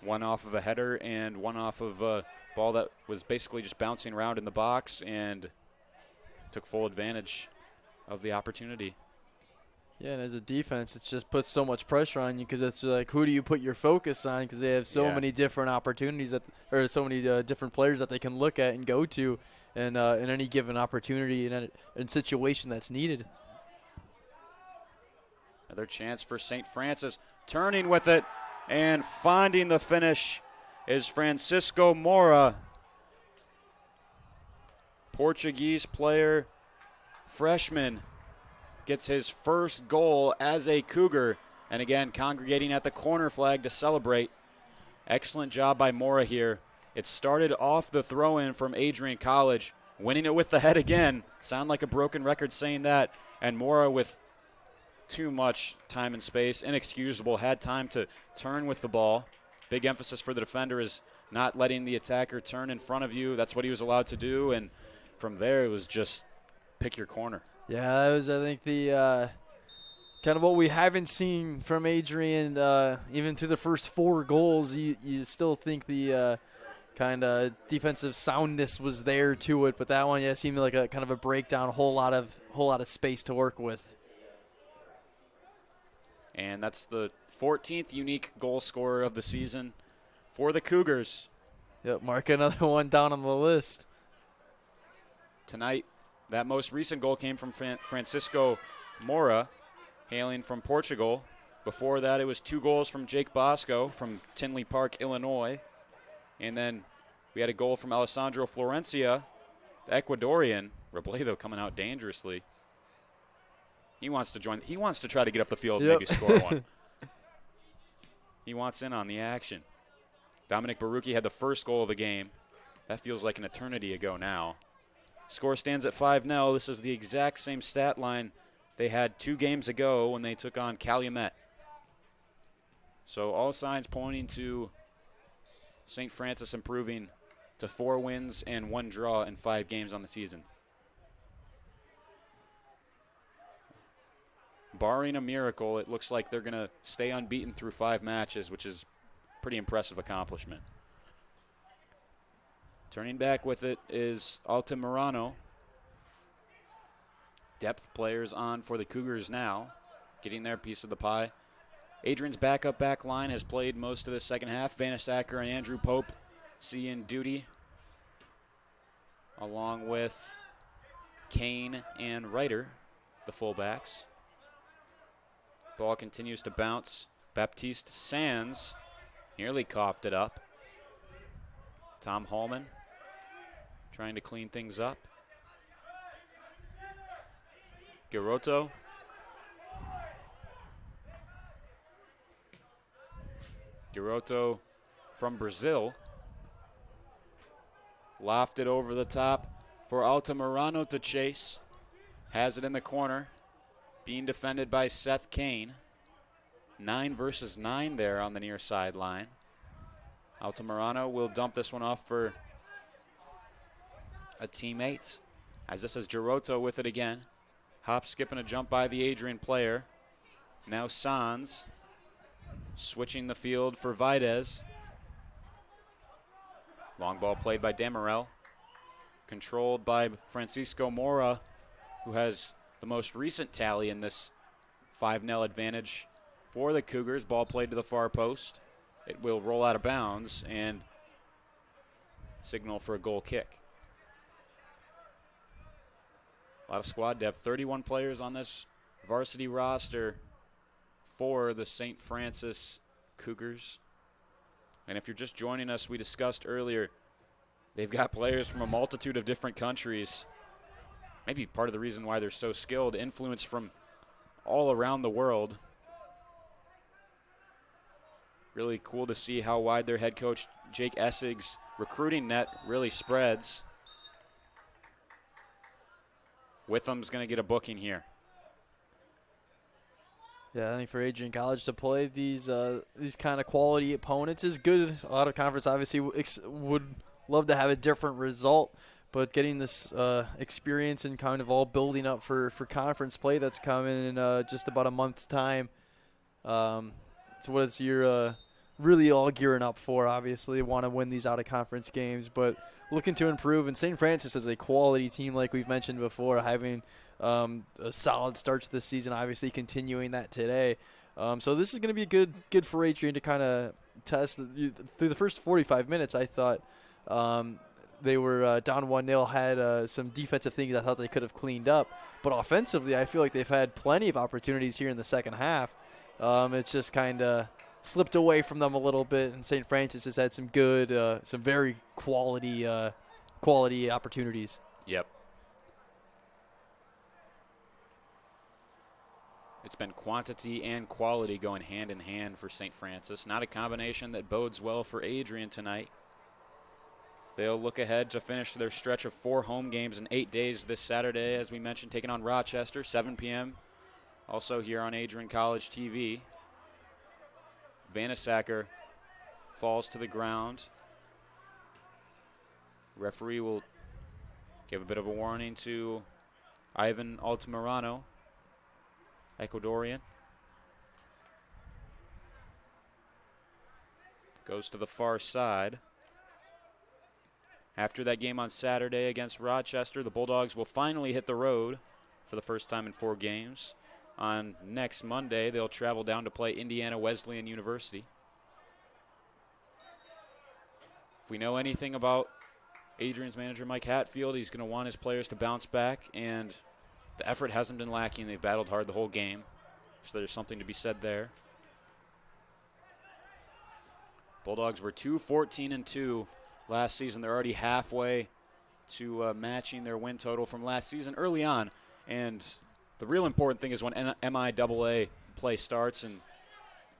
One off of a header and one off of a ball that was basically just bouncing around in the box, and took full advantage of the opportunity. Yeah, and as a defense, it just puts so much pressure on you, because it's like, who do you put your focus on? Because they have so many different opportunities or so many different players that they can look at and go to, and in any given opportunity and situation that's needed. Another chance for St. Francis, turning with it and finding the finish is Francisco Mora. Portuguese player, freshman, gets his first goal as a Cougar, and again congregating at the corner flag to celebrate. Excellent job by Mora here. It started off the throw-in from Adrian College, winning it with the head again. Sound like a broken record saying that, and Mora with too much time and space, inexcusable, had time to turn with the ball. Big emphasis for the defender is not letting the attacker turn in front of you. That's what he was allowed to do, and from there it was just pick your corner. Yeah, that was, I think, the kind of what we haven't seen from Adrian, even through the first 4 goals. You still think the kind of defensive soundness was there to it, but that one, seemed like a kind of a breakdown, whole lot of space to work with. And that's the 14th unique goal scorer of the season for the Cougars. Yep, mark another one down on the list. Tonight, that most recent goal came from Francisco Mora, hailing from Portugal. Before that, it was 2 goals from Jake Bosco from Tinley Park, Illinois. And then we had a goal from Alessandro Florencia, the Ecuadorian. Robledo coming out dangerously. He wants to join. He wants to try to get up the field and maybe score one. He wants in on the action. Dominic Barucki had the first goal of the game. That feels like an eternity ago now. Score stands at 5-0. This is the exact same stat line they had 2 games ago when they took on Calumet. So all signs pointing to St. Francis improving to 4 wins and 1 draw in 5 games on the season. Barring a miracle, it looks like they're going to stay unbeaten through 5 matches, which is a pretty impressive accomplishment. Turning back with it is Altamirano. Depth players on for the Cougars now, getting their piece of the pie. Adrian's backup back line has played most of the second half. Vanasacker and Andrew Pope seeing duty, along with Kane and Ryder, the fullbacks. Ball continues to bounce. Baptiste Sands nearly coughed it up. Tom Hallman trying to clean things up. Garoto. Garoto from Brazil. Lofted over the top for Altamirano to chase. Has it in the corner. Being defended by Seth Kane. 9 versus 9 there on the near sideline. Altamirano will dump this one off for a teammate, as this is Garoto with it again. Hop, skip, and a jump by the Adrian player. Now Sanz switching the field for Vides. Long ball played by Demerel. Controlled by Francisco Mora, who has the most recent tally in this 5-0 advantage for the Cougars. Ball played to the far post. It will roll out of bounds and signal for a goal kick. A lot of squad depth. 31 players on this varsity roster for the St. Francis Cougars. And if you're just joining us, we discussed earlier, they've got players from a multitude of different countries. Maybe part of the reason why they're so skilled, influence from all around the world. really cool to see how wide their head coach Jake Essig's recruiting net really spreads. Witham's going to get a booking here. Yeah, I think for Adrian College to play these kind of quality opponents is good. Out of conference, obviously, would love to have a different result, but getting this experience and kind of all building up for conference play that's coming in just about a month's time. It's what you're really all gearing up for. Obviously, want to win these out of conference games, but looking to improve. And St. Francis is a quality team, like we've mentioned before, having a solid start to the season, obviously continuing that today. So this is going to be good for Adrian to kind of test. Through the first 45 minutes, I thought they were down 1-0, had some defensive things I thought they could have cleaned up. But offensively, I feel like they've had plenty of opportunities here in the second half. It's just kind of slipped away from them a little bit, and St. Francis has had some very quality opportunities. Yep. It's been quantity and quality going hand in hand for St. Francis. Not a combination that bodes well for Adrian tonight. They'll look ahead to finish their stretch of 4 home games in 8 days this Saturday, as we mentioned, taking on Rochester, 7 p.m. Also here on Adrian College TV. Vanasacker falls to the ground. Referee will give a bit of a warning to Ivan Altamirano, Ecuadorian. Goes to the far side. After that game on Saturday against Rochester, the Bulldogs will finally hit the road for the first time in 4 games. On next Monday, they'll travel down to play Indiana Wesleyan University. If we know anything about Adrian's manager, Mike Hatfield, he's going to want his players to bounce back, and the effort hasn't been lacking. They've battled hard the whole game, so there's something to be said there. Bulldogs were 2-14-2 last season. They're already halfway to matching their win total from last season early on, and the real important thing is when MIAA play starts, and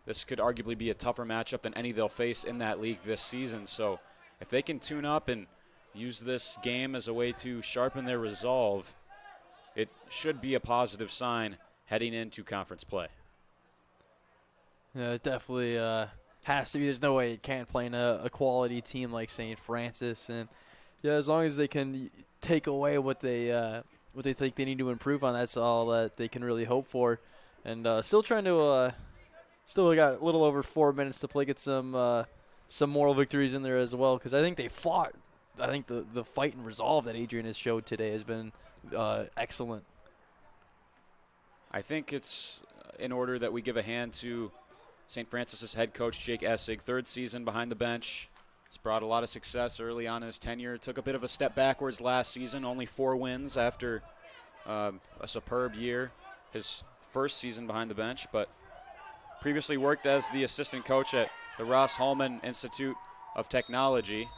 this could arguably be a tougher matchup than any they'll face in that league this season. So if they can tune up and use this game as a way to sharpen their resolve, it should be a positive sign heading into conference play. Yeah, it definitely has to be. There's no way you can't play in a quality team like St. Francis. And yeah, as long as they can take away what they think they need to improve on, that's all that they can really hope for. And still trying to still got a little over 4 minutes to play, get some moral victories in there as well, because I think they fought. I think the fight and resolve that Adrian has showed today has been excellent. I think it's in order that we give a hand to St. Francis's head coach, Jake Essig, 3rd season behind the bench. He's brought a lot of success early on in his tenure. Took a bit of a step backwards last season, only 4 wins after a superb year, his first season behind the bench, but previously worked as the assistant coach at the Ross Holman Institute of Technology.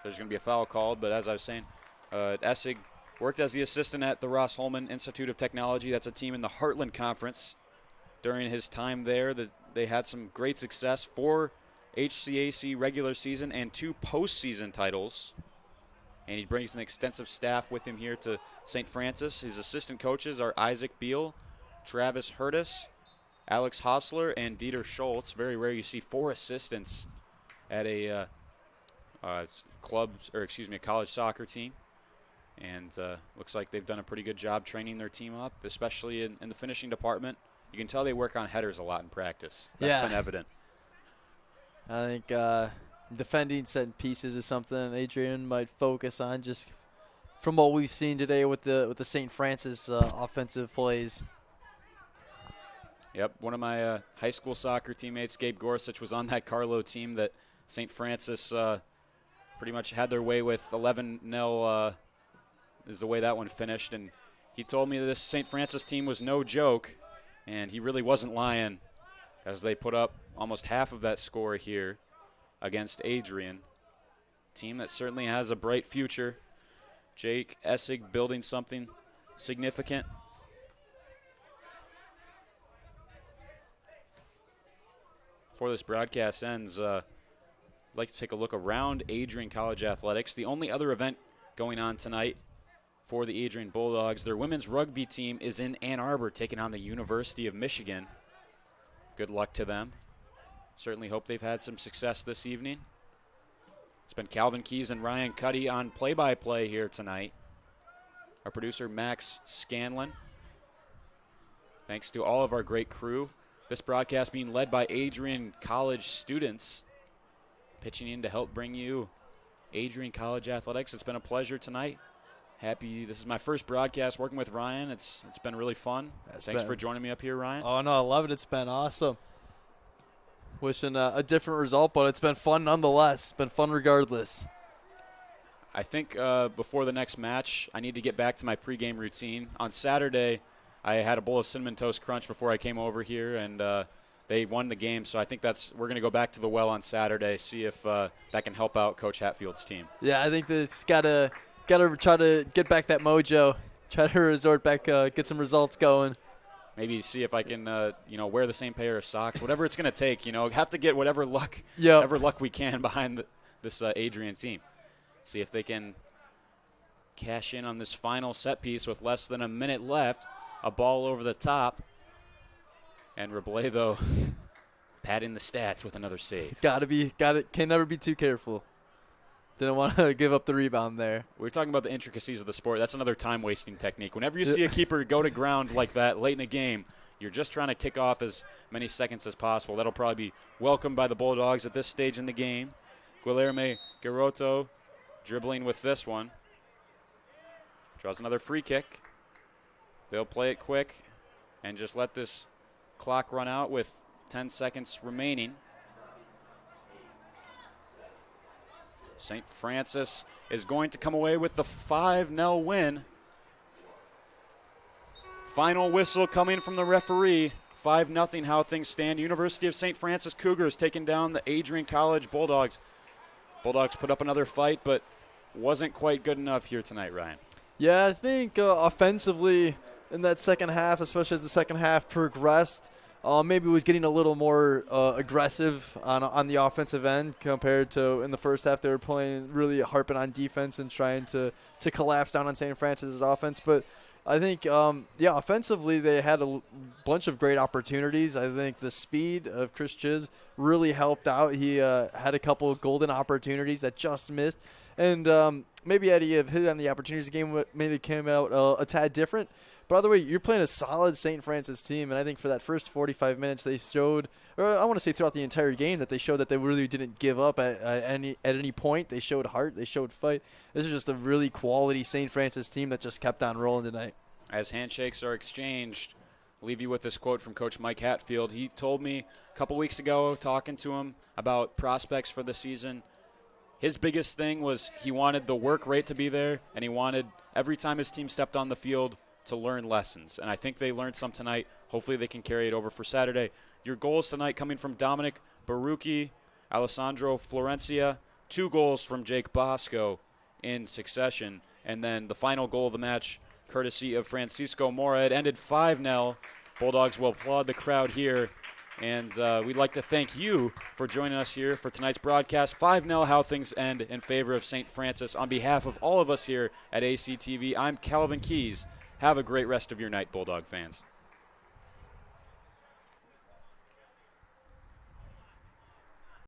There's going to be a foul called, but as I was saying, Essig worked as the assistant at the Ross Holman Institute of Technology. That's a team in the Heartland Conference. During his time there, they had some great success, 4 HCAC regular season and 2 postseason titles. And he brings an extensive staff with him here to St. Francis. His assistant coaches are Isaac Beal, Travis Hurtis, Alex Hostler, and Dieter Schultz. Very rare you see 4 assistants at a college soccer team. And looks like they've done a pretty good job training their team up, especially in the finishing department. You can tell they work on headers a lot in practice. That's been evident. I think defending set pieces is something Adrian might focus on, just from what we've seen today with the St. Francis offensive plays. Yep, one of my high school soccer teammates, Gabe Gorsuch, was on that Carlo team that St. Francis pretty much had their way with. 11-0 is the way that one finished, and he told me that this St. Francis team was no joke, and he really wasn't lying, as they put up almost half of that score here against Adrian. Team that certainly has a bright future. Jake Essig building something significant. before this broadcast ends, I'd like to take a look around Adrian College Athletics. The only other event going on tonight for the Adrian Bulldogs, their women's rugby team is in Ann Arbor taking on the University of Michigan. Good luck to them. Certainly hope they've had some success this evening. It's been Calvin Keys and Ryan Cuddy on play-by-play here tonight. Our producer, Max Scanlon. Thanks to all of our great crew. This broadcast being led by Adrian College students, pitching in to help bring you Adrian College Athletics. It's been a pleasure tonight. This is my first broadcast working with Ryan. It's been really fun. Thanks for joining me up here, Ryan. Oh, no, I love it. It's been awesome. Wishing a different result, but it's been fun nonetheless. It's been fun regardless. I think before the next match, I need to get back to my pregame routine. On Saturday, I had a bowl of Cinnamon Toast Crunch before I came over here, and they won the game. So I think we're going to go back to the well on Saturday, see if that can help out Coach Hatfield's team. Yeah, I think that's got to try to get back that mojo, try to resort back, get some results going. Maybe see if I can, wear the same pair of socks, whatever it's going to take. Have to get whatever luck we can behind this Adrian team. See if they can cash in on this final set piece with less than a minute left. A ball over the top, and Robledo padding the stats with another save. Can never be too careful. Didn't want to give up the rebound there. We're talking about the intricacies of the sport. That's another time-wasting technique. Whenever you see a keeper go to ground like that late in a game, you're just trying to tick off as many seconds as possible. That'll probably be welcomed by the Bulldogs at this stage in the game. Guilherme Garoto dribbling with this one. Draws another free kick. They'll play it quick and just let this clock run out with 10 seconds remaining. St. Francis is going to come away with the 5-0 win. Final whistle coming from the referee. 5-0 how things stand. University of St. Francis Cougars taking down the Adrian College Bulldogs. Bulldogs put up another fight, but wasn't quite good enough here tonight, Ryan. Yeah, I think offensively in that second half, especially as the second half progressed, maybe was getting a little more aggressive on the offensive end compared to in the first half. They were playing really harping on defense and trying to collapse down on St. Francis's offense. But I think, offensively they had a bunch of great opportunities. I think the speed of Chris Chiz really helped out. He had a couple of golden opportunities that just missed. And maybe had he hit on the opportunities, the game maybe came out a tad different. By the way, you're playing a solid St. Francis team, and I think for that first 45 minutes they showed, or I want to say throughout the entire game, that they showed that they really didn't give up at any point. They showed heart. They showed fight. This is just a really quality St. Francis team that just kept on rolling tonight. As handshakes are exchanged, I'll leave you with this quote from Coach Mike Hatfield. He told me a couple weeks ago, talking to him about prospects for the season, his biggest thing was he wanted the work rate to be there, and he wanted every time his team stepped on the field to learn lessons. And I think they learned some tonight. Hopefully they can carry it over for Saturday. Your goals tonight coming from Dominic Barucchi, Alessandro Florencia, 2 goals from Jake Bosco in succession. And then the final goal of the match, courtesy of Francisco Mora. It ended 5-0. Bulldogs will applaud the crowd here. And we'd like to thank you for joining us here for tonight's broadcast. 5-0 how things end in favor of St. Francis. On behalf of all of us here at ACTV, I'm Calvin Keys. Have a great rest of your night, Bulldog fans.